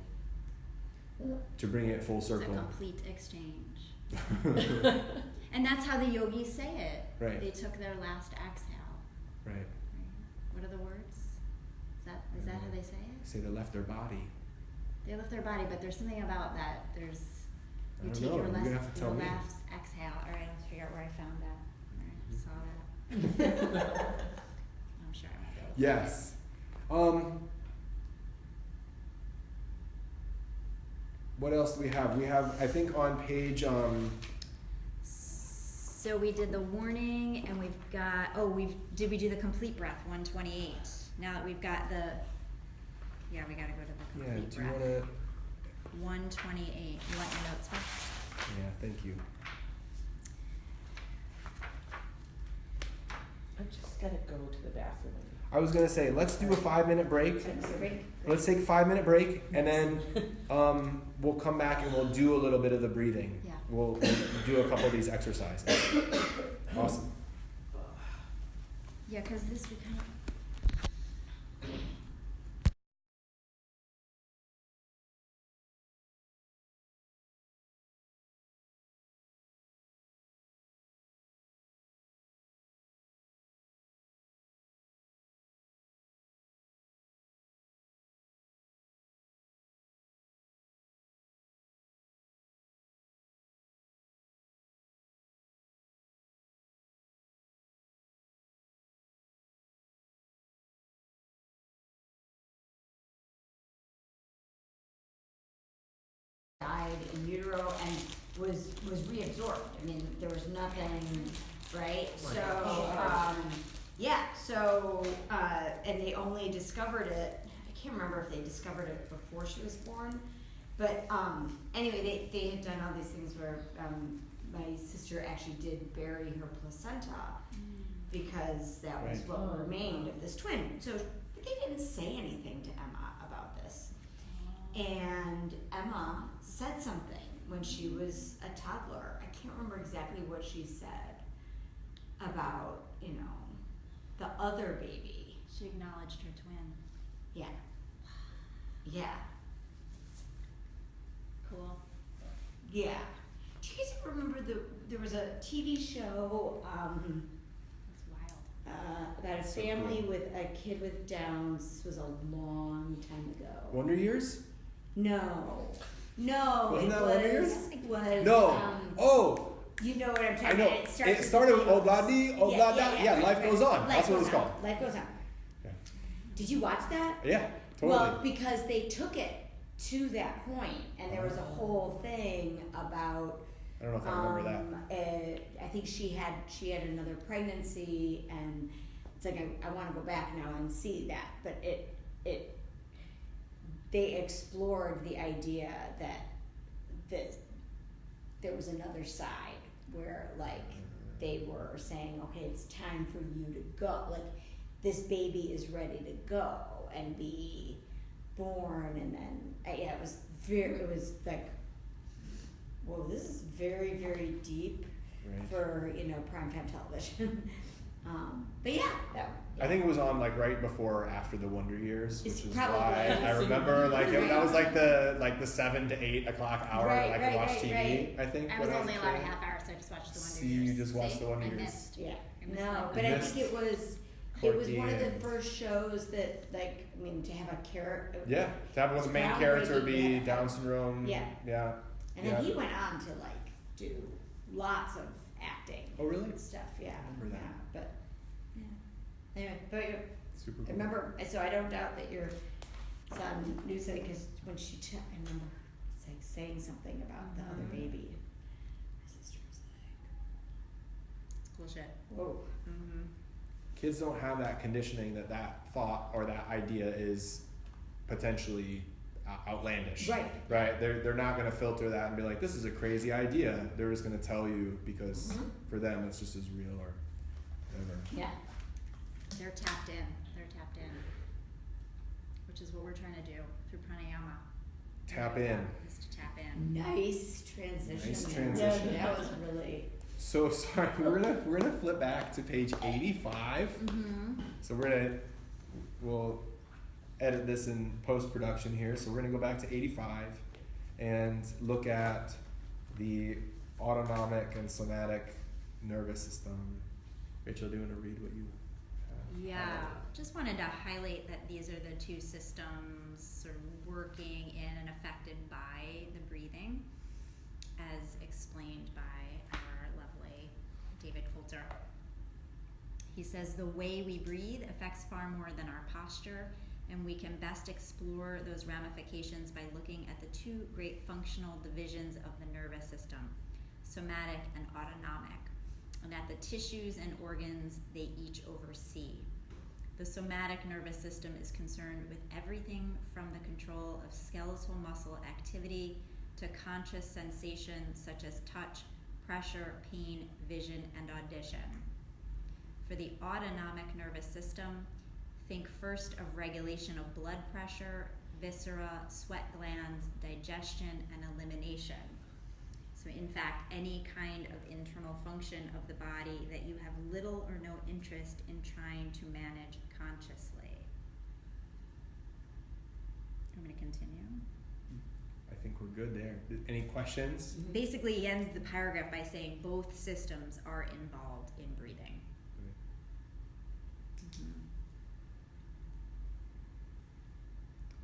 to bring it full It's a circle. complete exchange. And that's how the yogis say it. Right. They took their last exhale. Right. Right. What are the words? Is that how they say it? Say they left their body. They left their body, but there's something about that. There's I you don't take know. your You're last, gonna have to tell me. last exhale. All right, let's figure out where I found that. All right, saw that. I'm sure I won't be able to. Yes. What else do we have? We have, I think, on page. So we did the warning, and we've got. Did we do the complete breath? 128. Now that we've got the. Yeah, we got to go to the Yeah. complete Do you breath. want to? 128. You want your notes back? Yeah. Thank you. I just gotta go to the bathroom. I was gonna say, let's do a 5-minute break. Break. Let's take a 5-minute break, and then we'll come back and we'll do a little bit of the breathing. Yeah. We'll do a couple of these exercises. Awesome. Yeah, because this we kind of. Died in utero and was reabsorbed. I mean, there was nothing, right? So, and they only discovered it, I can't remember if they discovered it before she was born, but anyway, they had done all these things where my sister actually did bury her placenta because that was Right. what remained of this twin. So but they didn't say anything to Emma about this. And Emma said something when she was a toddler. I can't remember exactly what she said about, the other baby. She acknowledged her twin. Yeah. Yeah. Cool. Yeah. Do you guys ever remember there was a TV show That's wild. about a So family cool. with a kid with Downs? This was a long time ago. Wonder Years? No, Wasn't it that Wonder Years? was No. you know what I'm I talking know. about. It started with Obladi, Oblada. Yeah, right, Life right. Goes On. Life That's what goes it's on. called. Life goes on. Yeah. Did you watch that? Yeah, totally. Well, because they took it to that point, and there was a whole thing about. I don't know if I remember that. I think she had another pregnancy, and it's like I want to go back now and see that, but they explored the idea that there was another side where they were saying, okay, it's time for you to go, this baby is ready to go and be born, and then it was like, whoa, this is very, very deep Right. for primetime television. But yeah, I think it was on right before or after the Wonder Years, It's which is probably- why I remember that was the 7 to 8 o'clock hour Right, that I could watch right, TV. right. I think I when was only allowed a kid. half hour, so I just watched the Wonder See, Years. you just watched See? the Wonder I Years. missed. yeah. I missed No, that. but I Missed think it was Corky one of the and- first shows that to have a character. Yeah, to have one of the main Groundbreaking, character be yeah. Down syndrome. Yeah. Yeah. And yeah. then he went on to do lots of acting. Oh, really? And stuff, yeah. remember that. Yeah, but anyway, but Super cool. remember, so I don't doubt that your son knew something, because when I remember saying something about the other baby. My sister was It's cool shit. like, whoa. Mm-hmm. Kids don't have that conditioning that thought or that idea is potentially outlandish. Right. Right. They're not going to filter that and be like, this is a crazy idea. They're just going to tell you because for them it's just as real or whatever. Yeah. They're tapped in. They're tapped in, which is what we're trying to do through pranayama. Tap in. Is to tap in. Nice transition. Nice there. transition. Yeah, that was really. So sorry, we're gonna flip back to page 85. So we'll edit this in post-production here. So we're gonna go back to 85 and look at the autonomic and somatic nervous system. Rachel, do you want to read what you have? Yeah, just wanted to highlight that these are the two systems sort of working in and affected by the breathing, as explained by our lovely David Coulter. He says the way we breathe affects far more than our posture, and we can best explore those ramifications by looking at the two great functional divisions of the nervous system, somatic and autonomic, and at the tissues and organs they each oversee. The somatic nervous system is concerned with everything from the control of skeletal muscle activity to conscious sensations such as touch, pressure, pain, vision, and audition. For the autonomic nervous system, think first of regulation of blood pressure, viscera, sweat glands, digestion, and elimination. So in fact, any kind of internal function of the body that you have little or no interest in trying to manage consciously. I'm going to continue. I think we're good there. Any questions? Basically, he ends the paragraph by saying both systems are involved in breathing.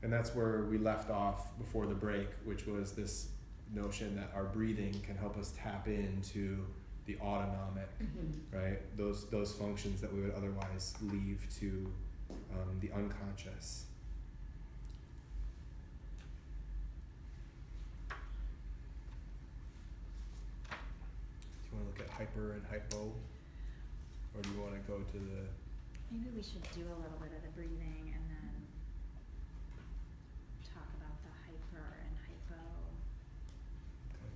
And that's where we left off before the break, which was this notion that our breathing can help us tap into the autonomic, right? Those functions that we would otherwise leave to the unconscious. Do you want to look at hyper and hypo, or do you want to go to the? Maybe we should do a little bit of the breathing and then talk about the hyper and hypo. Okay.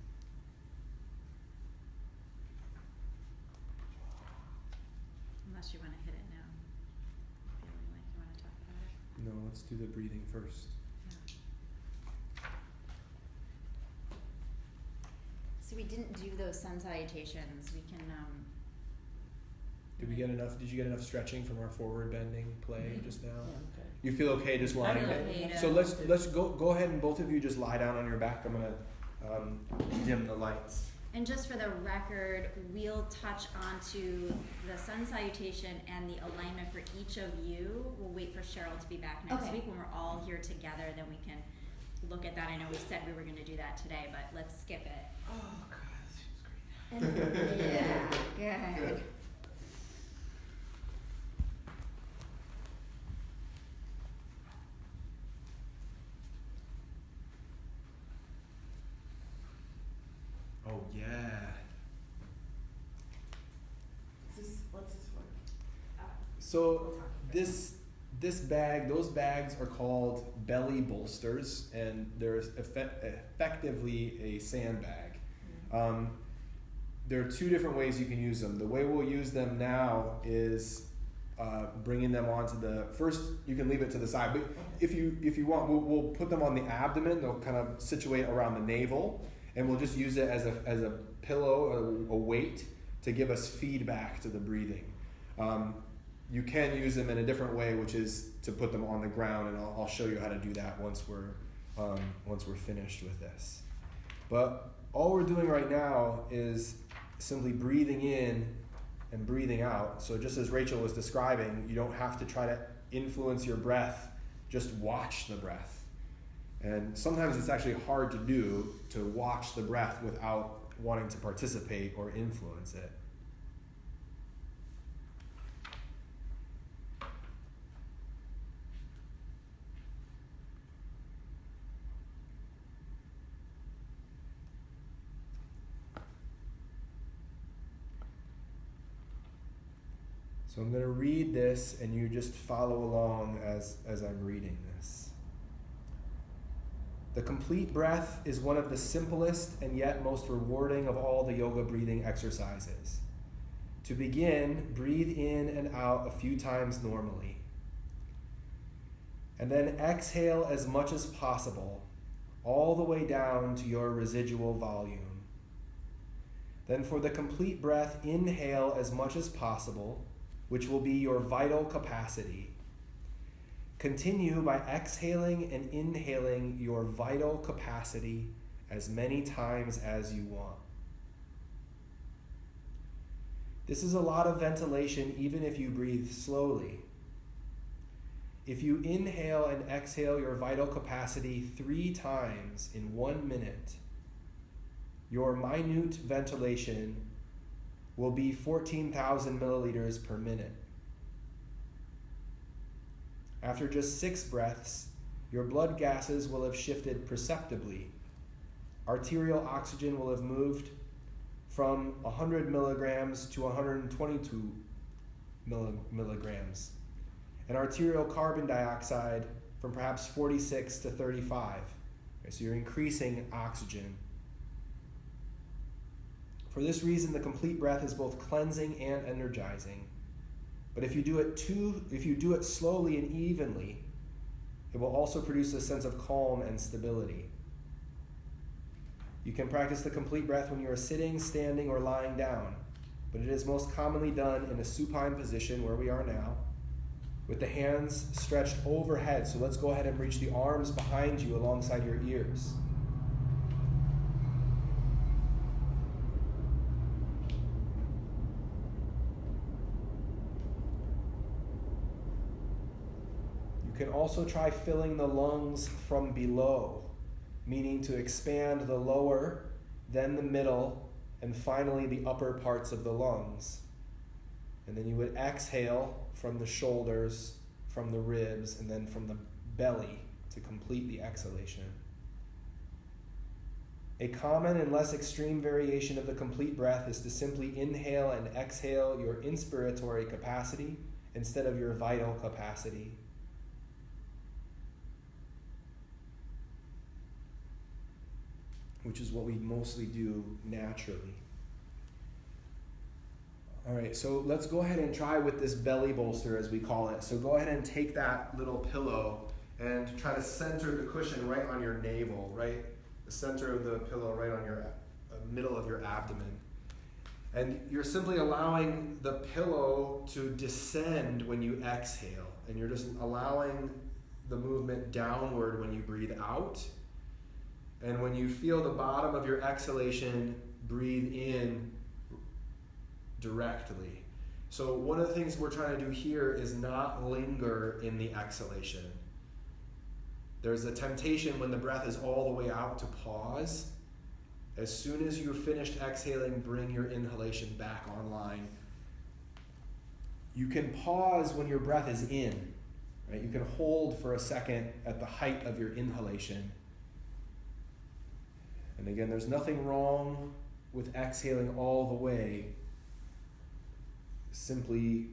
Unless you want to hit it now. Feeling like you want to talk about it. No, let's do the breathing first. So we didn't do those sun salutations. We can Did you get enough stretching from our forward bending play just now? Yeah, okay. You feel okay just lying feel down? okay to- So let's go ahead and both of you just lie down on your back. I'm gonna dim the lights. And just for the record, we'll touch onto the sun salutation and the alignment for each of you. We'll wait for Cheryl to be back next week when we're all here together. Then we can look at that. I know we said we were going to do that today, but let's skip it. Oh god, this feels great. Yeah, good. Oh yeah. What's this one? So this bag, those bags are called belly bolsters, and they're effectively a sandbag. There are two different ways you can use them. The way we'll use them now is bringing them onto the first. You can leave it to the side, but if you want, we'll put them on the abdomen. They'll kind of situate around the navel, and we'll just use it as a pillow, a weight to give us feedback to the breathing. You can use them in a different way, which is to put them on the ground, and I'll show you how to do that once we're finished with this. But all we're doing right now is simply breathing in and breathing out. So just as Rachel was describing, you don't have to try to influence your breath, just watch the breath. And sometimes it's actually hard to do, to watch the breath without wanting to participate or influence it. So I'm going to read this, and you just follow along as I'm reading this. The complete breath is one of the simplest and yet most rewarding of all the yoga breathing exercises. To begin, breathe in and out a few times normally. And then exhale as much as possible, all the way down to your residual volume. Then for the complete breath, inhale as much as possible, which will be your vital capacity. Continue by exhaling and inhaling your vital capacity as many times as you want. This is a lot of ventilation even if you breathe slowly. If you inhale and exhale your vital capacity 3 times in 1 minute, your minute ventilation will be 14,000 milliliters per minute. After just 6 breaths, your blood gases will have shifted perceptibly. Arterial oxygen will have moved from 100 milligrams to 122 milligrams, and arterial carbon dioxide from perhaps 46 to 35. Okay, so you're increasing oxygen. For this reason, the complete breath is both cleansing and energizing. But if you do it slowly and evenly, it will also produce a sense of calm and stability. You can practice the complete breath when you are sitting, standing, or lying down, but it is most commonly done in a supine position where we are now, with the hands stretched overhead. So let's go ahead and reach the arms behind you alongside your ears. You can also try filling the lungs from below, meaning to expand the lower, then the middle, and finally the upper parts of the lungs. And then you would exhale from the shoulders, from the ribs, and then from the belly to complete the exhalation. A common and less extreme variation of the complete breath is to simply inhale and exhale your inspiratory capacity instead of your vital capacity. Which is what we mostly do naturally. All right, so let's go ahead and try with this belly bolster, as we call it. So go ahead and take that little pillow and try to center the cushion right on your navel, right? The center of the pillow right on your middle of your abdomen. And you're simply allowing the pillow to descend when you exhale. And you're just allowing the movement downward when you breathe out. And when you feel the bottom of your exhalation, breathe in directly. So one of the things we're trying to do here is not linger in the exhalation. There's a temptation when the breath is all the way out to pause. As soon as you're finished exhaling, bring your inhalation back online. You can pause when your breath is in, right? You can hold for a second at the height of your inhalation. And again, there's nothing wrong with exhaling all the way. Simply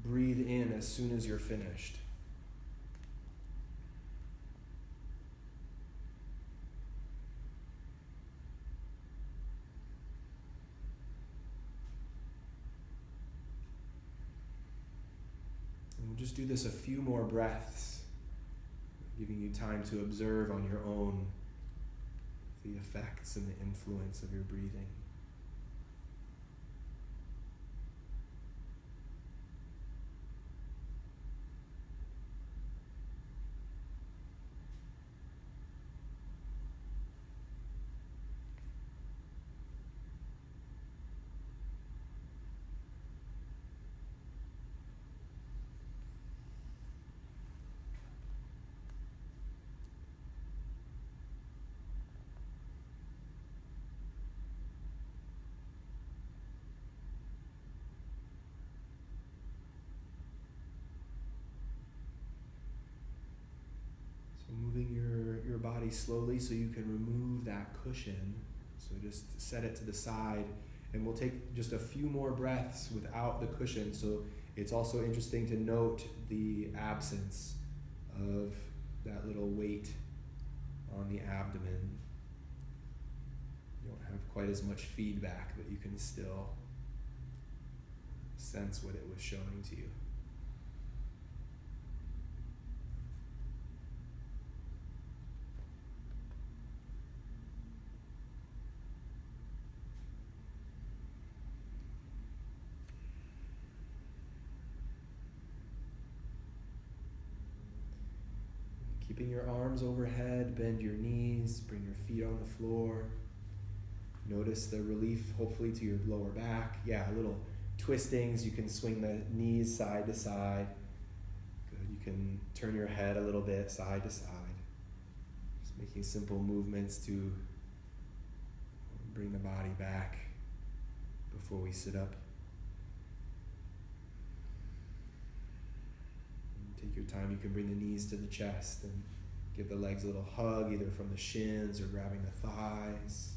breathe in as soon as you're finished. And we'll just do this a few more breaths, giving you time to observe on your own the effects and the influence of your breathing. Moving your body slowly so you can remove that cushion. So just set it to the side, and we'll take just a few more breaths without the cushion. So it's also interesting to note the absence of that little weight on the abdomen. You don't have quite as much feedback, but you can still sense what it was showing to you. Keeping your arms overhead, bend your knees, bring your feet on the floor. Notice the relief, hopefully, to your lower back. Yeah, little twistings. You can swing the knees side to side. Good. You can turn your head a little bit side to side. Just making simple movements to bring the body back before we sit up. Take your time. You can bring the knees to the chest and give the legs a little hug, either from the shins or grabbing the thighs.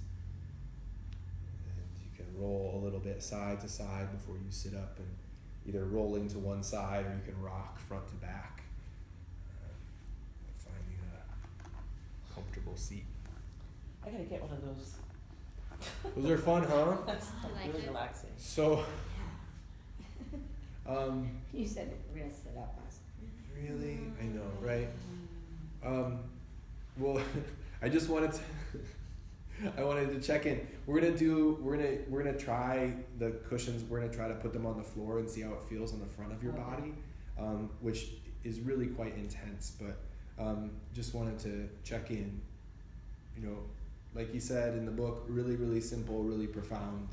And you can roll a little bit side to side before you sit up, and either rolling to one side or you can rock front to back, finding a comfortable seat. I gotta get one of those. Those are fun, huh? That's I like really it. relaxing. So, You said we're gonna sit up. really? I know, right? Well, I just wanted to I wanted to check in. We're gonna try the cushions. We're gonna try to put them on the floor and see how it feels on the front of your body, which is really quite intense. But just wanted to check in. You know, like you said in the book, really, really simple, really profound,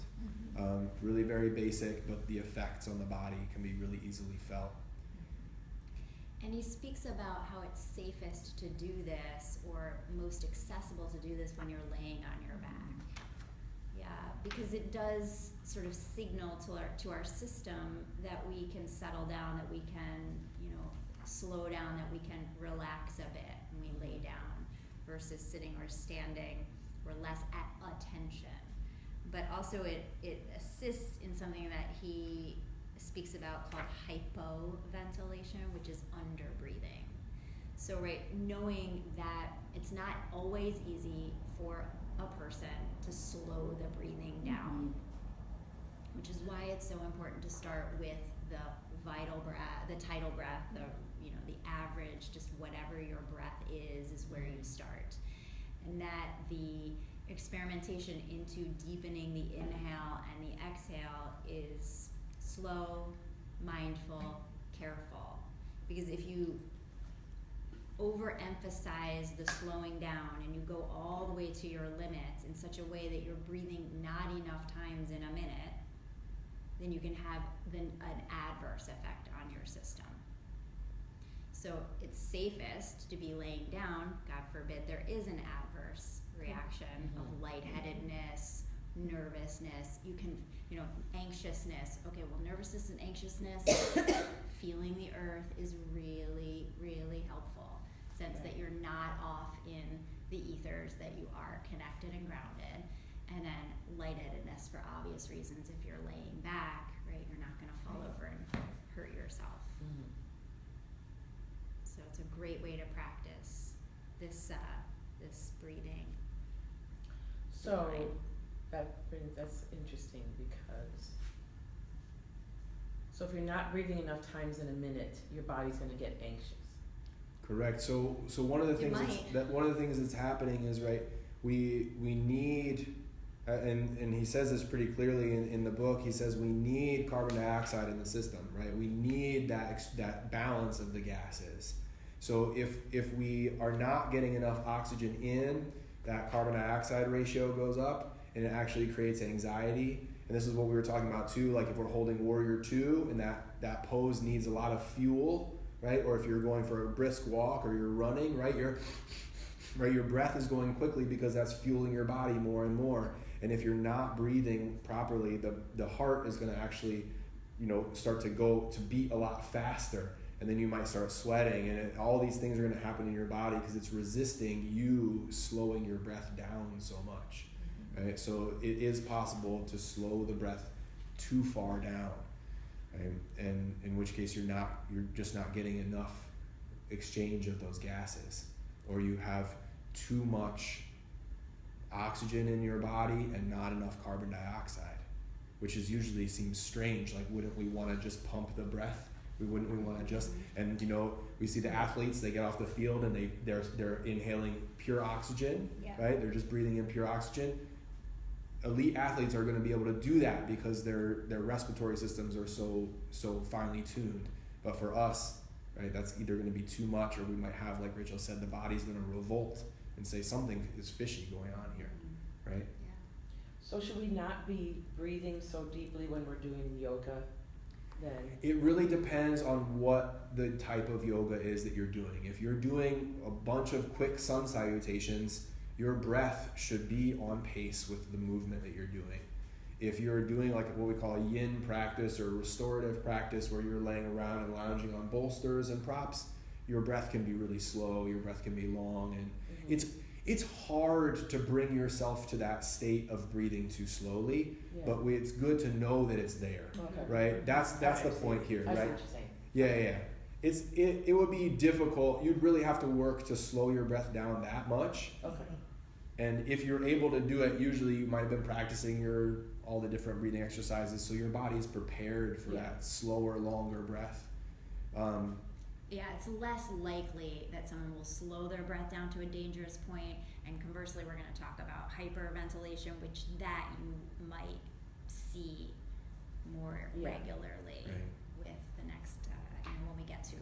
really very basic, but the effects on the body can be really easily felt. And he speaks about how it's safest to do this, or most accessible to do this, when you're laying on your back. Yeah, because it does sort of signal to our system that we can settle down, that we can, slow down, that we can relax a bit when we lay down, versus sitting or standing. We're less at attention. But also it assists in something that he speaks about called hypoventilation, which is under breathing. So knowing that it's not always easy for a person to slow the breathing down, which is why it's so important to start with the vital breath, the tidal breath, the average, just whatever your breath is where you start. And that the experimentation into deepening the inhale and the exhale is slow, mindful, careful. Because if you overemphasize the slowing down and you go all the way to your limits in such a way that you're breathing not enough times in a minute, then you can have an adverse effect on your system. So it's safest to be laying down. God forbid there is an adverse reaction of lightheadedness, nervousness. You can, anxiousness. Okay, well, nervousness and anxiousness, feeling the earth is really, really helpful. Sense that you're not off in the ethers, that you are connected and grounded. And then lightheadedness, for obvious reasons. If you're laying back, you're not going to fall over and hurt yourself. Mm-hmm. So it's a great way to practice this breathing. So that's interesting, because if you're not breathing enough times in a minute, your body's going to get anxious. Correct. So one of the things that's happening is we need, and he says this pretty clearly in the book. He says we need carbon dioxide in the system, right? We need that balance of the gases. So if we are not getting enough oxygen in, that carbon dioxide ratio goes up, and it actually creates anxiety. And this is what we were talking about too, like if we're holding Warrior 2 and that pose needs a lot of fuel, right? Or if you're going for a brisk walk or you're running, right? Your breath is going quickly because that's fueling your body more and more. And if you're not breathing properly, the heart is going to actually, start to beat a lot faster. And then you might start sweating, and all these things are going to happen in your body because it's resisting you slowing your breath down so much. Right? So it is possible to slow the breath too far down, right? And in which case you're just not getting enough exchange of those gases, or you have too much oxygen in your body and not enough carbon dioxide, which is usually seems strange. Like, wouldn't we want to just pump the breath? Wouldn't we want to just, and you know, we see the athletes, they get off the field and they're inhaling pure oxygen, Yeah. right? They're just breathing in pure oxygen. Elite athletes are going to be able to do that because their respiratory systems are so finely tuned. But for us, right, that's either going to be too much, or we might have, like Rachel said, the body's going to revolt and say something is fishy going on here, right? Yeah. So should we not be breathing so deeply when we're doing yoga then? It really depends on what the type of yoga is that you're doing. If you're doing a bunch of quick sun salutations, your breath should be on pace with the movement that you're doing. If you're doing like what we call a yin practice or restorative practice, where you're laying around and lounging on bolsters and props, your breath can be really slow, your breath can be long, and it's hard to bring yourself to that state of breathing too slowly, but it's good to know that it's there, right? That's the point here, I see right? what you're saying. Yeah. It would be difficult. You'd really have to work to slow your breath down that much. Okay. And if you're able to do it, usually you might have been practicing all the different breathing exercises, so your body's prepared for that slower, longer breath. Yeah, it's less likely that someone will slow their breath down to a dangerous point, and conversely, we're going to talk about hyperventilation, which that you might see more regularly with the next, when we get to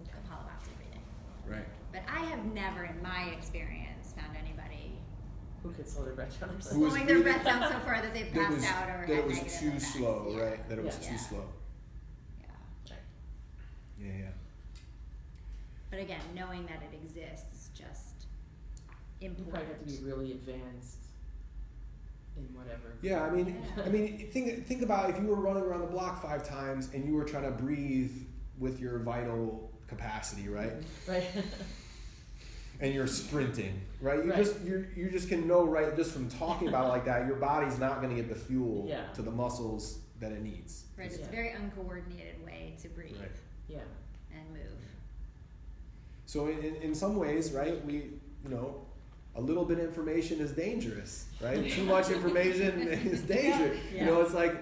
Kapalabhati breathing. Right. But I have never, in my experience, found anybody Who could slow their breath down? slowing their breath down so far that they've passed out or had that was negative too effects. slow, Yeah. right? That it was Yeah. too slow. Yeah. Yeah. But again, knowing that it exists is just You important. probably have to be really advanced in whatever. Yeah, I mean, think about if you were running around the block 5 times and you were trying to breathe with your vital capacity, right? Right. And you're sprinting, right? You just can know, right, just from talking about it like that, your body's not going to get the fuel to the muscles that it needs. Right, it's a very uncoordinated way to breathe and move. So in some ways, right, a little bit of information is dangerous, right? Too much information is dangerous. You know, it's like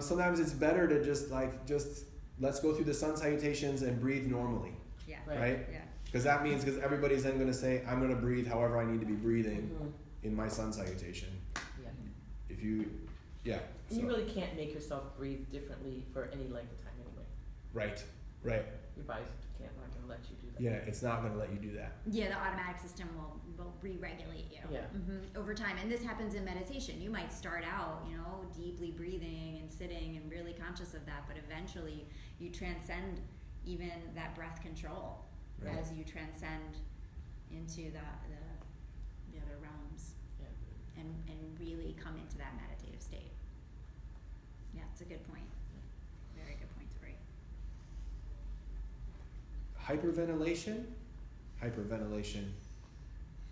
sometimes it's better to just let's go through the sun salutations and breathe normally, right? Yeah. Because everybody's then going to say, I'm going to breathe however I need to be breathing in my sun salutation. Yeah. If you, You really can't make yourself breathe differently for any length of time anyway. Right. Your body's not going to let you do that. Yeah, it's not going to let you do that. Yeah, the automatic system will re-regulate you over time. And this happens in meditation. You might start out, deeply breathing and sitting and really conscious of that, but eventually you transcend even that breath control as you transcend into the other realms and really come into that meditative state. Yeah, it's a good point. Very good point, Tori. Hyperventilation,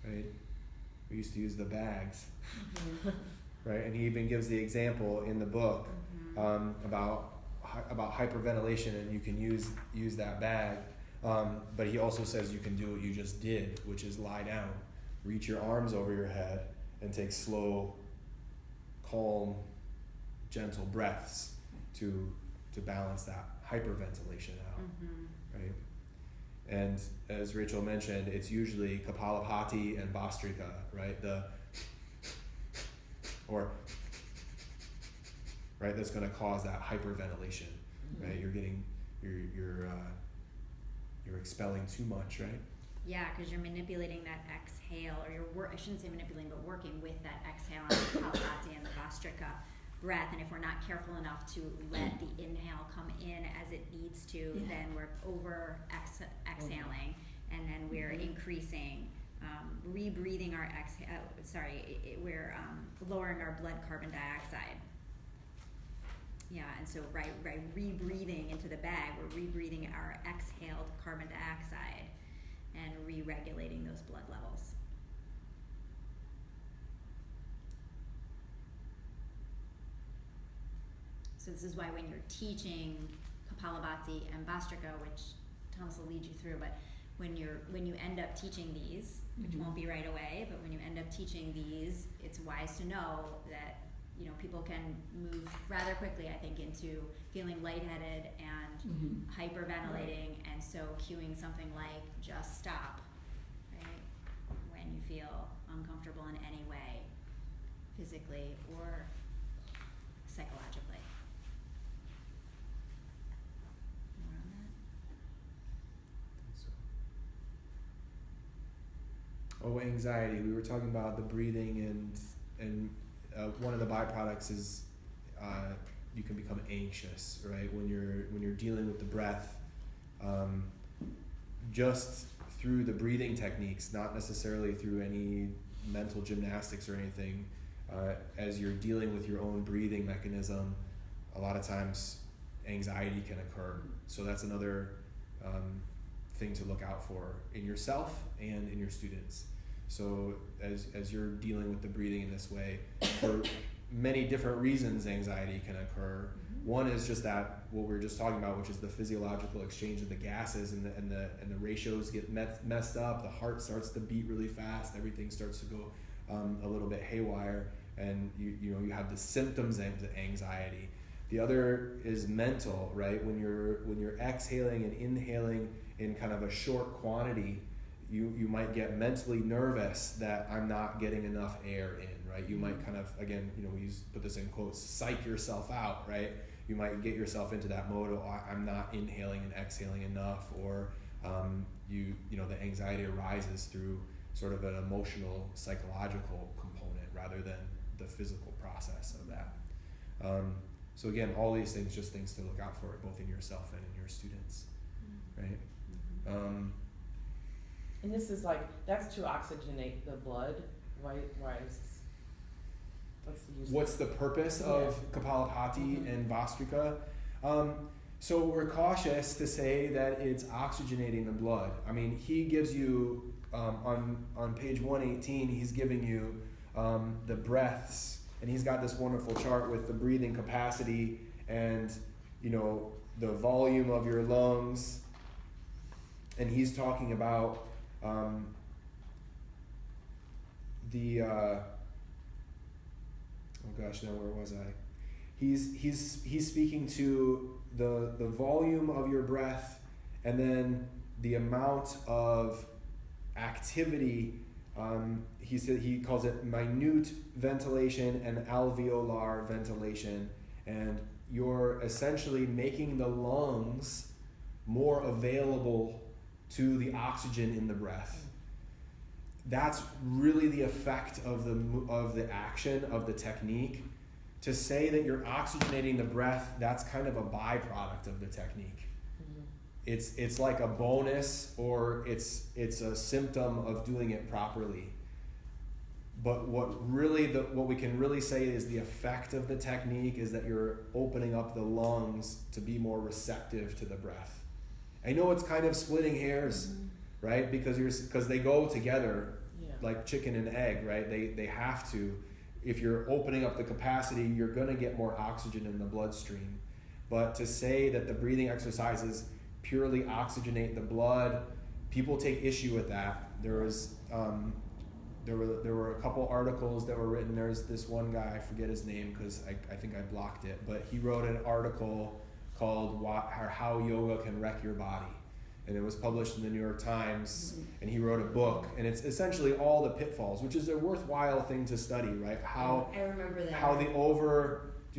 right? We used to use the bags, right? And he even gives the example in the book about hyperventilation, and you can use that bag. But he also says you can do what you just did, which is lie down, reach your arms over your head, and take slow, calm, gentle breaths to balance that hyperventilation out, right? And as Rachel mentioned, it's usually Kapalabhati and Bhastrika, right? Right, that's going to cause that hyperventilation, right? You're expelling too much, right? Yeah, because you're manipulating that exhale, or I shouldn't say manipulating, but working with that exhale on the Kapalabhati and the Bhastrika breath. And if we're not careful enough to let the inhale come in as it needs to, then we're over exhaling, and then we're increasing, rebreathing our exhale. We're lowering our blood carbon dioxide. Yeah, and so by rebreathing into the bag, we're rebreathing our exhaled carbon dioxide and re-regulating those blood levels. So this is why when you're teaching Kapalabhati and Bhastrika, which Thomas will lead you through, but when you end up teaching these, which won't be right away, but when you end up teaching these, it's wise to know that, you know, people can move rather quickly, I think, into feeling lightheaded and hyperventilating, and so cueing something like just stop, right? When you feel uncomfortable in any way, physically or psychologically. More on that? Oh, anxiety. We were talking about the breathing, and one of the byproducts is you can become anxious, right? When you're dealing with the breath, just through the breathing techniques, not necessarily through any mental gymnastics or anything. As you're dealing with your own breathing mechanism, a lot of times anxiety can occur. So that's another thing to look out for in yourself and in your students. So as you're dealing with the breathing in this way, for many different reasons anxiety can occur. One is just that what we were just talking about, which is the physiological exchange of the gases, and the ratios get messed up. The heart starts to beat really fast. Everything starts to go a little bit haywire, and you have the symptoms of anxiety. The other is mental, right? When you're exhaling and inhaling in kind of a short quantity, you might get mentally nervous that I'm not getting enough air in, right? You might kind of, again, we put this in quotes, psych yourself out, right? You might get yourself into that mode of I'm not inhaling and exhaling enough, or the anxiety arises through sort of an emotional, psychological component rather than the physical process of that. So again, all these things, just things to look out for, both in yourself and in your students, right? And this is that's to oxygenate the blood. Why is what's the use? What's the purpose of Kapalabhati and Vastrika? So we're cautious to say that it's oxygenating the blood. I mean, he gives you, on page 118, he's giving you the breaths, and he's got this wonderful chart with the breathing capacity and, the volume of your lungs. And he's talking about where was I? He's speaking to the volume of your breath, and then the amount of activity. He calls it minute ventilation and alveolar ventilation, and you're essentially making the lungs more available to the oxygen in the breath. That's really the effect of the action of the technique. To say that you're oxygenating the breath, that's kind of a byproduct of the technique. It's like a bonus, or it's a symptom of doing it properly. But what we can really say is the effect of the technique is that you're opening up the lungs to be more receptive to the breath. I know it's kind of splitting hairs, right? Because they go together, like chicken and egg, right? They have to. If you're opening up the capacity, you're going to get more oxygen in the bloodstream. But to say that the breathing exercises purely oxygenate the blood, people take issue with that. There were a couple articles that were written. There's this one guy, I forget his name because I think I blocked it, but he wrote an article called How Yoga Can Wreck Your Body. And it was published in the New York Times, and he wrote a book, and it's essentially all the pitfalls, which is a worthwhile thing to study, right? I remember that. Do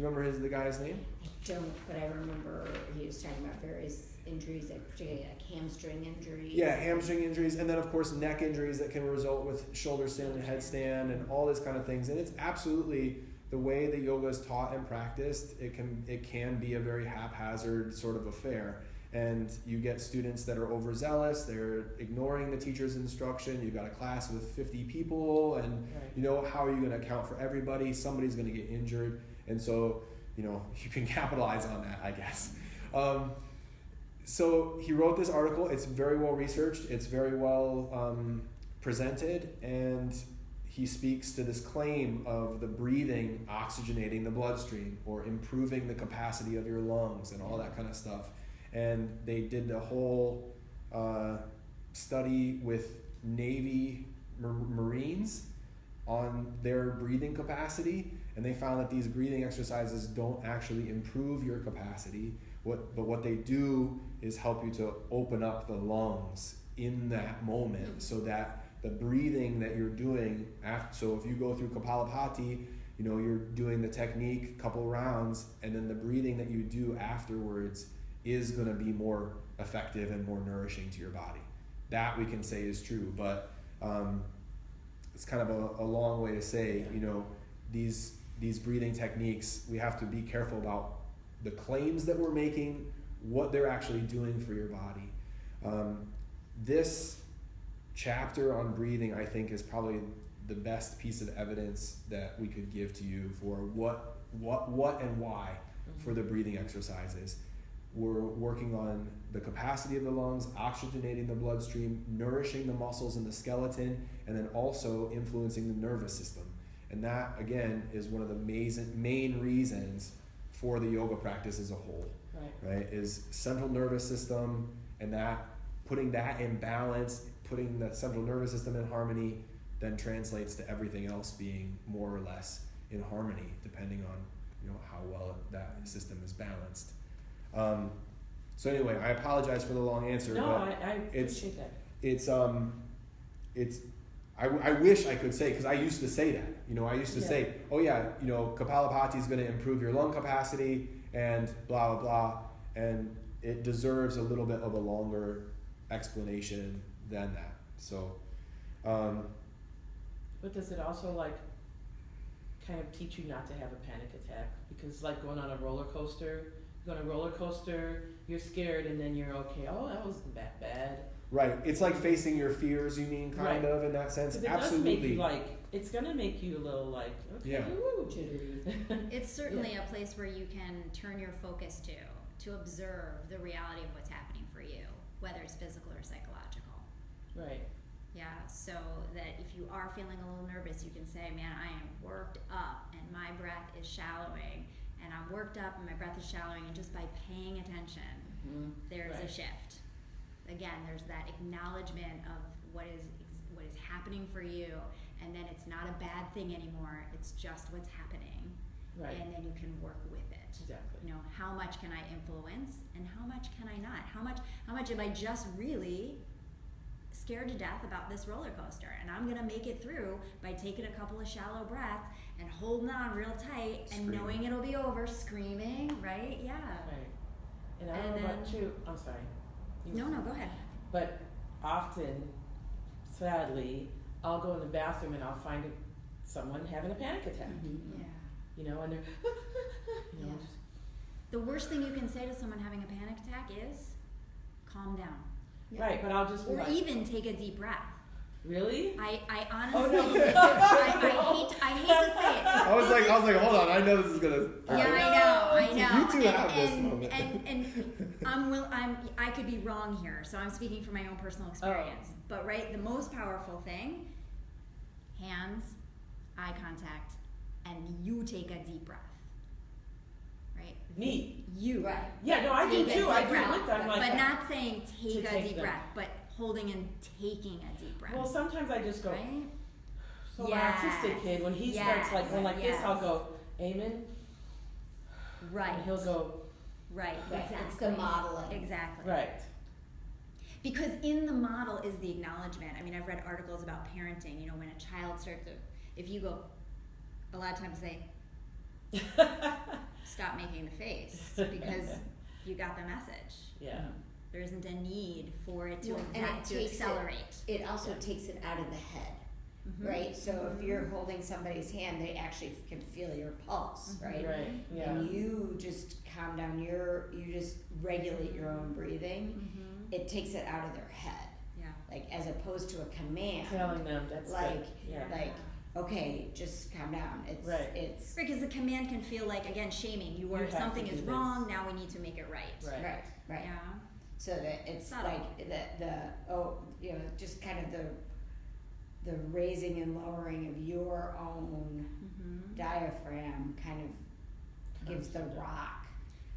you remember the guy's name? I don't, but I remember he was talking about various injuries, particularly like hamstring injuries. Yeah, hamstring injuries, and then of course neck injuries that can result with shoulder stand and headstand and all these kind of things. And it's absolutely the way that yoga is taught and practiced. It can be a very haphazard sort of affair. And you get students that are overzealous, they're ignoring the teacher's instruction. You've got a class with 50 people, and how are you going to account for everybody? Somebody's going to get injured. And so, you can capitalize on that, I guess. So he wrote this article. It's very well researched. It's very well presented. And he speaks to this claim of the breathing oxygenating the bloodstream or improving the capacity of your lungs and all that kind of stuff. And they did the whole study with Navy Marines on their breathing capacity, and they found that these breathing exercises don't actually improve your capacity. But what they do is help you to open up the lungs in that moment, so that the breathing that you're doing after, so if you go through Kapalabhati, you know, you're doing the technique, couple rounds, and then the breathing that you do afterwards is going to be more effective and more nourishing to your body. That we can say is true, but it's kind of a long way to say, you know, these breathing techniques, we have to be careful about the claims that we're making, what they're actually doing for your body. This chapter on breathing, I think, is probably the best piece of evidence that we could give to you for what and why for the breathing exercises. We're working on the capacity of the lungs, oxygenating the bloodstream, nourishing the muscles and the skeleton, and then also influencing the nervous system. And that, again, is one of the main reasons for the yoga practice as a whole, right? Is central nervous system, and that putting that in balance, putting the central nervous system in harmony, then translates to everything else being more or less in harmony, depending on, you know, how well that system is balanced. So anyway, I apologize for the long answer. No, but I appreciate that. I wish I could say, because I used to say that. You know, I used to say, oh yeah, you know, Kapalabhati is going to improve your lung capacity and blah, blah, blah. And it deserves a little bit of a longer explanation than that. So, but does it also like kind of teach you not to have a panic attack? Because like going on a roller coaster, you're scared and then you're okay. Oh, that wasn't that bad. Right. It's like facing your fears, you mean, kind of, in that sense? It Absolutely. Does make you like, it's going to make you a little like, okay, woo, jittery. It's certainly a place where you can turn your focus to observe the reality of what's happening for you, whether it's physical or psychological. Right. Yeah, so that if you are feeling a little nervous, you can say, man, I am worked up and my breath is shallowing, and I'm worked up and my breath is shallowing, and just by paying attention, there's a shift. Again, there's that acknowledgement of what is happening for you, and then it's not a bad thing anymore, it's just what's happening. Right. And then you can work with it. Exactly. You know, how much can I influence and how much can I not? How much am I just really scared to death about this roller coaster, and I'm gonna make it through by taking a couple of shallow breaths and holding on real tight and knowing it'll be over, screaming, right? Yeah. Right. And I don't know about you. I'm sorry. No, go ahead. But often, sadly, I'll go in the bathroom and I'll find someone having a panic attack. Yeah. You know, and they're, you know. Yeah. The worst thing you can say to someone having a panic attack is, calm down. Yeah. Right, but I'll just be or like, even take a deep breath. Really? I honestly, Oh, no. I hate to say it. I was like, hold on, I know this is gonna. Yeah, I know. You two have this moment. And I could be wrong here, so I'm speaking from my own personal experience. But right, the most powerful thing, hands, eye contact, and you take a deep breath. Right? Me. You. Right. Yeah, no, I do Take a too. I deep do breath. with them like but that. not saying take a deep them. breath, but holding and taking a deep breath. Well, sometimes I just go. Right? So Yes. my autistic kid, when he starts like going like this, I'll go, Amen. Right. And he'll go, Right. Right. Exactly. It's the modeling. Exactly. right. Because in the model is the acknowledgement. I mean, I've read articles about parenting. You know, when a child starts to, if you go, a lot of times they stop making the face because you got the message. Yeah. There isn't a need for it to, Well, and it to takes accelerate. It also takes it out of the head, Mhm. right? So if you're holding somebody's hand, they actually can feel your pulse, right? Right. Yeah. And you just calm down you just regulate your own breathing. Mhm. It takes it out of their head, Yeah. like as opposed to a command. Telling them that's Like, good. Yeah. like, okay, just calm down. It's Right. it's Because the command can feel like, again, shaming. You have Something to is do wrong, now we need to make it right. Right. right. Yeah. So that it's Subtle. like just kind of the raising and lowering of your own Mm-hmm. diaphragm kind of gives the rock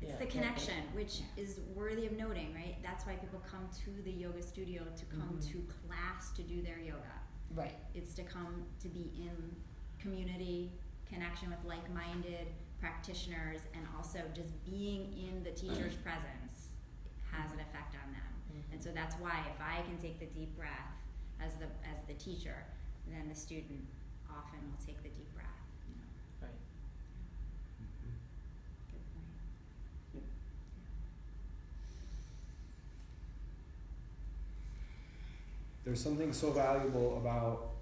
It's Yeah, the yeah, connection, yeah. which is worthy of noting, right? That's why people come to the yoga studio, to come Mhm. to class to do their yoga. Right. It's to come to be in community, connection with like-minded practitioners, and also just being in the teacher's presence has an effect on them. Mhm. And so that's why if I can take the deep breath as the teacher, then the student often will take the deep breath. You know. Right. Good point. There's something so valuable about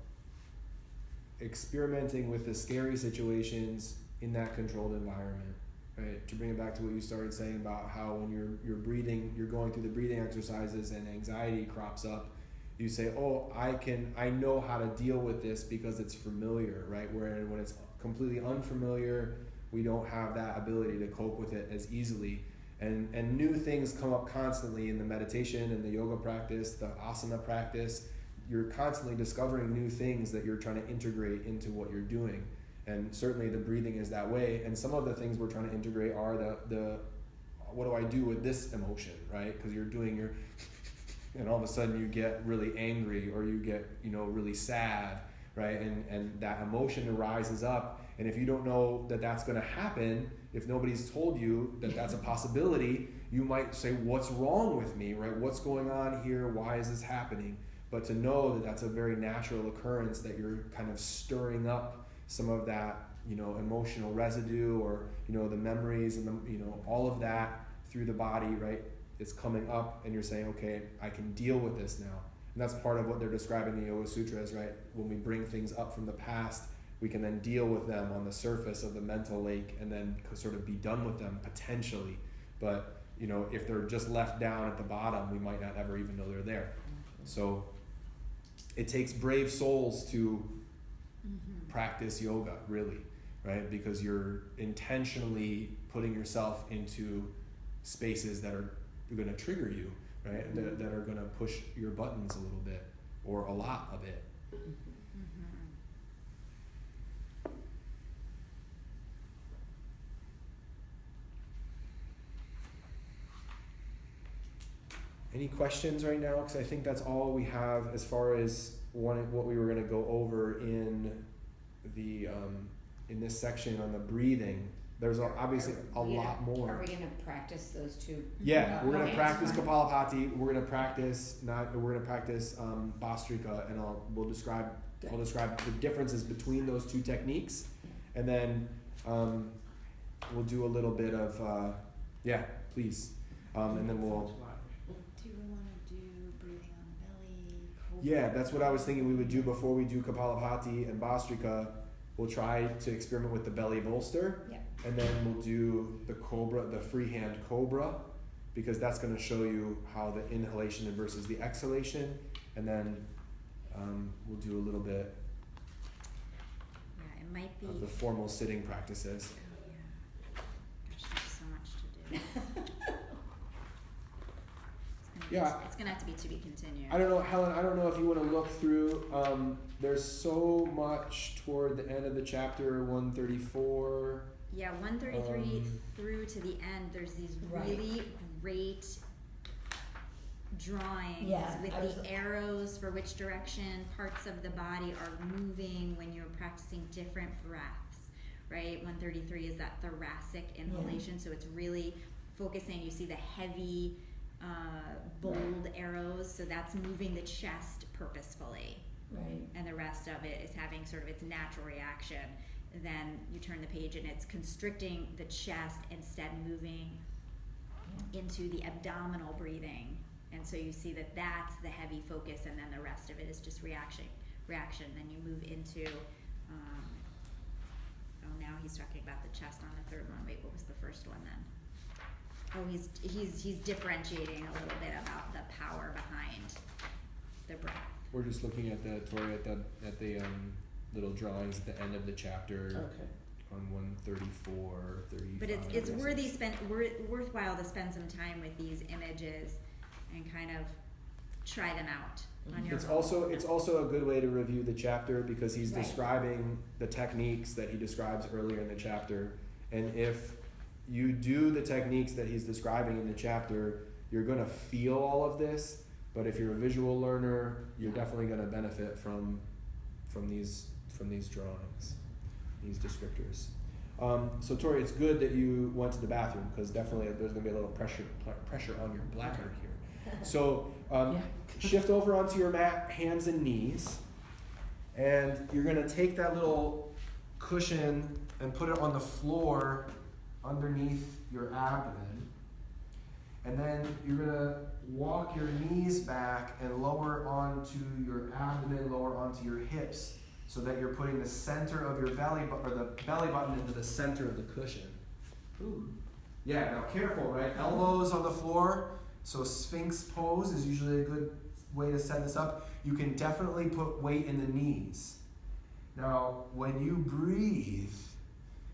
experimenting with the scary situations in that controlled environment, right? To bring it back to what you started saying about how when you're breathing, you're going through the breathing exercises and anxiety crops up, you say, oh, I know how to deal with this because it's familiar, right? Where when it's completely unfamiliar, we don't have that ability to cope with it as easily. And new things come up constantly in the meditation and the yoga practice, the asana practice. You're constantly discovering new things that you're trying to integrate into what you're doing. And certainly the breathing is that way. And some of the things we're trying to integrate are the what do I do with this emotion, right? Because you're doing your, and all of a sudden you get really angry or you get, really sad, right? And that emotion rises up. And if you don't know that that's going to happen, if nobody's told you that that's a possibility, you might say, what's wrong with me, right? What's going on here? Why is this happening? But to know that that's a very natural occurrence, that you're kind of stirring up some of that, emotional residue, or, the memories and the, all of that through the body, right? It's coming up and you're saying, okay, I can deal with this now. And that's part of what they're describing in the Yoga Sutras, right? When we bring things up from the past, we can then deal with them on the surface of the mental lake and then sort of be done with them potentially. But, if they're just left down at the bottom, we might not ever even know they're there. So it takes brave souls to practice yoga, really, right? Because you're intentionally putting yourself into spaces that are going to trigger you, right? That are going to push your buttons a little bit, or a lot of it. Any questions right now? Because I think that's all we have as far as what we were going to go over in the in this section on the breathing. There's obviously a lot more. Are we going to practice those two? Yeah, we're going to Okay. practice Kapalabhati. We're going to practice Bhastrika, and I'll describe the differences between those two techniques, and then we'll do a little bit of please, and then we'll. Do we want to do breathing on the belly? Yeah, that's what I was thinking we would do before we do Kapalabhati and Bhastrika. We'll try to experiment with the belly bolster, and then we'll do the cobra, the freehand cobra, because that's going to show you how the inhalation versus the exhalation, and then we'll do a little bit It might be. of the formal sitting practices. Oh, yeah. Gosh, there's so much to do. It's gonna have to be continued. I don't know, Helen, I don't know if you want to look through, there's so much toward the end of the chapter, 134. Yeah, 133 through to the end, there's these really great drawings with the arrows for which direction parts of the body are moving when you're practicing different breaths, right? 133 is that thoracic inhalation, so it's really focusing. You see the heavy, bold arrows, so that's moving the chest purposefully. Right. And the rest of it is having sort of its natural reaction. Then you turn the page and it's constricting the chest, instead moving into the abdominal breathing. And so you see that that's the heavy focus, and then the rest of it is just reaction. Then you move into, now he's talking about the chest on the third one. Wait, what was the first one then? Oh, he's differentiating a little bit about the power behind the breath. We're just looking at the little drawings at the end of the chapter. Okay. On 134, 35. But it's worthwhile to spend some time with these images and kind of try them out on your own. It's also a good way to review the chapter, because he's describing the techniques that he describes earlier in the chapter, and if you do the techniques that he's describing in the chapter, you're going to feel all of this. But if you're a visual learner, you're definitely going to benefit from these drawings, these descriptors. So Tori, it's good that you went to the bathroom, because definitely there's going to be a little pressure on your bladder here. So shift over onto your mat, hands and knees, and you're going to take that little cushion and put it on the floor underneath your abdomen. And then you're going to walk your knees back and lower onto your abdomen, lower onto your hips, so that you're putting the center of your belly button into the center of the cushion. Ooh. Yeah, now careful, right? Elbows on the floor. So Sphinx pose is usually a good way to set this up. You can definitely put weight in the knees. Now, when you breathe,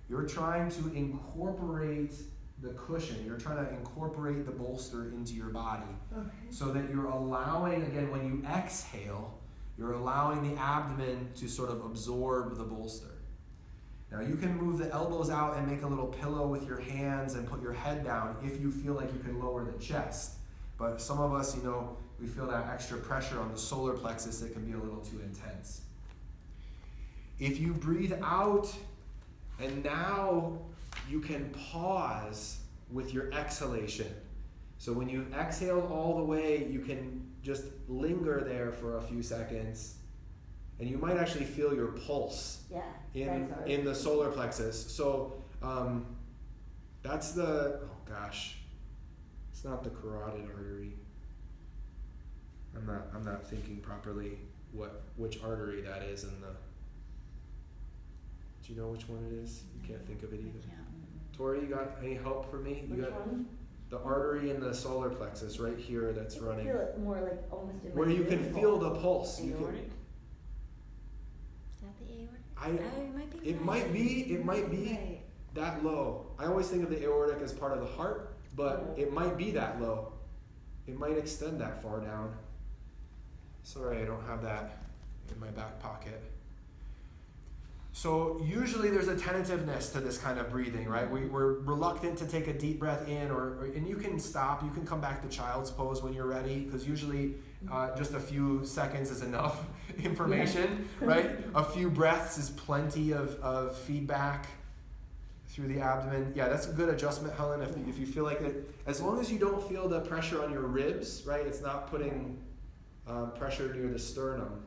you're trying to incorporate the cushion. You're trying to incorporate the bolster into your body. Okay. So that you're allowing, again, when you exhale, you're allowing the abdomen to sort of absorb the bolster. Now you can move the elbows out and make a little pillow with your hands and put your head down if you feel like you can lower the chest. But some of us, we feel that extra pressure on the solar plexus, it can be a little too intense. If you breathe out, and now you can pause with your exhalation. So when you've exhaled all the way, you can just linger there for a few seconds, and you might actually feel your pulse in the solar plexus. So that's it's not the carotid artery. I'm not thinking properly which artery that is in the. Do you know which one it is? You can't think of it either. Tori, you got any help for me? Which one? The artery in the solar plexus right here that's running. I feel it more like almost in my where you can feel the pulse. Aortic? Is that the aortic? It might be Right. that low. I always think of the aortic as part of the heart, but it might be that low. It might extend that far down. Sorry, I don't have that in my back pocket. So usually there's a tentativeness to this kind of breathing, right? We're reluctant to take a deep breath in, and you can stop. You can come back to child's pose when you're ready, because usually just a few seconds is enough information, right? A few breaths is plenty of feedback through the abdomen. Yeah, that's a good adjustment, Helen, if you feel like it. As long as you don't feel the pressure on your ribs, right? It's not putting pressure near the sternum.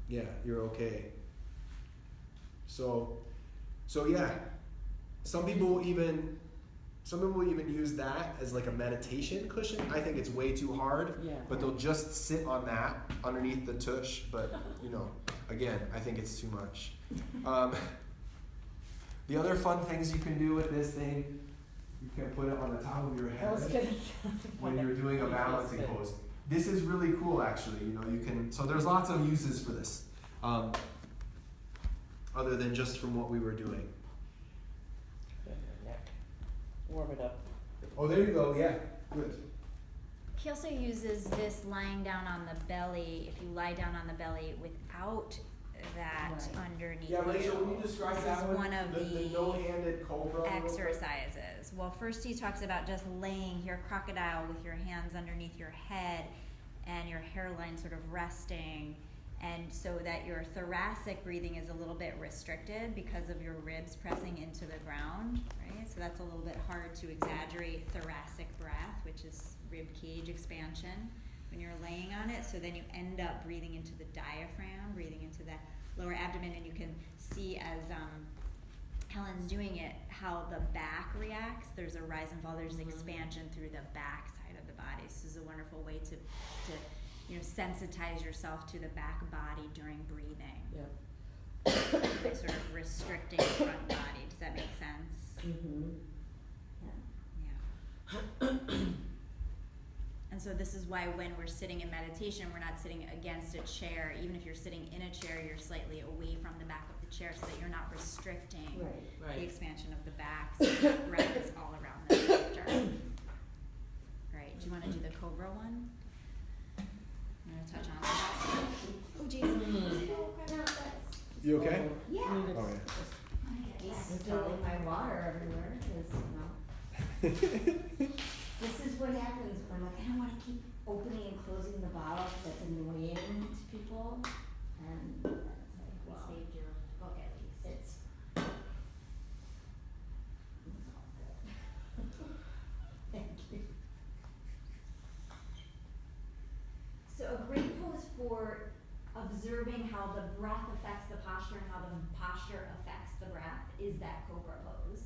Yeah, you're okay. So yeah, some people will even use that as like a meditation cushion. I think it's way too hard, but they'll just sit on that underneath the tush. But again, I think it's too much. The other fun things you can do with this thing, you can put it on the top of your head when you're doing a balancing pose. This is really cool, actually. You can. So there's lots of uses for this. Other than just from what we were doing. Neck. Warm it up. Oh, there you go. Yeah, good. He also uses this lying down on the belly. If you lie down on the belly without that underneath. Yeah, Rachel, will you describe that one of the no-handed cobra exercises. Well, first he talks about just laying here, crocodile, with your hands underneath your head and your hairline sort of resting. And so that your thoracic breathing is a little bit restricted because of your ribs pressing into the ground, right? So that's a little bit hard to exaggerate thoracic breath, which is rib cage expansion when you're laying on it. So then you end up breathing into the diaphragm, breathing into the lower abdomen, and you can see as Helen's doing it, how the back reacts. There's a rise and fall, there's expansion through the back side of the body. So this is a wonderful way to sensitize yourself to the back body during breathing. Yep. By sort of restricting the front body. Does that make sense? Mm-hmm. Yeah. And so this is why when we're sitting in meditation, we're not sitting against a chair. Even if you're sitting in a chair, you're slightly away from the back of the chair so that you're not restricting the expansion of the back. So the breath is all around the center. Right. Do you want to do the cobra one? I'm going to touch on that. Oh, geez. You okay? Yeah. Oh, yeah. I'm spilling my water everywhere. because, this is what happens when I'm like, I don't wanna keep opening and closing the bottle because that's annoying to people. And it's like, We well, saved your book at least. it's all good. Thank you. So a great pose for observing how the breath affects the posture and how the posture affects the breath is that cobra pose.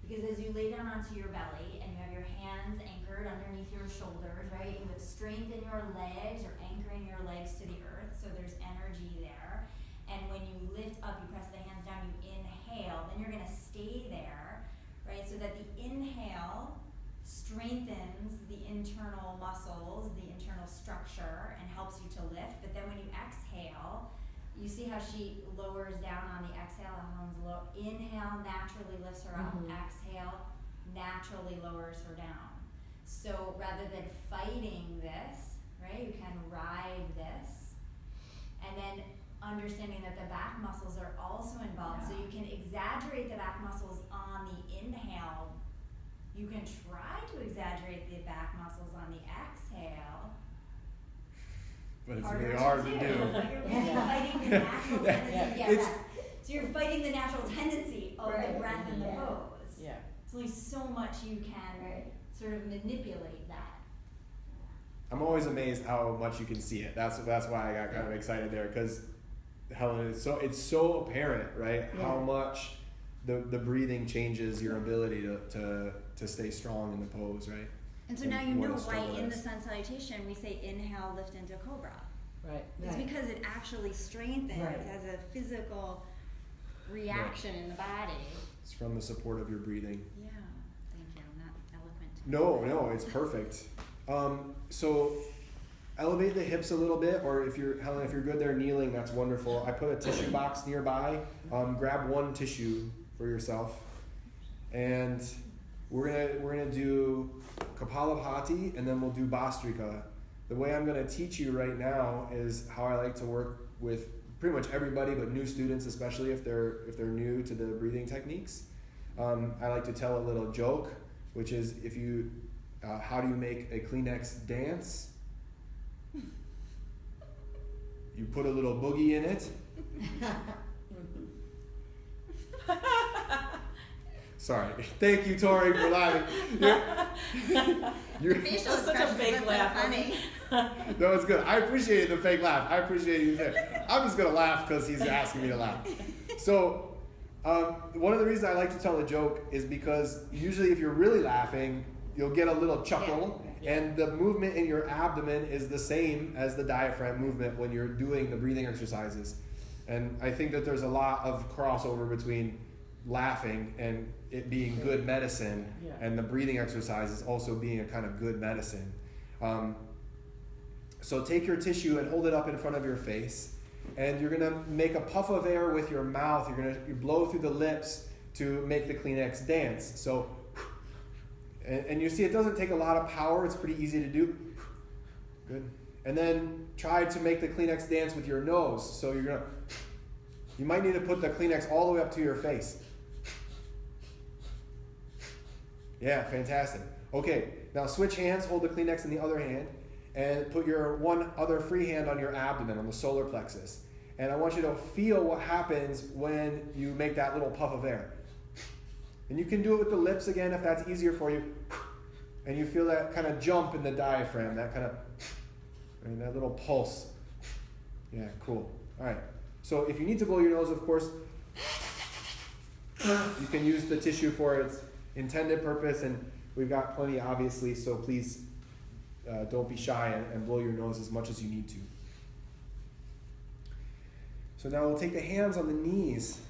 Because as you lay down onto your belly and you have your hands anchored underneath your shoulders, right? You have strength in your legs, you're anchoring your legs to the earth, so there's energy there. And when you lift up, you press the hands down, you inhale, then you're gonna stay there, right? So that the inhale strengthens the internal muscles, the internal structure, and helps you to lift. But then when you exhale, you see how she lowers down on the exhale, Helen's low. Inhale naturally lifts her up. Exhale naturally lowers her down. So rather than fighting this, right, you can ride this. And then understanding that the back muscles are also involved. So you can exaggerate the back muscles on the inhale. You can try to exaggerate the back muscles on the exhale. But it's Harder really hard to do. But you're really fighting the natural tendency. Yeah, so you're fighting the natural tendency of the breath and the pose. Yeah. There's only so much you can sort of manipulate that. I'm always amazed how much you can see it. That's why I got kind of excited there, because Helen, it's so apparent, right? Yeah. How much the breathing changes your ability to stay strong in the pose, right? And so And now you what know a why struggle in it the is. sun salutation we say inhale, lift into cobra. Right. It's because it actually strengthens Right. as a physical reaction in the body. It's from the support of your breathing. Yeah, thank you. I'm not eloquent. No, it's perfect. So elevate the hips a little bit, or if you're good there kneeling, that's wonderful. I put a tissue box nearby. Grab one tissue for yourself, and we're gonna do Kapalabhati, and then we'll do Bhastrika. The way I'm gonna teach you right now is how I like to work with pretty much everybody, but new students, especially if they're new to the breathing techniques. I like to tell a little joke, which is how do you make a Kleenex dance? You put a little boogie in it. Sorry. Thank you, Tori, for laughing. Your facial That's such a expressions, fake that's laugh. so funny. No, it's good. I appreciated the fake laugh. I appreciate you there. I'm just going to laugh because he's asking me to laugh. So, one of the reasons I like to tell a joke is because usually if you're really laughing, you'll get a little chuckle, and the movement in your abdomen is the same as the diaphragm movement when you're doing the breathing exercises. And I think that there's a lot of crossover between laughing and it being good medicine, and the breathing exercises also being a kind of good medicine. So take your tissue and hold it up in front of your face, and you're gonna make a puff of air with your mouth. You blow through the lips to make the Kleenex dance. So, and you see it doesn't take a lot of power. It's pretty easy to do. Good. And then try to make the Kleenex dance with your nose. So you might need to put the Kleenex all the way up to your face. Yeah, fantastic. Okay, now switch hands, hold the Kleenex in the other hand, and put your one other free hand on your abdomen, on the solar plexus. And I want you to feel what happens when you make that little puff of air. And you can do it with the lips again if that's easier for you. And you feel that kind of jump in the diaphragm, that kind of, and that little pulse. Yeah, cool. All right. So if you need to blow your nose, of course, you can use the tissue for its intended purpose, and we've got plenty, obviously, so please don't be shy and blow your nose as much as you need to. So now we'll take the hands on the knees,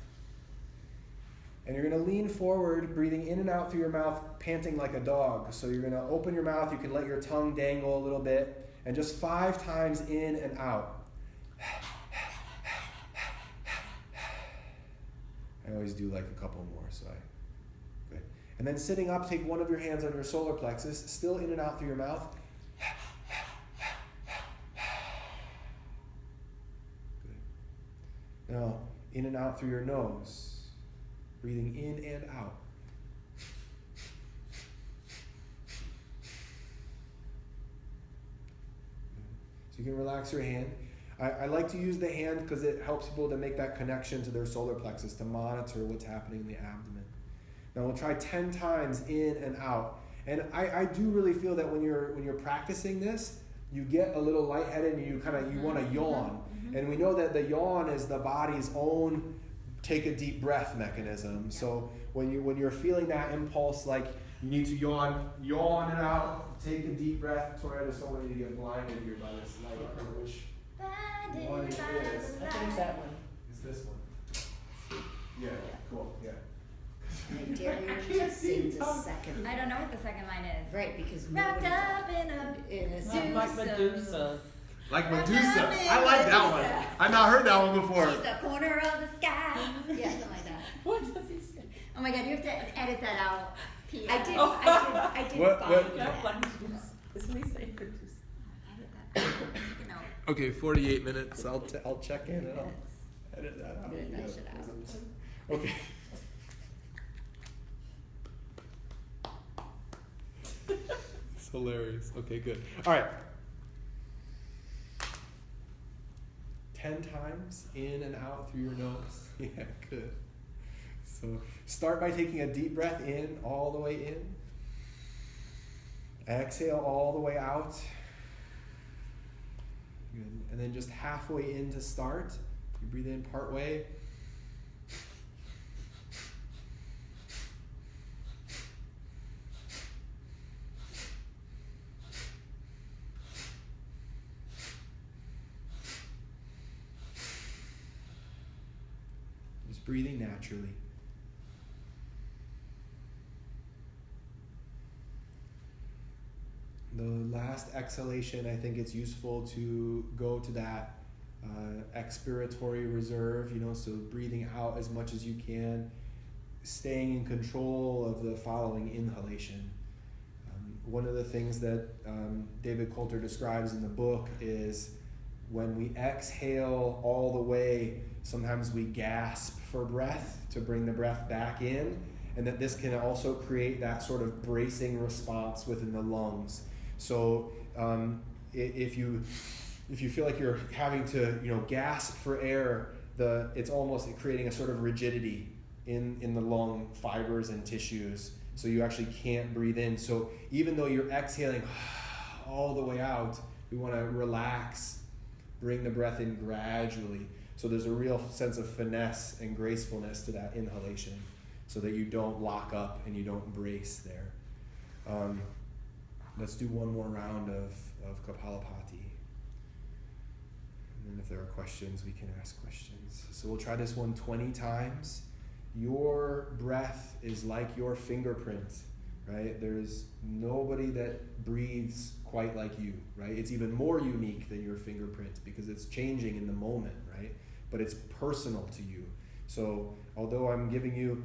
and you're going to lean forward, breathing in and out through your mouth, panting like a dog. So you're going to open your mouth, you can let your tongue dangle a little bit, and just 5 times in and out. I always do like a couple more, so good. And then sitting up, take one of your hands on your solar plexus, still in and out through your mouth. Good. Now, in and out through your nose, breathing in and out. So you can relax your hand. I like to use the hand because it helps people to make that connection to their solar plexus, to monitor what's happening in the abdomen. Now we'll try 10 times in and out. And I do really feel that when you're practicing this, you get a little lightheaded and you want to yawn. And we know that the yawn is the body's own take a deep breath mechanism. So when you're feeling that impulse, like you need to yawn it out, take a deep breath. Sorry, I just don't want you to get blinded here by this light. Which one it is? I think it's that one. It's this one. Yeah, cool, yeah. I dare you I to can't sing see the Tom. second. I don't know what the second line is. Right, because Wrapped nobody up in a Like Medusa. Like Wrapped Medusa. up in I like that Medusa. one. I've not heard that one before. She's the corner of the sky. Yeah, something like that. What does he say? Oh my god, you have to edit that out. P.S. I did. Oh. I did What- find what- that. Like Medusa. Isn't he saying Medusa? Edit that out. No. Okay, 48 minutes. I'll check in and I'll edit that out. I'm gonna dash it out. Okay. It's hilarious. Okay, good. All right. 10 times in and out through your nose. Yeah, good. So start by taking a deep breath in, all the way in. Exhale all the way out. Good. And then just halfway in to start. You breathe in part way. Just breathing naturally. The last exhalation, I think it's useful to go to that expiratory reserve, so breathing out as much as you can, staying in control of the following inhalation. One of the things that David Coulter describes in the book is when we exhale all the way, sometimes we gasp for breath to bring the breath back in, and that this can also create that sort of bracing response within the lungs. So if you feel like you're having to gasp for air, it's almost creating a sort of rigidity in the lung fibers and tissues, so you actually can't breathe in. So even though you're exhaling all the way out, we want to relax, bring the breath in gradually. So there's a real sense of finesse and gracefulness to that inhalation, so that you don't lock up and you don't brace there. Let's do one more round of Kapalabhati. And then if there are questions, we can ask questions. So we'll try this one 20 times. Your breath is like your fingerprint, right? There's nobody that breathes quite like you, right? It's even more unique than your fingerprint because it's changing in the moment, right? But it's personal to you. So although I'm giving you,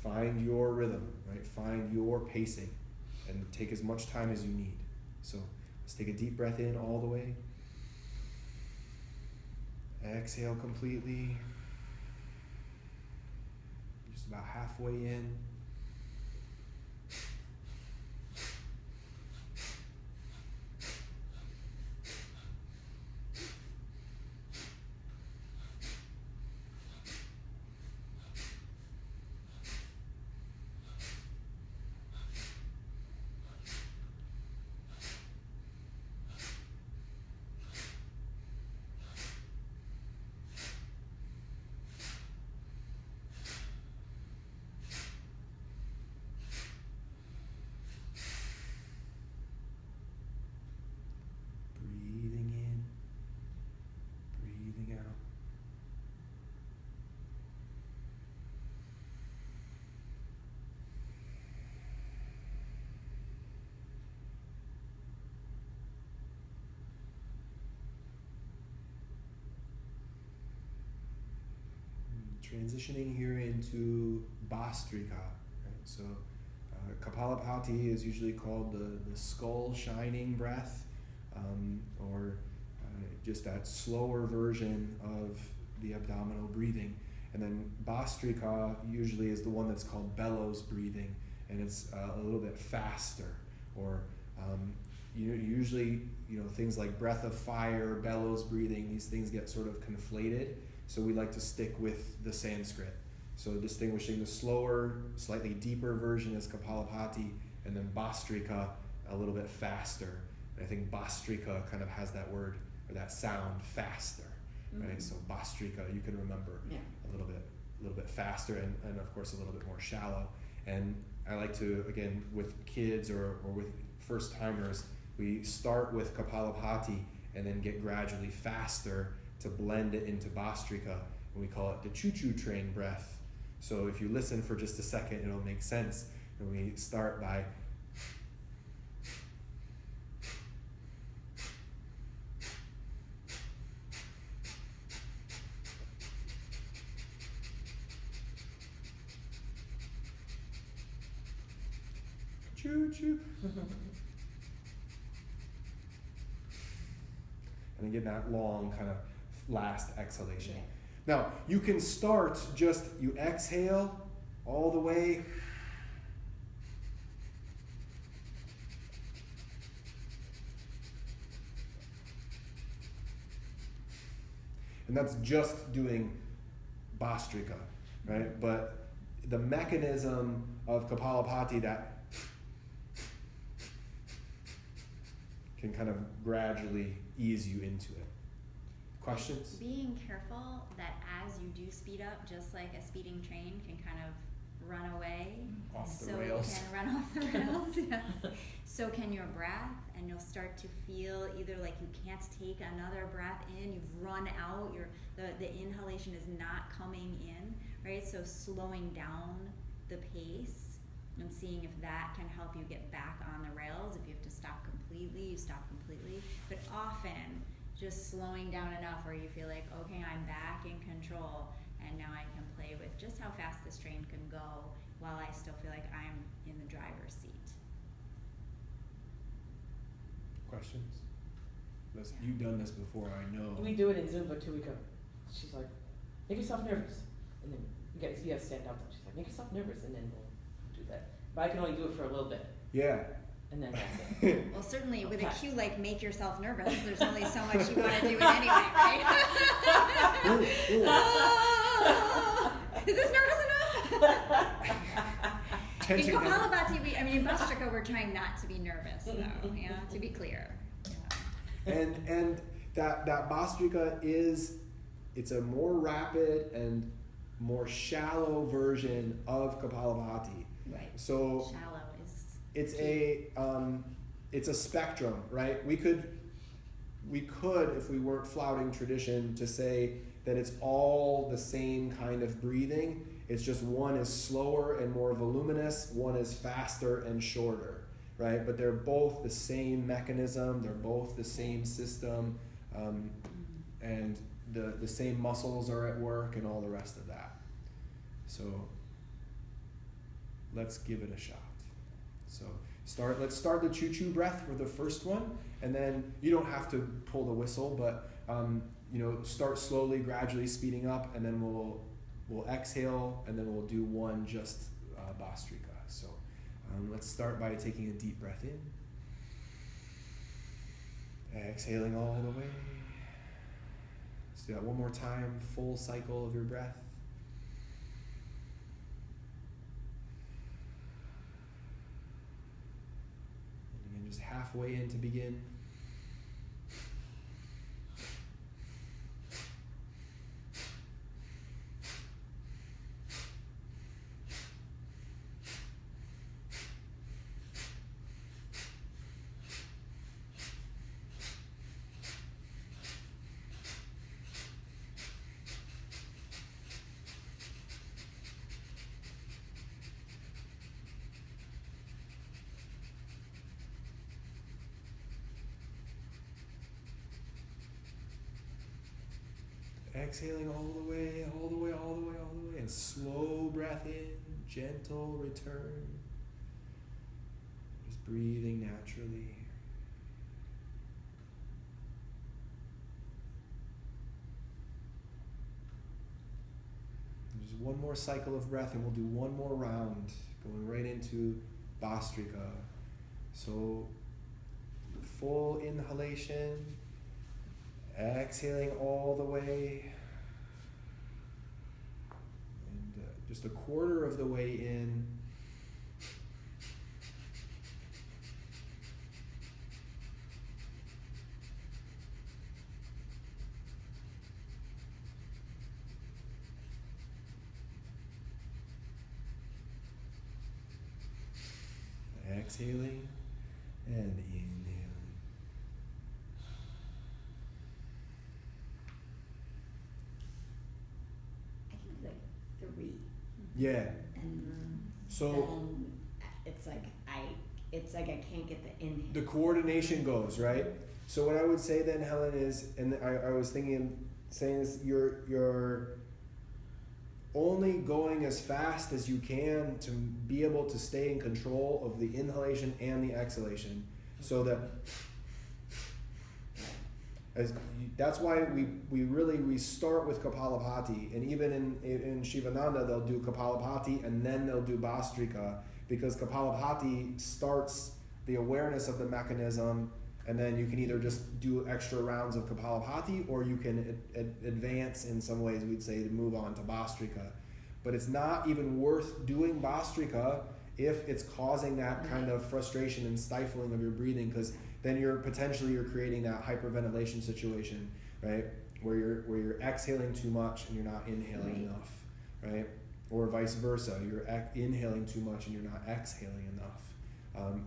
find your rhythm, right? Find your pacing and take as much time as you need. So let's take a deep breath in all the way. Exhale completely. Just about halfway in. Breathing in, breathing out. Transitioning here into Bhastrika, right? So Kapalabhati is usually called the skull shining breath, or just that slower version of the abdominal breathing. And then Bhastrika usually is the one that's called bellows breathing, and it's a little bit faster, or usually, things like breath of fire, bellows breathing, these things get sort of conflated. So we like to stick with the Sanskrit. So distinguishing the slower, slightly deeper version is Kapalabhati, and then Bhastrika a little bit faster. And I think Bhastrika kind of has that word or that sound faster, right? So Bhastrika, you can remember a little bit faster, and of course a little bit more shallow. And I like to, again, with kids or with first timers, we start with Kapalabhati and then get gradually faster to blend it into Bhastrika, and we call it the choo-choo train breath. So if you listen for just a second, it'll make sense. And we start by choo-choo. And again, that long kind of last exhalation. Yeah. Now, you can start you exhale all the way. And that's just doing Bhastrika, right? But the mechanism of Kapalabhati that can kind of gradually ease you into it. Questions? Being careful that as you do speed up, just like a speeding train can kind of run away. Off the so rails. Can run off the rails, yes. So can your breath, and you'll start to feel either like you can't take another breath in, you've run out, the inhalation is not coming in, right? So slowing down the pace and seeing if that can help you get back on the rails. If you have to stop completely, you stop completely. But often, just slowing down enough where you feel like, okay, I'm back in control, and now I can play with just how fast this train can go while I still feel like I'm in the driver's seat. Questions? You've done this before, I know. We do it in Zumba too. We go. She's like, make yourself nervous, and then you have to stand up. She's like, make yourself nervous, and then we'll do that. But I can only do it for a little bit. Yeah. And then that's it. Well, certainly with a Okay. cue like make yourself nervous, there's only so much you want to do it anyway, right? Is this nervous enough? In Tension. Kapalabhati, in Bhastrika, we're trying not to be nervous, though, to be clear. Yeah. And that Bhastrika it's a more rapid and more shallow version of Kapalabhati. Right. So Shallow is it's a spectrum, right? We could, if we weren't flouting tradition, to say that it's all the same kind of breathing. It's just one is slower and more voluminous, one is faster and shorter, right? But they're both the same mechanism, they're both the same system, and the same muscles are at work and all the rest of that. So let's give it a shot. So let's start the choo-choo breath for the first one, and then you don't have to pull the whistle, but start slowly, gradually speeding up, and then we'll exhale, and then we'll do one just Bhastrika. So let's start by taking a deep breath in, exhaling all the way. Let's do that one more time, full cycle of your breath. And again, just halfway in to begin. Exhaling all the way, all the way, all the way, all the way, and slow breath in, gentle return. Just breathing naturally. And just one more cycle of breath, and we'll do one more round, going right into Bhastrika. So full inhalation, exhaling all the way, and just a quarter of the way in. Exhaling and inhaling. I can do like 3. Yeah. And So then it's like I can't get the inhale. the coordination goes, right? So what I would say then, Helen, is, and I was saying this, you're only going as fast as you can to be able to stay in control of the inhalation and the exhalation, so that that's why we start with Kapalabhati, and even in Shivananda they'll do Kapalabhati and then they'll do Bhastrika, because Kapalabhati starts the awareness of the mechanism, and then you can either just do extra rounds of Kapalabhati, or you can advance in some ways, we'd say, to move on to Bhastrika. But it's not even worth doing Bhastrika if it's causing that kind of frustration and stifling of your breathing, because then you're creating that hyperventilation situation, right? Where you're exhaling too much and you're not inhaling enough, right? Or vice versa, you're inhaling too much and you're not exhaling enough.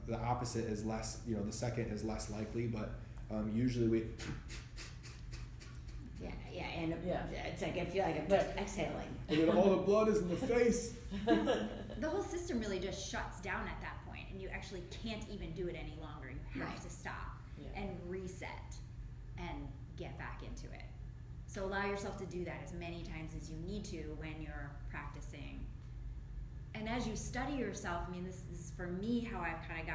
The opposite is less, the second is less likely, but usually we... And it's like I feel like I'm just exhaling. And then all the blood is in the face. The whole system really just shuts down at that point, and you actually can't even do it any longer. You have to stop and reset and get back into it. So allow yourself to do that as many times as you need to when you're practicing. And as you study yourself, I mean, this is for me how I kind of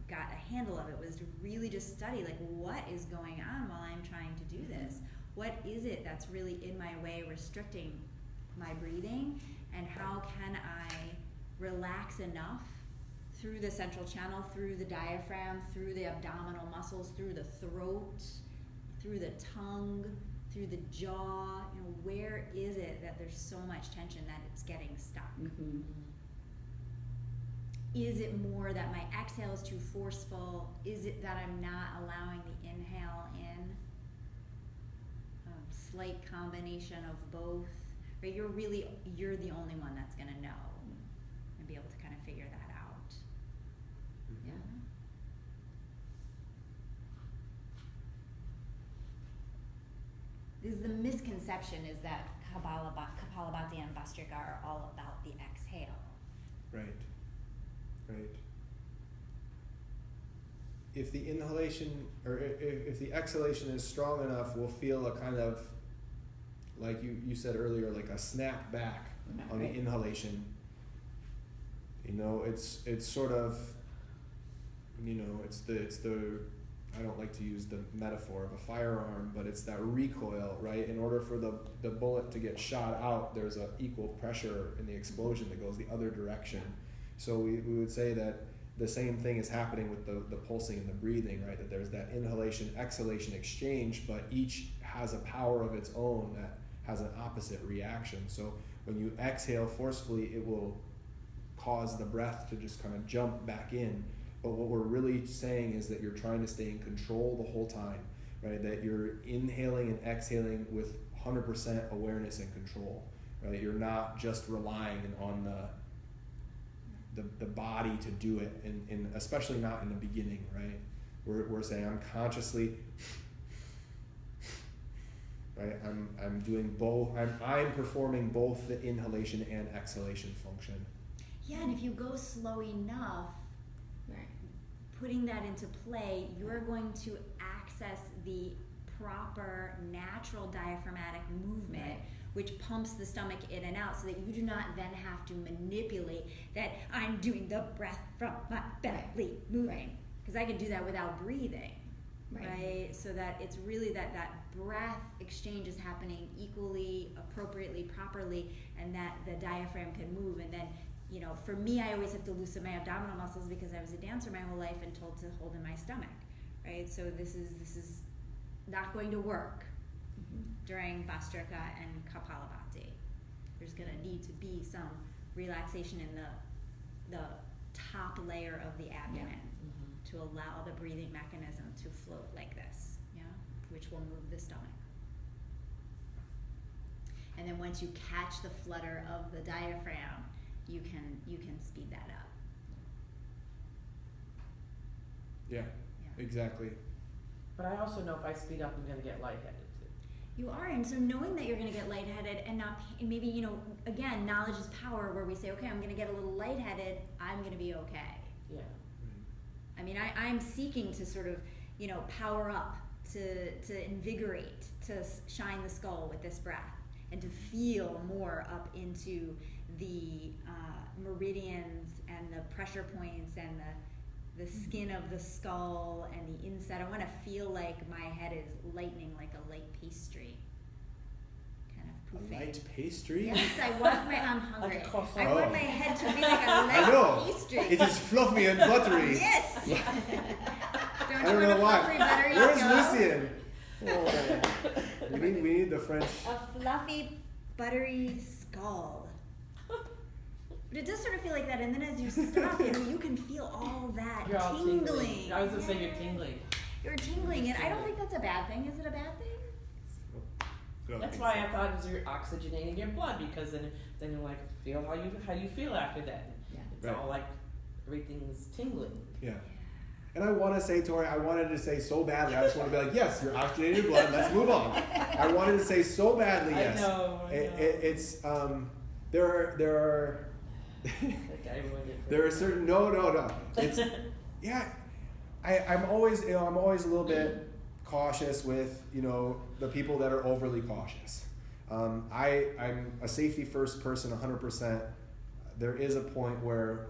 got a handle of it, was to really just study, like, what is going on while I'm trying to do this? What is it that's really in my way, restricting my breathing? And how can I relax enough through the central channel, through the diaphragm, through the abdominal muscles, through the throat, through the tongue, through the jaw? Where is it that there's so much tension that it's getting stuck? Mm-hmm. Is it more that my exhale is too forceful? Is it that I'm not allowing the inhale in? A slight combination of both. Right? You're the only one that's going to know and be able to kind of figure that out. Yeah. This is the misconception, is that Kapalabhati and Bhastrika are all about the exhale. Right. If the inhalation or if the exhalation is strong enough, we'll feel a kind of, like you said earlier, like a snap back on the inhalation. It's sort of, it's the I don't like to use the metaphor of a firearm, but it's that recoil, right? In order for the bullet to get shot out, there's an equal pressure in the explosion that goes the other direction. So we would say that the same thing is happening with the pulsing and the breathing, right? That there's that inhalation, exhalation exchange, but each has a power of its own that has an opposite reaction. So when you exhale forcefully, it will cause the breath to just kind of jump back in. But what we're really saying is that you're trying to stay in control the whole time, right? That you're inhaling and exhaling with 100% awareness and control, right? You're not just relying on the body to do it, and especially not in the beginning, right? We're saying I'm consciously, right? I'm doing both. I'm performing both the inhalation and exhalation function. Yeah, and if you go slow enough, putting that into play, you're going to access the proper natural diaphragmatic movement, which pumps the stomach in and out, so that you do not then have to manipulate that I'm doing the breath from my belly moving. Because I can do that without breathing, right? So that it's really that breath exchange is happening equally, appropriately, properly, and that the diaphragm can move. And then, for me, I always have to loosen my abdominal muscles because I was a dancer my whole life and told to hold in my stomach, right? So this is not going to work during Bhastrika and Kapalabhati. There's going to need to be some relaxation in the top layer of the abdomen to allow the breathing mechanism to float like this, yeah, which will move the stomach. And then once you catch the flutter of the diaphragm, you can speed that up. Yeah, exactly. But I also know if I speed up, I'm going to get lightheaded too. You are, and so knowing that you're going to get lightheaded and not, maybe, you know, again, knowledge is power, where we say, okay, I'm going to get a little lightheaded, I'm going to be okay. Yeah. I mean, I'm seeking to sort of, you know, power up, to invigorate, to shine the skull with this breath, and to feel more up into the meridians and the pressure points and the skin of the skull and the inside. I want to feel like my head is lightening like a light pastry. Kind of poofing. A light pastry? Yes, I'm hungry. Like a croissant. I want my head to be like a I light know. pastry. It is fluffy and buttery. Yes! I Don't don't you know want a fluffy, why. buttery Where's skull? Lucian? Oh. we need the French. A fluffy, buttery skull. But it does sort of feel like that, and then as you stop, you can feel all that You're all tingling. I was going to say you're tingling. You're tingling, and I don't think that's a bad thing. Is it a bad thing? That's why I thought it was you're oxygenating your blood, because then you're like, feel how you feel after that. Yeah. It's Right. all like everything's tingling. Yeah. And I want to say, Tori, I wanted to say so badly. I just want to be like, yes, you're oxygenating your blood. Let's move on. I wanted to say so badly, yes. I know. It's there are Like I ruined it for there are you. certain no. It's yeah. I'm always a little bit cautious with the people that are overly cautious. I'm a safety first person 100%. There is a point where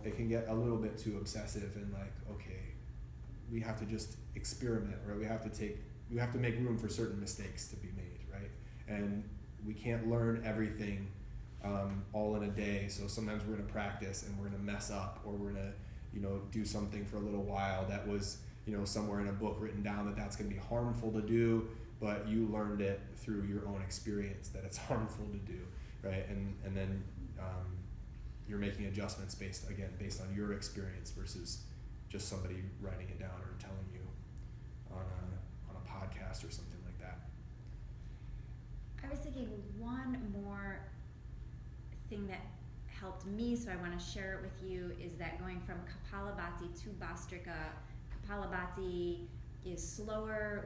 it can get a little bit too obsessive and like, okay, we have to just experiment, right? We have to make room for certain mistakes to be made, right? And we can't learn everything all in a day. So sometimes we're going to practice and we're going to mess up, or we're going to do something for a little while that was somewhere in a book written down that's going to be harmful to do, but you learned it through your own experience that it's harmful to do, right? And then you're making adjustments based on your experience versus just somebody writing it down or telling you on a podcast or something like that. I was thinking one more thing that helped me, so I want to share it with you, is that going from Kapalabhati to Bhastrika, Kapalabhati is slower.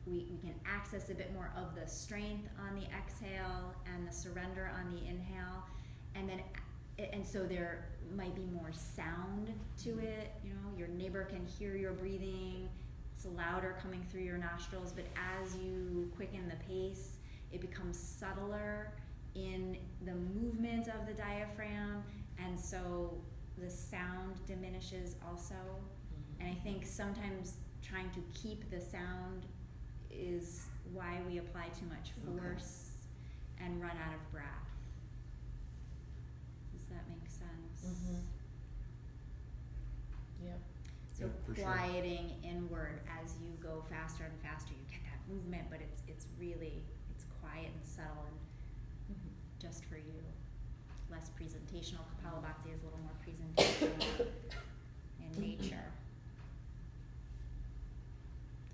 We can access a bit more of the strength on the exhale and the surrender on the inhale, and so there might be more sound to it. Your neighbor can hear your breathing. It's louder coming through your nostrils, but as you quicken the pace, it becomes subtler in the movement of the diaphragm, and so the sound diminishes also. And I think sometimes trying to keep the sound is why we apply too much force and run out of breath. Does that make sense? Mm-hmm. Yep. So Yeah, for sure. quieting inward as you go faster and faster, you get that movement, but it's quiet and subtle and just for you. Less presentational. Kapalabhati is a little more presentational in nature.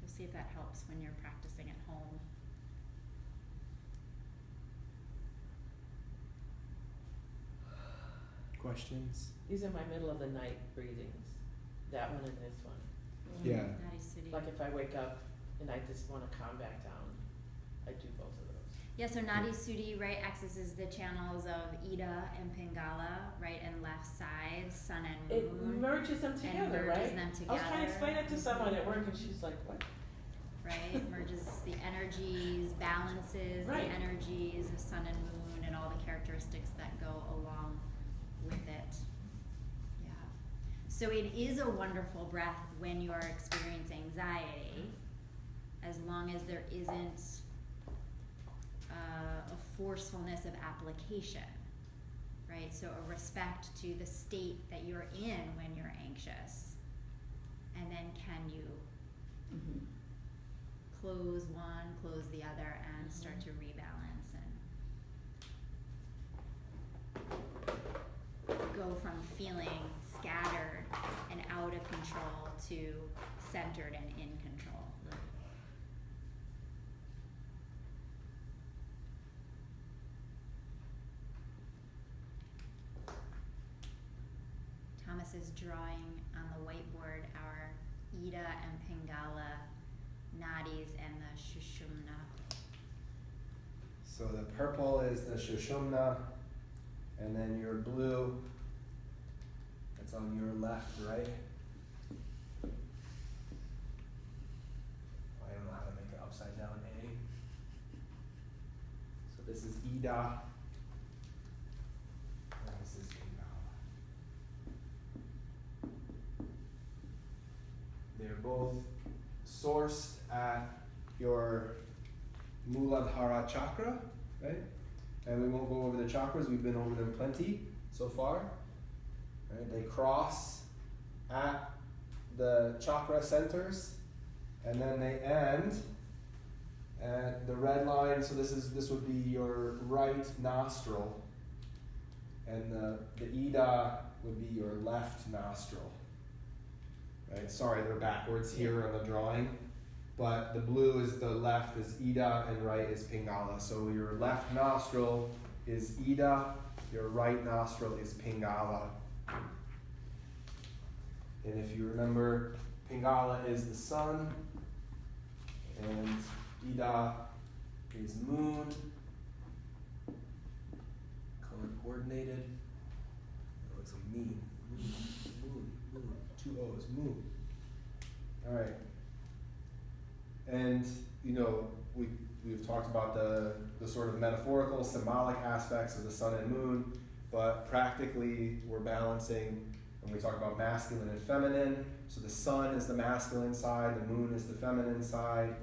So see if that helps when you're practicing at home. Questions? These are my middle of the night breathings. That one and this one. Yeah. Nadi Sudhi. Like if I wake up and I just want to calm back down, I do both of those. Yeah, so Nadi Sudhi, right, accesses the channels of Ida and Pingala, right, and left sides, sun and It moon. merges them together, merges right? them I was trying to together. explain it to someone at work and she's like, what? Right, merges the energies, balances Right. the energies of sun and moon and all the characteristics that go along with it. Yeah. So it is a wonderful breath when you are experiencing anxiety, as long as there isn't a forcefulness of application, right? So a respect to the state that you're in when you're anxious, and then can you close one, close the other, and start to rebalance and go from feeling scattered and out of control to centered and in control. Thomas is drawing on the whiteboard our Ida and Pingala nadis and the Sushumna. So the purple is the Sushumna, and then your blue, it's on your left, right? I don't know how to make it upside down A. So this is Ida. And this is Pingala. They're both sourced at your Muladhara chakra, right? And we won't go over the chakras, we've been over them plenty so far. Right? They cross at the chakra centers, and then they end at the red line. So this would be your right nostril, and the Ida would be your left nostril. Right? Sorry, they're backwards here on the drawing. But the blue is the left is Ida and right is Pingala. So your left nostril is Ida, your right nostril is Pingala. And if you remember, Pingala is the sun, and Ida is moon, color coordinated. It looks like mean. Moon. 2 O's, moon. All right. And, we've talked about the sort of metaphorical, symbolic aspects of the sun and moon, but practically we're balancing when we talk about masculine and feminine. So the sun is the masculine side, the moon is the feminine side.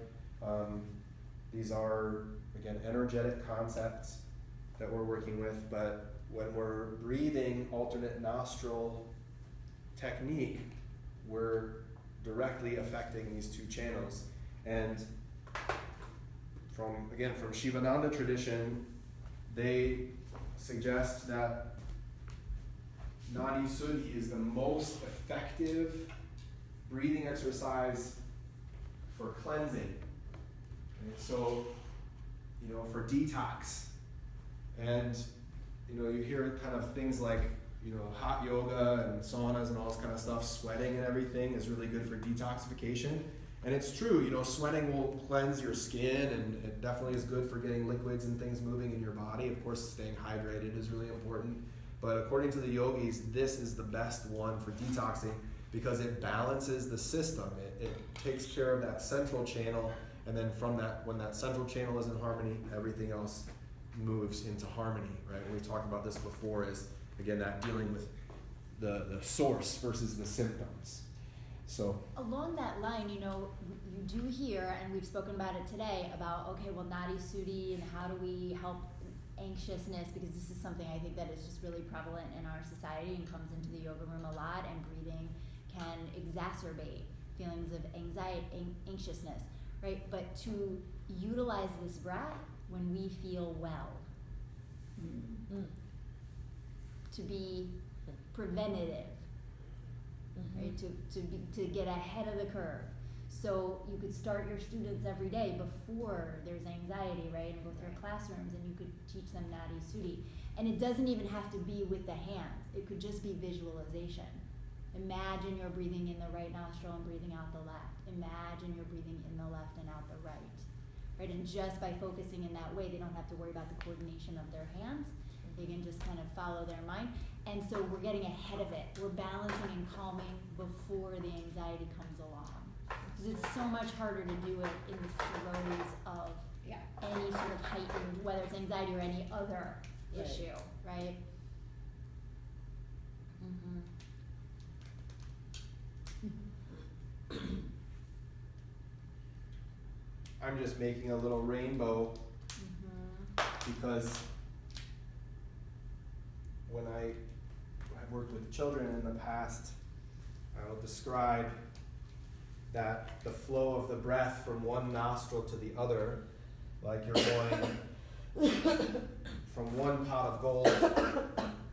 These are, again, energetic concepts that we're working with, but when we're breathing alternate nostril technique, we're directly affecting these two channels. And from Shivananda tradition, they suggest that Nadi Suddhi is the most effective breathing exercise for cleansing. And so, for detox. And, you hear kind of things like, hot yoga and saunas and all this kind of stuff, sweating and everything is really good for detoxification. And it's true, sweating will cleanse your skin, and it definitely is good for getting liquids and things moving in your body. Of course, staying hydrated is really important. But according to the yogis, this is the best one for detoxing because it balances the system. It takes care of that central channel, and then from that, when that central channel is in harmony, everything else moves into harmony, right? We talked about this before, is again that dealing with the source versus the symptoms. So along that line, you do hear, and we've spoken about it today, about, okay, well, Nadi Suddhi, and how do we help anxiousness, because this is something I think that is just really prevalent in our society and comes into the yoga room a lot, and breathing can exacerbate feelings of anxiety, anxiousness, right? But to utilize this breath when we feel well, to be preventative, right? To get ahead of the curve. So you could start your students every day before there's anxiety, right? And go through classrooms, and you could teach them Nadi Suddhi. And it doesn't even have to be with the hands. It could just be visualization. Imagine you're breathing in the right nostril and breathing out the left. Imagine you're breathing in the left and out the right. Right? And just by focusing in that way, they don't have to worry about the coordination of their hands. They can just kind of follow their mind. And so we're getting ahead of it. We're balancing and calming before the anxiety comes along. Because it's so much harder to do it in the throes of any sort of heightened, whether it's anxiety or any other issue, right? I'm just making a little rainbow because when I've worked with children in the past, I'll describe that the flow of the breath from one nostril to the other, like you're going from one pot of gold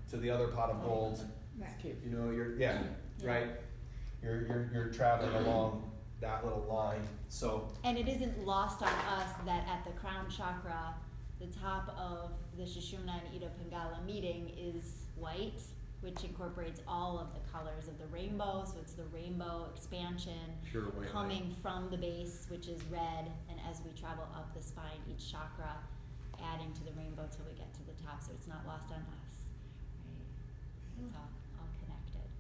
to the other pot of gold. Right. You know, right? You're traveling along that little line. So, And it isn't lost on us that at the crown chakra, the top of the Sushumna and Ida Pingala meeting is white, which incorporates all of the colors of the rainbow. So it's the rainbow expansion pure white coming light. from the base, which is red, and as we travel up the spine, each chakra adding to the rainbow till we get to the top. So it's not lost on us, right? It's all connected.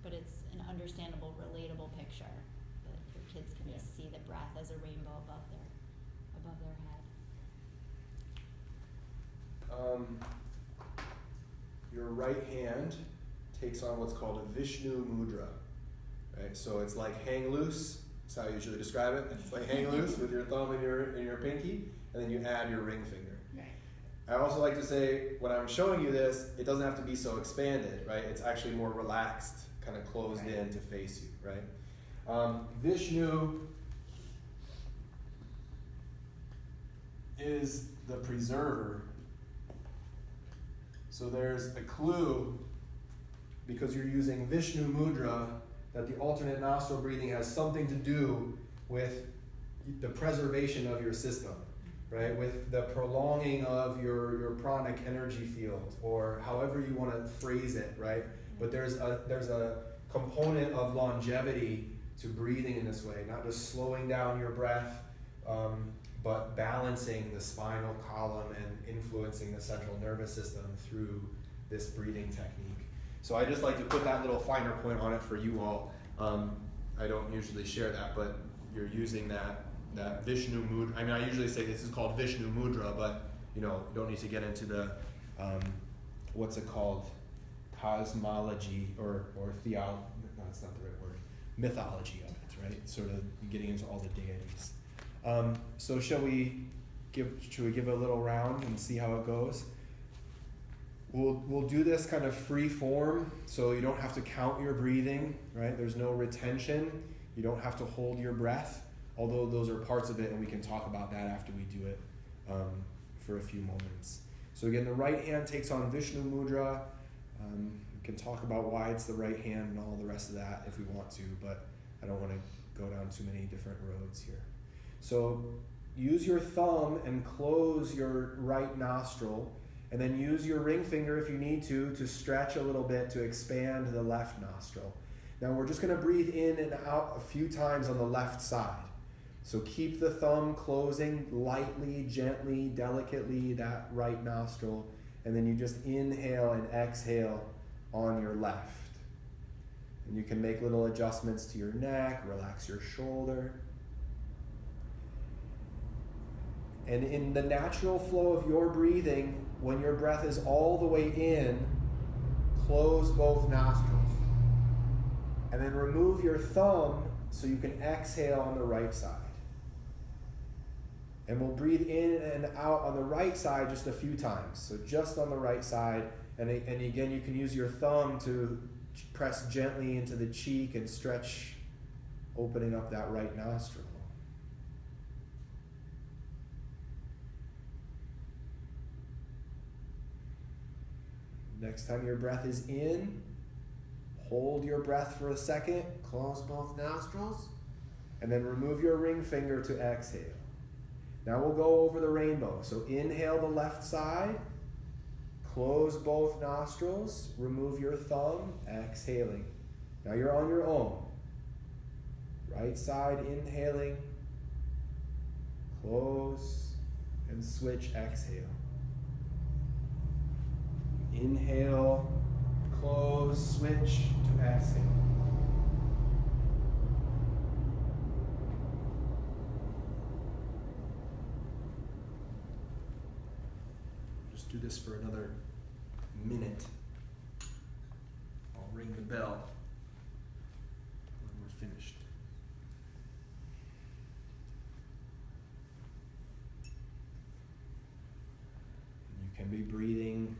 But it's an understandable, relatable picture that your kids can just see the breath as a rainbow above their head. Your right hand takes on what's called a Vishnu mudra, right? So it's like hang loose. That's how I usually describe it. It's like hang loose with your thumb and your pinky, and then you add your ring finger. Right. I also like to say, when I'm showing you this, it doesn't have to be so expanded, right? It's actually more relaxed, kind of closed in to face you, right? Vishnu is the preserver. So there's a clue, because you're using Vishnu mudra, that the alternate nostril breathing has something to do with the preservation of your system, right? With the prolonging of your pranic energy field, or however you want to phrase it, right? But there's a component of longevity to breathing in this way, not just slowing down your breath, but balancing the spinal column and influencing the central nervous system through this breathing technique. So I just like to put that little finer point on it for you all. I don't usually share that, but you're using that Vishnu mudra. I mean, I usually say this is called Vishnu mudra, but you don't need to get into the what's it called, cosmology or theology. No, that's not the right word. Mythology of it, right? Sort of getting into all the deities. So should we give a little round and see how it goes? We'll do this kind of free form, so you don't have to count your breathing, right? There's no retention. You don't have to hold your breath, although those are parts of it, and we can talk about that after we do it for a few moments. So again, the right hand takes on Vishnu mudra. We can talk about why it's the right hand and all the rest of that if we want to, but I don't want to go down too many different roads here. So use your thumb and close your right nostril, and then use your ring finger if you need to stretch a little bit to expand the left nostril. Now we're just going to breathe in and out a few times on the left side. So keep the thumb closing lightly, gently, delicately that right nostril, and then you just inhale and exhale on your left. And you can make little adjustments to your neck, relax your shoulder. And in the natural flow of your breathing, when your breath is all the way in, close both nostrils. And then remove your thumb so you can exhale on the right side. And we'll breathe in and out on the right side just a few times. So just on the right side. And again, you can use your thumb to press gently into the cheek and stretch, opening up that right nostril. Next time your breath is in, hold your breath for a second, close both nostrils, and then remove your ring finger to exhale. Now we'll go over the rainbow. So inhale the left side, close both nostrils, remove your thumb, exhaling. Now you're on your own. Right side inhaling, close, and switch, exhale. Inhale, close, switch to exhale. Just do this for another minute. I'll ring the bell when we're finished. You can be breathing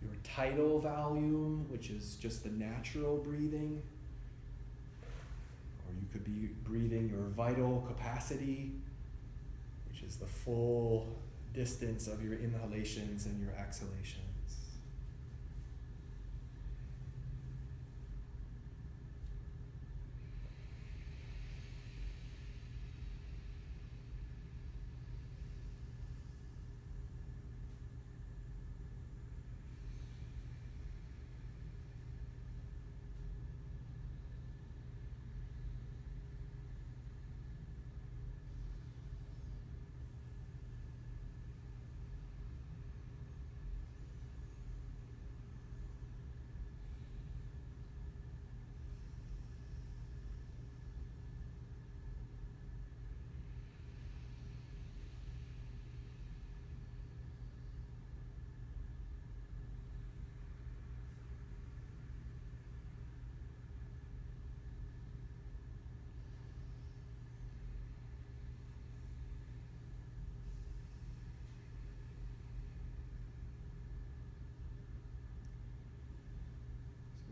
your tidal volume, which is just the natural breathing, could be breathing your vital capacity, which is the full distance of your inhalations and your exhalations.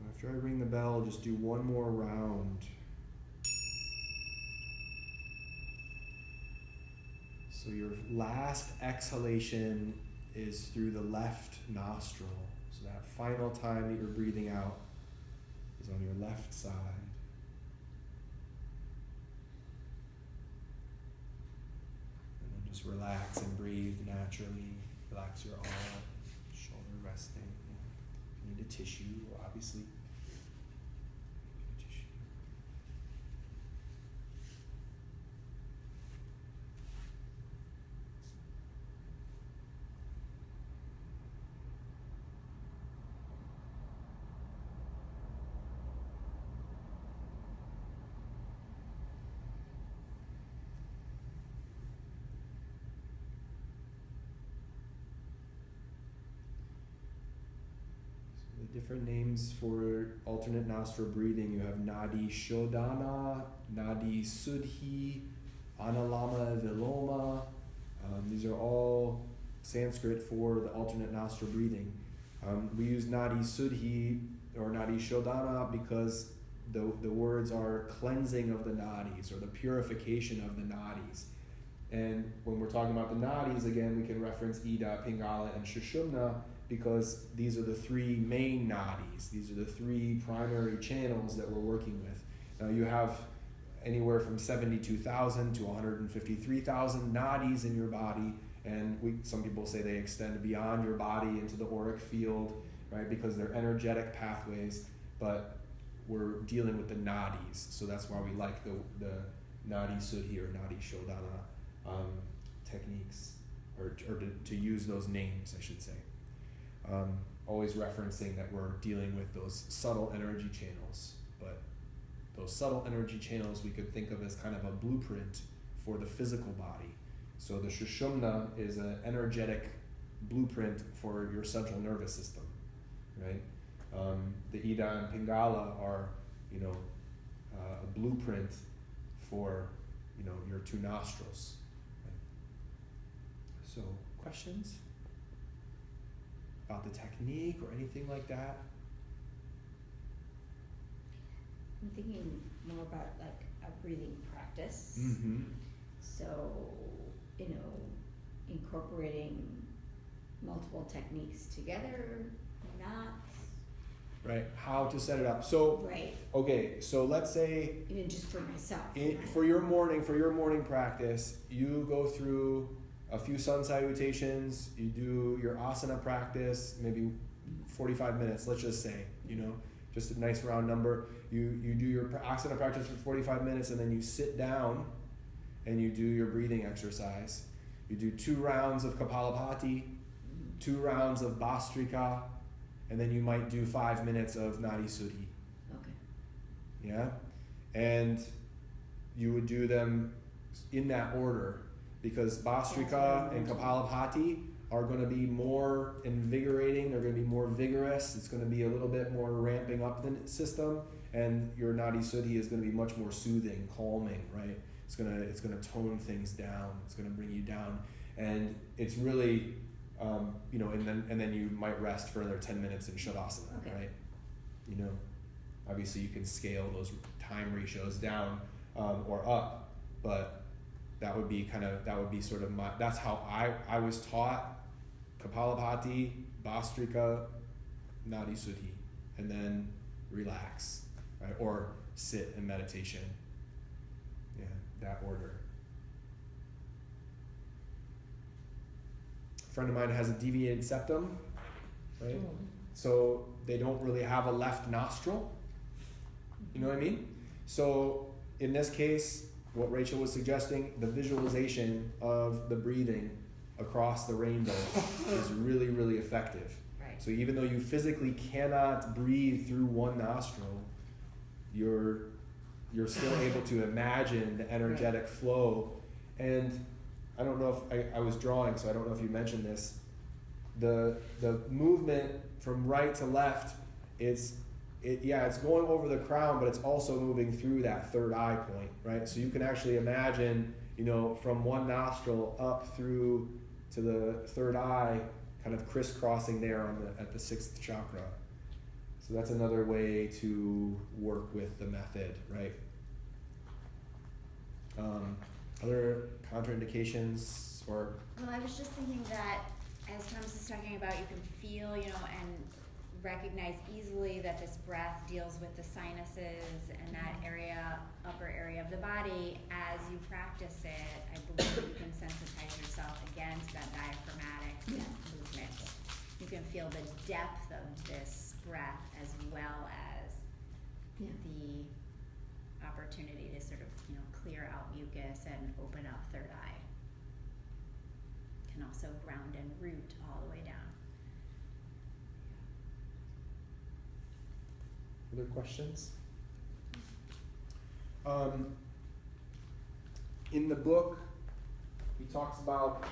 After I ring the bell, just do one more round. So your last exhalation is through the left nostril. So that final time that you're breathing out is on your left side. And then just relax and breathe naturally. Relax your arm, shoulder resting. If you need a tissue, obviously. Different names for alternate nostril breathing. You have Nadi Shodhana, Nadi Suddhi, Analama Viloma. These are all Sanskrit for the alternate nostril breathing. We use Nadi Suddhi or Nadi Shodhana because the words are cleansing of the nadis or the purification of the nadis. And when we're talking about the nadis, again, we can reference Ida, Pingala, and Sushumna, because these are the three main nadis. These are the three primary channels that we're working with. Now you have anywhere from 72,000 to 153,000 nadis in your body, and some people say they extend beyond your body into the auric field, right? Because they're energetic pathways, but we're dealing with the nadis, so that's why we like the Nadi Suddhi or Nadi Shodhana techniques, or to use those names, I should say. Always referencing that we're dealing with those subtle energy channels, but those subtle energy channels we could think of as kind of a blueprint for the physical body. So the Sushumna is an energetic blueprint for your central nervous system, right? The Ida and Pingala are, a blueprint for, your two nostrils. Right? So, questions about the technique or anything like that? I'm thinking more about like a breathing practice. Mm-hmm. So, incorporating multiple techniques together, not. Right, how to set it up. So, right. Okay, so let's say Even just for myself. for your morning practice, you go through a few sun salutations, you do your asana practice, maybe 45 minutes, let's just say, just a nice round number. You do your asana practice for 45 minutes, and then you sit down and you do your breathing exercise. You do 2 rounds of Kapalabhati, 2 rounds of Bhastrika, and then you might do 5 minutes of Nadi Suddhi. Okay. Yeah? And you would do them in that order, because Bhastrika and Kapalabhati are going to be more invigorating, they're going to be more vigorous, it's going to be a little bit more ramping up the system, and your Nadi Suddhi is going to be much more soothing, calming, right? It's going to tone things down, it's going to bring you down, and it's really, and then you might rest for another 10 minutes in Shavasana, Okay. right? Obviously you can scale those time ratios down. or up, but that would be sort of that's how I was taught Kapalabhati, Bhastrika, Nadi Suddhi, and then relax, right? Or sit in meditation. Yeah, that order. A friend of mine has a deviated septum, right? So they don't really have a left nostril. You know what I mean? So in this case, what Rachel was suggesting, the visualization of the breathing across the rainbow is really, really effective. Right. So even though you physically cannot breathe through one nostril, you're still able to imagine the energetic flow. And I don't know if I was drawing, so I don't know if you mentioned this. The movement from right to left, it's going over the crown, but it's also moving through that third eye point, right? So you can actually imagine, from one nostril up through to the third eye, kind of crisscrossing there at the sixth chakra. So that's another way to work with the method, right? Other contraindications or? Well, I was just thinking that as Thomas is talking about, you can feel, and recognize easily that this breath deals with the sinuses and that upper area of the body. As you practice it, I believe you can sensitize yourself again to that diaphragmatic movement. You can feel the depth of this breath as well as the opportunity to sort of, clear out mucus and open up third eye. Can also ground and root all the way down. Other questions? In the book, he talks about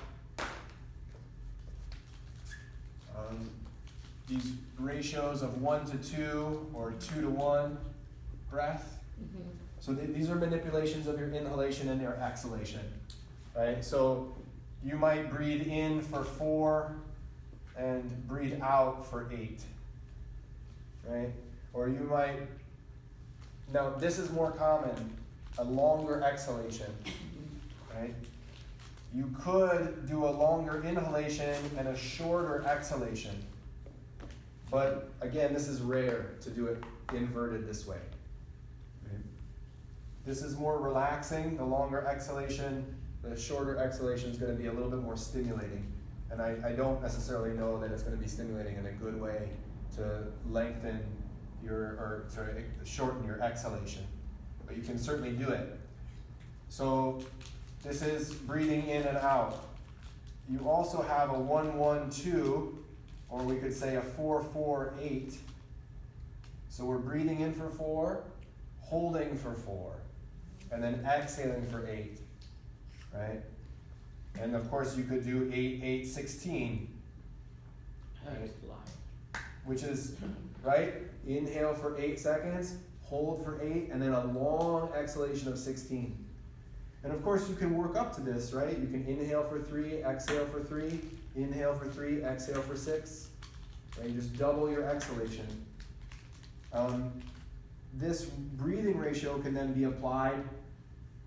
these ratios of 1 to 2 or 2 to 1 breath. Mm-hmm. So these are manipulations of your inhalation and your exhalation, right? So you might breathe in for 4 and breathe out for 8, right? Or you might, now this is more common, a longer exhalation, right? You could do a longer inhalation and a shorter exhalation. But again, this is rare to do it inverted this way. Right? This is more relaxing, the longer exhalation. The shorter exhalation is going to be a little bit more stimulating. And I don't necessarily know that it's going to be stimulating in a good way to lengthen shorten your exhalation. But you can certainly do it. So this is breathing in and out. You also have a 1-1-2, or we could say a 4-4-8. So we're breathing in for 4, holding for 4, and then exhaling for 8, right? And of course you could do 8-8-16, right? Which is, right? Inhale for 8 seconds, hold for 8, and then a long exhalation of 16. And of course you can work up to this, right? You can inhale for 3, exhale for 3, inhale for 3, exhale for 6. Right? You just double your exhalation. This breathing ratio can then be applied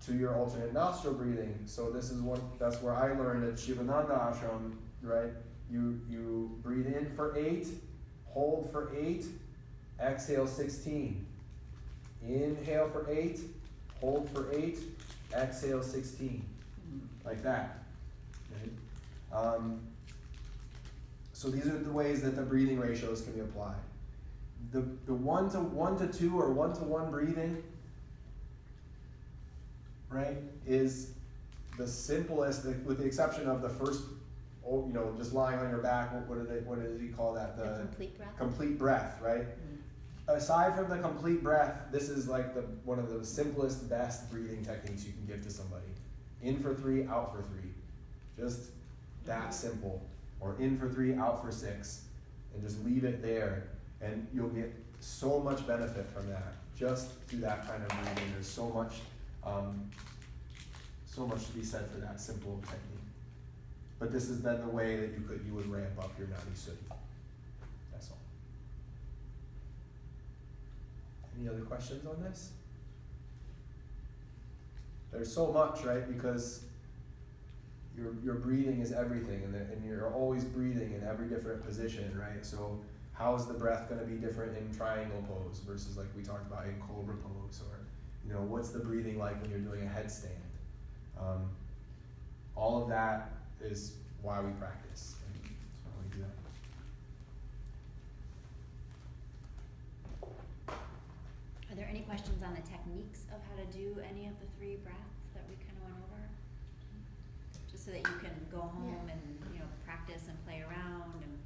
to your alternate nostril breathing. So that's where I learned at Shivananda Ashram, right? You breathe in for 8, hold for 8, exhale 16. Inhale for 8, hold for 8, exhale 16. Like that. Right? So these are the ways that the breathing ratios can be applied. The 1 to 2 or 1 to 1 breathing, right, is the simplest, with the exception of the first, just lying on your back. What does he call that? The complete breath. Complete breath, right? Mm-hmm. Aside from the complete breath, this is like one of the simplest, best breathing techniques you can give to somebody. In for 3, out for 3. Just that simple. Or in for 3, out for 6. And just leave it there. And you'll get so much benefit from that. Just through that kind of breathing. There's so much to be said for that simple technique. But this is then the way that you would ramp up your Nadi Suddhi. That's all. Any other questions on this? there's so much, right? Because your breathing is everything, and you're always breathing in every different position, right? So how is the breath going to be different in triangle pose versus like we talked about in cobra pose, or what's the breathing like when you're doing a headstand? All of that is why we practice. Right? That's why we do that. Are there any questions on the techniques of how to do any of the 3 breaths that we kind of went over? Just so that you can go home and practice and play around and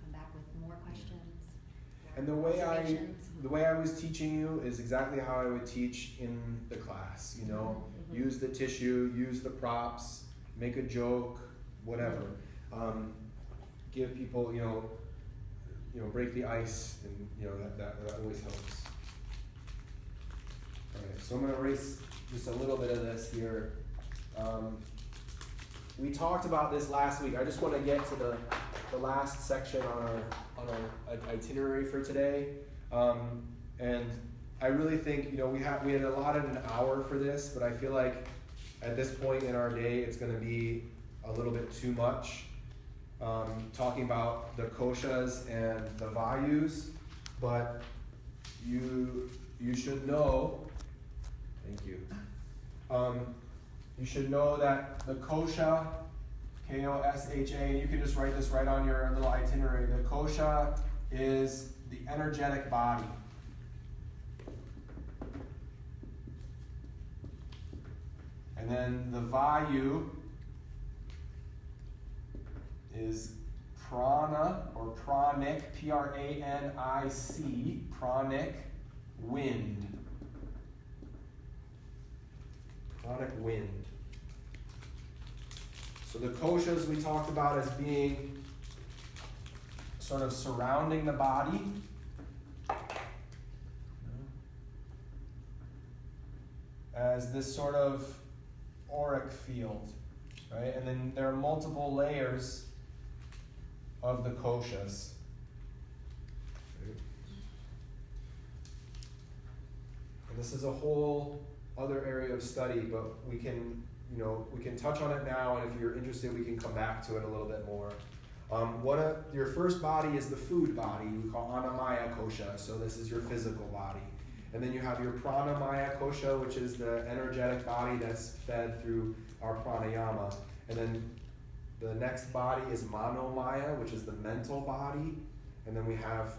come back with more questions. And the way I was teaching you is exactly how I would teach in the class. Use the tissue, use the props, make a joke, whatever. Give people, break the ice, and that always helps. All right, so I'm going to erase just a little bit of this here. We talked about this last week. I just want to get to the last section on our itinerary for today, and I really think we had allotted an hour for this, but I feel like at this point in our day it's going to be a little bit too much talking about the koshas and the vayus, but you should know. Thank you. You should know that the kosha, K-O-S-H-A, you can just write this right on your little itinerary. The kosha is the energetic body. And then the vayu is prana or pranic, P-R-A-N-I-C, pranic, wind. Pranic wind. So the koshas we talked about as being sort of surrounding the body. As this sort of auric field, right? And then there are multiple layers of the koshas. And this is a whole other area of study, but we can touch on it now, and if you're interested, we can come back to it a little bit more. Your first body is the food body, we call Annamaya kosha, so this is your physical body. And then you have your pranamaya kosha, which is the energetic body that's fed through our pranayama. And then the next body is manomaya, which is the mental body. And then we have,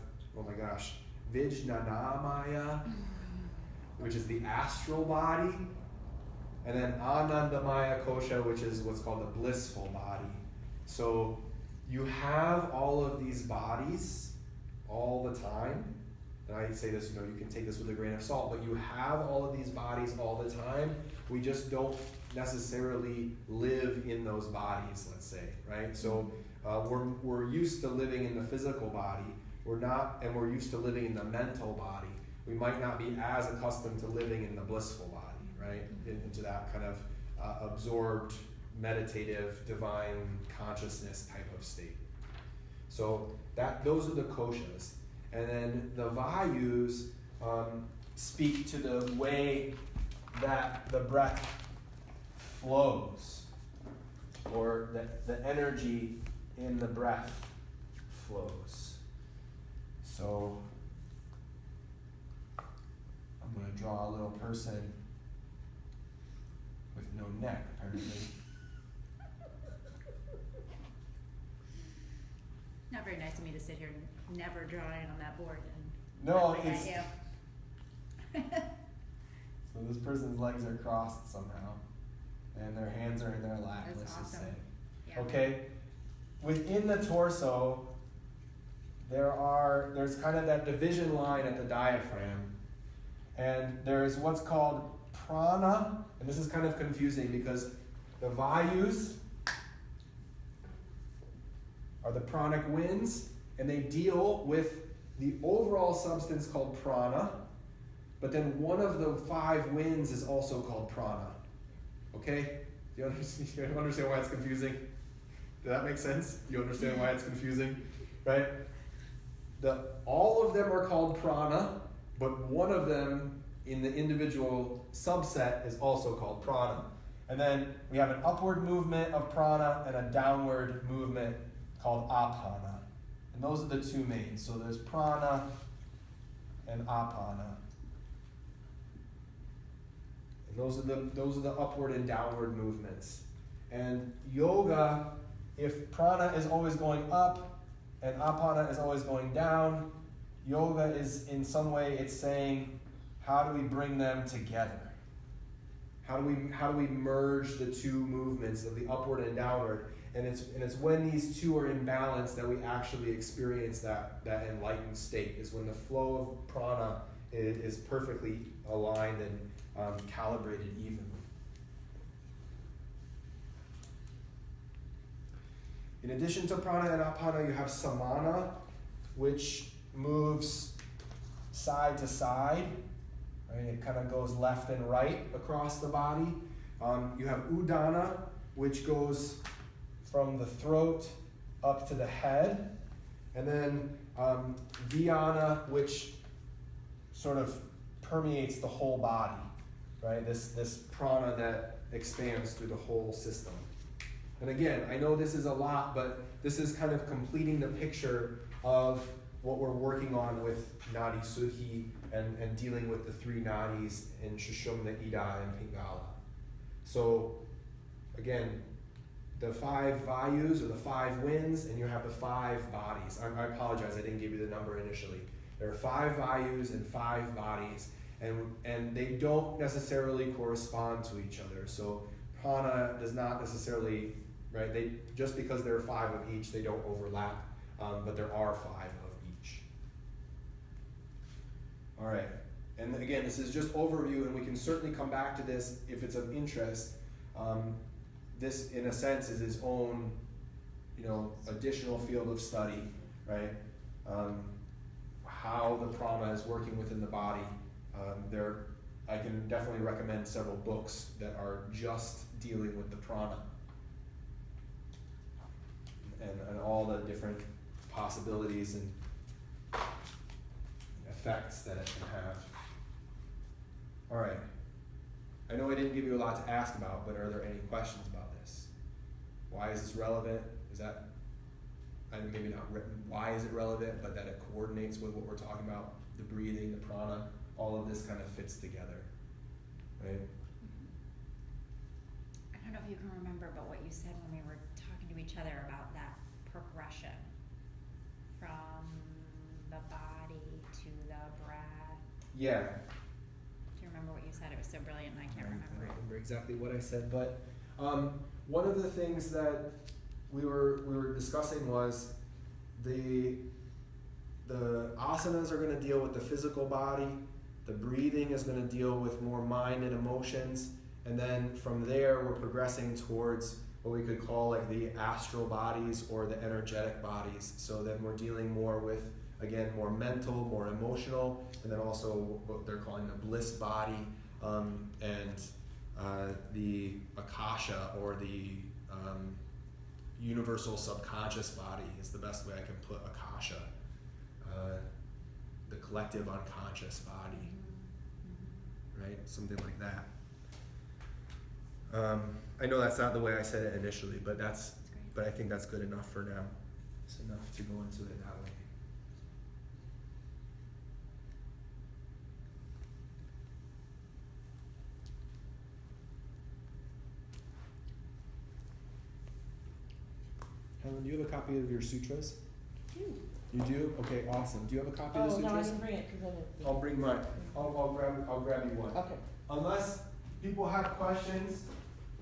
vijnanamaya, which is the astral body. And then anandamaya kosha, which is what's called the blissful body. So you have all of these bodies all the time. And I say this, you can take this with a grain of salt, but you have all of these bodies all the time. We just don't necessarily live in those bodies, let's say, right? So we're used to living in the physical body. And we're used to living in the mental body. We might not be as accustomed to living in the blissful body, right? Into that kind of absorbed, meditative, divine consciousness type of state. So those are the koshas. And then the vayus speak to the way that the breath flows, or the energy in the breath flows. So I'm going to draw a little person with no neck, apparently. Not very nice of me to sit here and never drawing on that board and no, laughing it's at you. So this person's legs are crossed somehow, and their hands are in their lap. That's let's just awesome. say. Yeah. Okay, within the torso, there's kind of that division line at the diaphragm, and there's what's called prana, and this is kind of confusing because the vayus are the pranic winds, and they deal with the overall substance called prana, but then one of the 5 winds is also called prana. Okay? Do you understand why it's confusing? Does that make sense? Do you understand why it's confusing? Right? All of them are called prana, but one of them in the individual subset is also called prana. And then we have an upward movement of prana and a downward movement called apana. And those are the two main. So there's prana and apana. And those are the upward and downward movements. And yoga, if prana is always going up and apana is always going down, yoga is in some way it's saying, how do we bring them together? How do we merge the two movements of the upward and downward? And it's when these two are in balance that we actually experience that enlightened state, is when the flow of prana is perfectly aligned and calibrated evenly. In addition to prana and apana, you have samana, which moves side to side. Right? It kind of goes left and right across the body. You have udana, which goes from the throat up to the head. And then dhyana, which sort of permeates the whole body. Right? This prana that expands through the whole system. And again, I know this is a lot, but this is kind of completing the picture of what we're working on with Nadi Suddhi and dealing with the three nadis in Shushumna, Ida, and Pingala. So, again, the 5 vayus or the 5 winds, and you have the 5 bodies. I apologize, I didn't give you the number initially. There are 5 vayus and 5 bodies, and they don't necessarily correspond to each other. So prana does not necessarily, right? Just because there are 5 of each, they don't overlap, but there are 5 of each. All right, and again, this is just overview, and we can certainly come back to this if it's of interest. This, in a sense, is its own, additional field of study, right? How the prana is working within the body. I can definitely recommend several books that are just dealing with the prana and all the different possibilities and effects that it can have. All right. I know I didn't give you a lot to ask about, but are there any questions about this? Why is this relevant? Is that, maybe not written, why is it relevant, but that it coordinates with what we're talking about, the breathing, the prana, all of this kind of fits together, right? I don't know if you can remember, but what you said when we were talking to each other about that progression from the body to the breath. Yeah. Do you remember what you said? It was so brilliant and I can't remember. I don't remember exactly what I said, but one of the things that we were discussing was the asanas are going to deal with the physical body, the breathing is going to deal with more mind and emotions, and then from there we're progressing towards what we could call like the astral bodies or the energetic bodies. So then we're dealing more with, again, more mental, more emotional, and then also what they're calling the bliss body, and the akasha, or the universal subconscious body is the best way I can put akasha. The collective unconscious body, right? Something like that. I know that's not the way I said it initially, but I think that's good enough for now. It's enough to go into it that way. Helen, do you have a copy of your sutras? You do? Okay, awesome. Do you have a copy of the Oh, no, I sutras? didn't bring it because I didn't. I'll bring mine. I'll grab you one. Okay. Unless people have questions,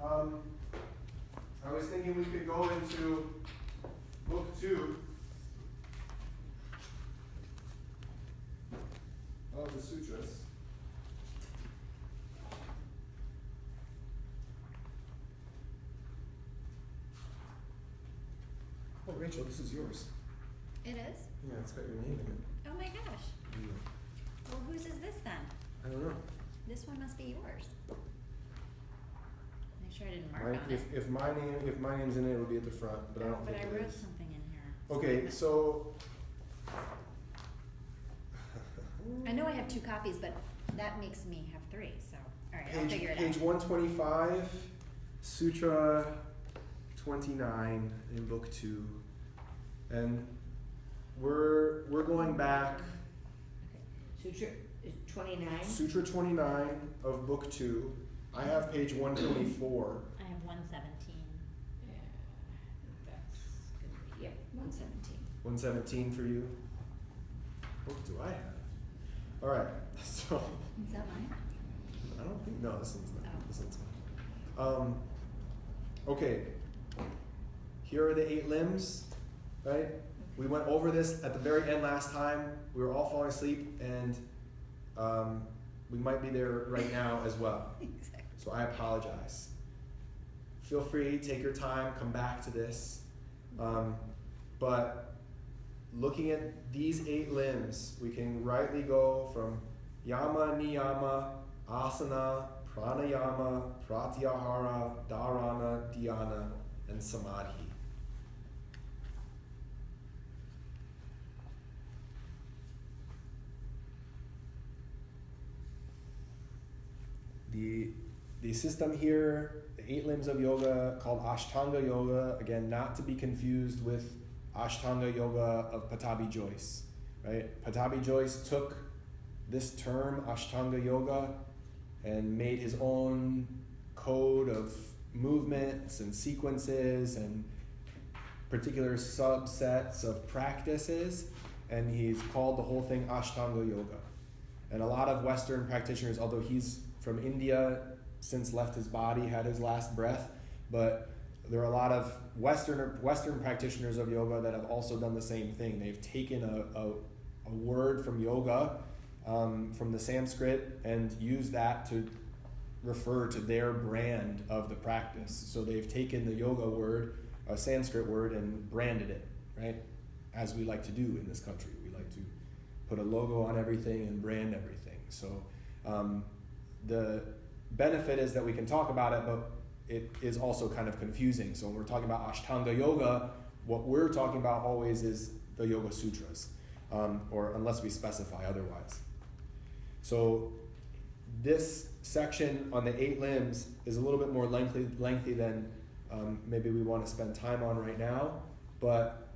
I was thinking we could go into book 2 of the sutras. Oh, Rachel, this is yours. It is? Yeah, it's got your name in it. Oh my gosh. Well, whose is this then? I don't know. This one must be yours. Make sure I didn't mark on it. If my name's in it, it'll be at the front, but I don't But think I it wrote is. something in here. Okay, so I know I have 2 copies, but that makes me have 3. So all right, I'll figure it Page out. 125, Sutra 29 in Book 2, and we're going back. Sutra is 29. Sutra 29 of Book 2. I have page 124. I have 117. Yeah, that's gonna be, yep, 117. 117 for you. What do I have? All right, so Is that mine? I don't think, no, this one's not. Oh. This one's mine. Okay, here are the 8 limbs, right? We went over this at the very end last time. We were all falling asleep, and we might be there right now as well. Exactly. So I apologize. Feel free, take your time, come back to this. But looking at these 8 limbs, we can rightly go from yama, niyama, asana, pranayama, pratyahara, dharana, dhyana, and samadhi. The system here, the 8 limbs of yoga, called Ashtanga Yoga, again, not to be confused with Ashtanga Yoga of Patabi Joyce, right? Patabi Joyce took this term, Ashtanga Yoga, and made his own code of movements and sequences and particular subsets of practices, and he's called the whole thing Ashtanga Yoga. And a lot of Western practitioners, although he's from India, since left his body, had his last breath, but there are a lot of Western practitioners of yoga that have also done the same thing. They've taken a word from yoga, from the Sanskrit, and used that to refer to their brand of the practice. So they've taken the yoga word, a Sanskrit word, and branded it, right? As we like to do in this country. We like to put a logo on everything and brand everything. So the benefit is that we can talk about it, but it is also kind of confusing. So when we're talking about Ashtanga Yoga, what we're talking about always is the Yoga Sutras, or unless we specify otherwise. So this section on the 8 limbs is a little bit more lengthy than maybe we want to spend time on right now, but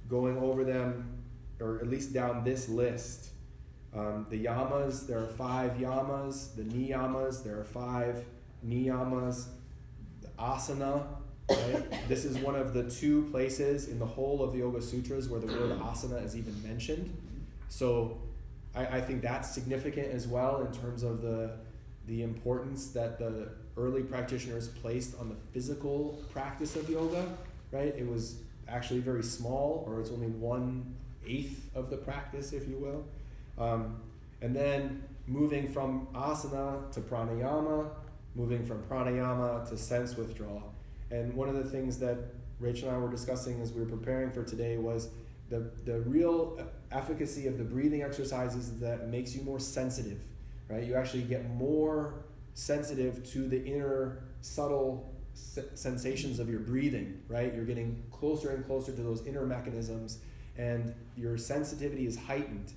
going over them, or at least down this list, the yamas, there are 5 yamas. The niyamas, there are 5 niyamas. The asana, right? This is one of the 2 places in the whole of the Yoga Sutras where the word asana is even mentioned. So I think that's significant as well in terms of the importance that the early practitioners placed on the physical practice of yoga, right? It was actually very small, or it's only 1/8 of the practice, if you will. And then moving from asana to pranayama, moving from pranayama to sense withdrawal. And one of the things that Rachel and I were discussing as we were preparing for today was the real efficacy of the breathing exercises is that it makes you more sensitive, right? You actually get more sensitive to the inner subtle sensations of your breathing, right? You're getting closer and closer to those inner mechanisms, and your sensitivity is heightened.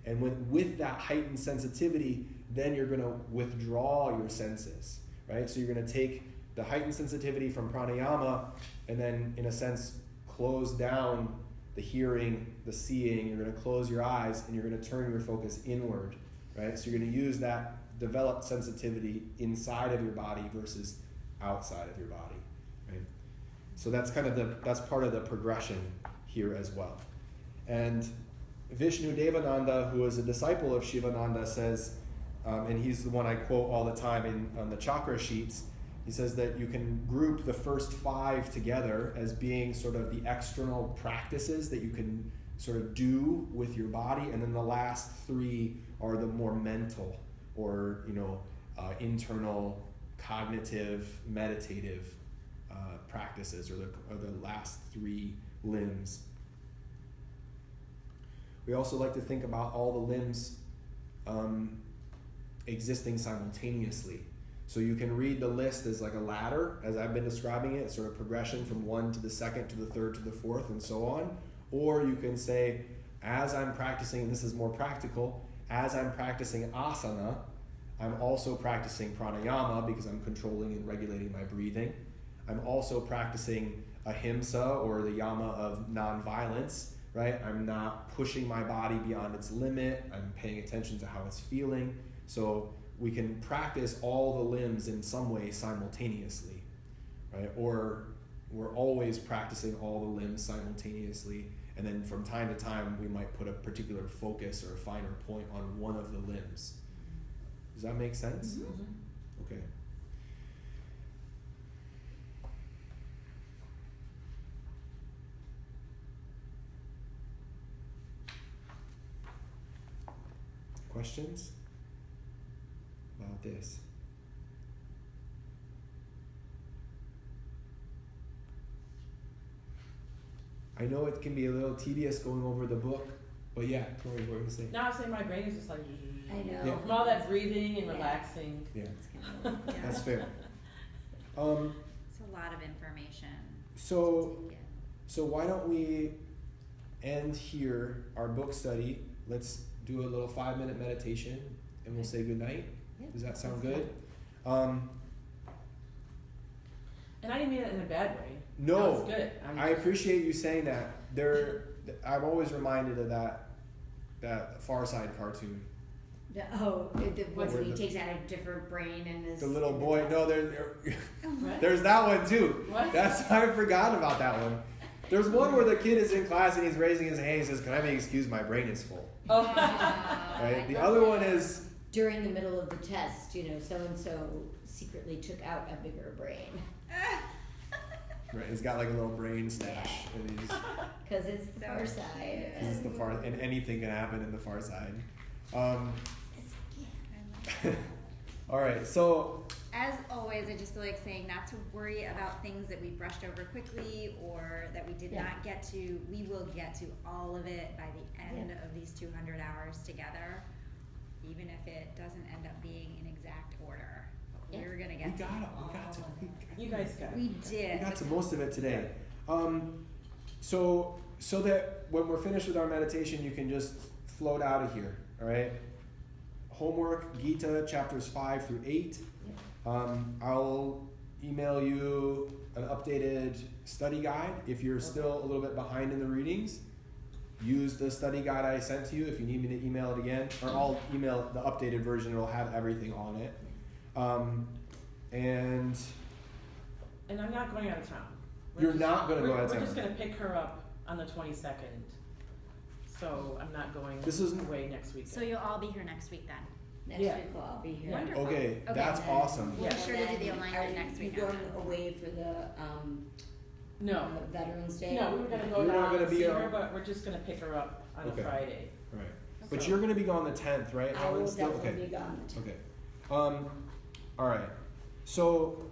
And with that heightened sensitivity, then you're going to withdraw your senses, right? So you're going to take the heightened sensitivity from pranayama and then, in a sense, close down the hearing, the seeing. You're going to close your eyes and you're going to turn your focus inward, right? So you're going to use that developed sensitivity inside of your body versus outside of your body, right? So that's kind of that's part of the progression here as well. And Vishnu Devananda, who is a disciple of Shivananda, says, and he's the one I quote all the time on the chakra sheets, he says that you can group the first 5 together as being sort of the external practices that you can sort of do with your body, and then the last 3 are the more mental or internal cognitive meditative practices, or the last 3 limbs. We also like to think about all the limbs existing simultaneously. So you can read the list as like a ladder, as I've been describing it, sort of progression from 1 to the 2nd to the 3rd to the 4th and so on. Or you can say, as I'm practicing, and this is more practical, as I'm practicing asana, I'm also practicing pranayama because I'm controlling and regulating my breathing. I'm also practicing ahimsa, or the yama of nonviolence, right? I'm not pushing my body beyond its limit. I'm paying attention to how it's feeling. So we can practice all the limbs in some way simultaneously, right? Or we're always practicing all the limbs simultaneously, and then from time to time we might put a particular focus or a finer point on one of the limbs. Does that make sense? Mm-hmm. Okay. Questions about this? I know it can be a little tedious going over the book, but yeah, Tori, what were you going to say? Now I'm saying my brain is just like, I know. Yeah. from all that breathing and Yeah. relaxing. Yeah, Yeah. that's fair. It's a lot of information. So, to get. so why don't we end here our book study? Let's do a little 5-minute meditation, and we'll say goodnight. Yeah, Does that sound that's good? And I didn't mean it in a bad way. No, It's good. I appreciate you saying that. I'm always reminded of that Far Side cartoon. The ones Where when he the- takes out a different brain and this. The little boy. No, What? there's that one too. What? I forgot about that one. There's one where the kid is in class and he's raising his hand and says, "Can I be excused? My brain is full." Oh. Right. The other one is During the middle of the test, so and so secretly took out a bigger brain right. He's got like a little brain stash, and he's because it's the Far Side. this is the far, and anything can happen in the Far Side. All right. So As always, I just feel like saying not to worry about things that we brushed over quickly or that we did Yeah. not get to. We will get to all of it by the end of these 200 hours together, even if it doesn't end up being in exact order. But Yeah. we're gonna we get to got it. all We got to. of it. You guys got it. We We did. got to most of it today. So that when we're finished with our meditation, you can just float out of here. All right. Homework: Gita chapters 5 through 8. I'll email you an updated study guide. If you're still a little bit behind in the readings, use the study guide I sent to you. If you need me to email it again, or I'll email the updated version. It'll have everything on it. And And I'm not going out of town. You're not gonna go out of We're town. just gonna pick her up on the 22nd. So I'm not going This is- away next week. So you'll all be here next week then. Next Yeah. week I'll be here. Wonderful. okay, Okay. that's awesome. We'll be sure to do the alignment Are next week. you going away for the No. Veterans Day? No, we were gonna go You're not down gonna and be see on- her, but we're just gonna pick her up on Okay. a Friday. Right. But So- you're going to be gone the 10th, right? I will Helen's still definitely okay. be gone the 10th. Okay. All right. So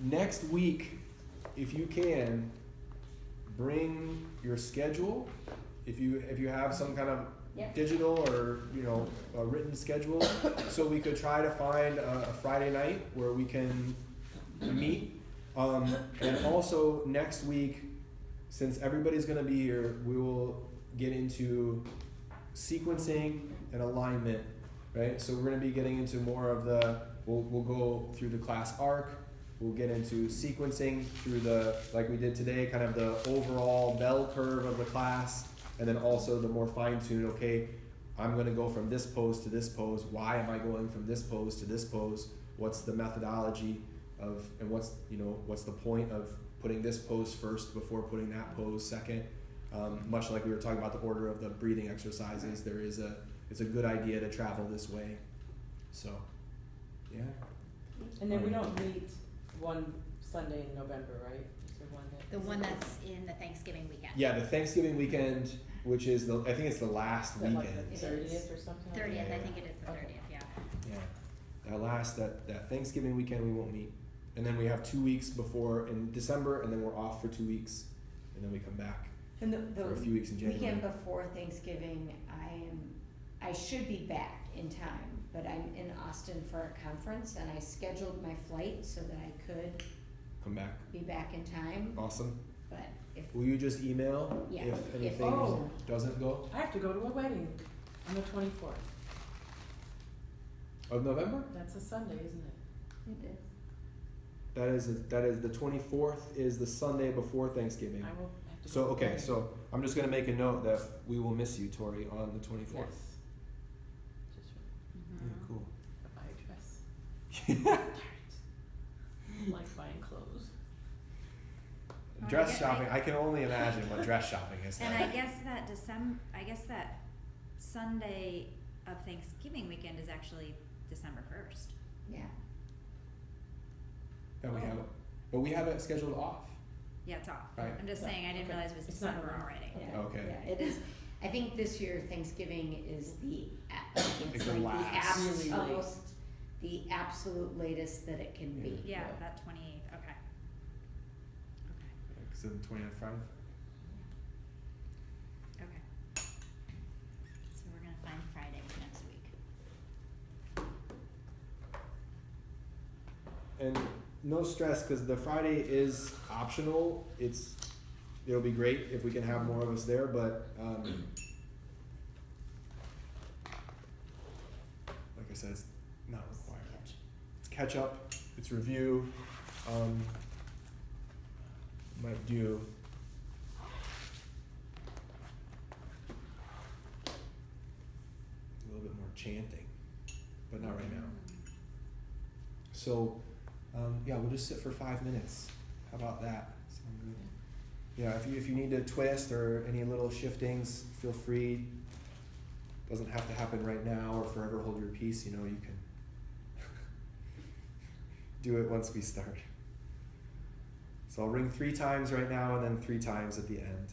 next week, if you can, bring your schedule. If you have some kind of Yep. digital or a written schedule, so we could try to find a Friday night where we can meet. And also next week, since everybody's going to be here, we will get into sequencing and alignment, right? So we're going to be getting into more of we'll go through the class arc. We'll get into sequencing through like we did today, kind of the overall bell curve of the class, and then also the more fine-tuned, okay, I'm going to go from this pose to this pose. Why am I going from this pose to this pose? What's the methodology and what's the point of putting this pose first before putting that pose second? Much like we were talking about the order of the breathing exercises, it's a good idea to travel this way. So, yeah. And then we don't meet one Sunday in November, right? Is there one that? The one that's in the Thanksgiving weekend. Yeah, the Thanksgiving weekend, which is I think it's the last Is that like weekend. the 30th or something? 30th, Yeah. I think it is the Okay. 30th, yeah. Yeah, that Thanksgiving weekend we won't meet, and then we have 2 weeks before in December, and then we're off for 2 weeks, and then we come back And for a few weeks in January. weekend before Thanksgiving, I should be back in time, but I'm in Austin for a conference, and I scheduled my flight so that I could Come back. be back in time. Awesome. But if Will you just email Yeah. if If- anything Oh. doesn't go? I have to go to a wedding. On the 24th. Of November? That's a Sunday, isn't it? It is. That is the 24th is the Sunday before Thanksgiving. I will have to So go okay, there. so I'm just gonna make a note that we will miss you, Tori, on the 24th. Yes. Just Yeah, Mhm. cool. buy a dress. Darn it. Like buying clothes. Well, Dress I get- shopping. I can only imagine what dress shopping is like. And I guess that Sunday of Thanksgiving weekend is actually December 1st. Yeah. That we have it, but we have it scheduled off. Yeah, it's off. Right. I'm just Yeah, saying, I didn't okay. realize it was It's not December wrong. already. Yeah. Okay. Yeah, it is. I think this year Thanksgiving is It's the last. Really late. almost the absolute latest that it can be. Yeah, Yeah. that 28th, okay. Okay, Because the 20th Friday. okay. So we're gonna find Fridays next week. And no stress, because the Friday is optional. It'll be great if we can have more of us there, but like I said, it's not required. It's catch up. It's review. Might do a little bit more chanting, but not right now. So, yeah, we'll just sit for 5 minutes. How about that? Sound good? Yeah, if you need to twist or any little shiftings, feel free. Doesn't have to happen right now or forever hold your peace. You know, you can do it once we start. So I'll ring 3 times right now and then 3 times at the end.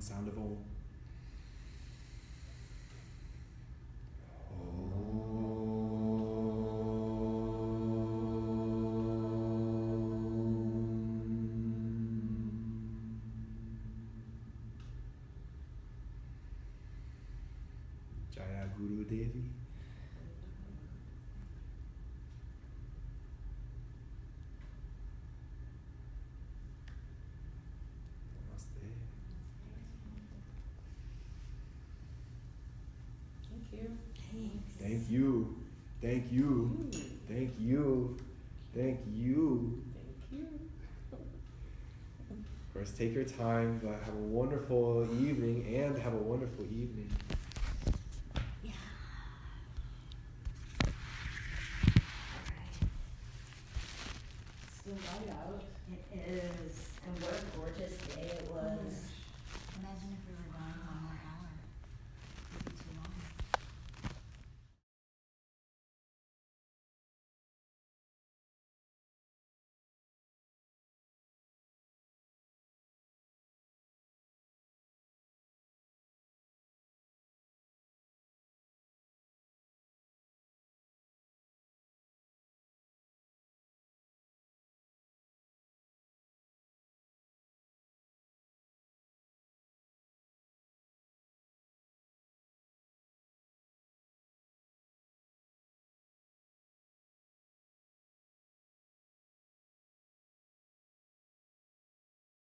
sound of Om. Jaya Guru Devi. Namaste. Thank you. Thank you. Thank you. Thank you. Thank you. Thank you. Of course, take your time, but have a wonderful evening and have a wonderful evening. Yeah. Still light out. It is, and what a gorgeous day it was. Imagine if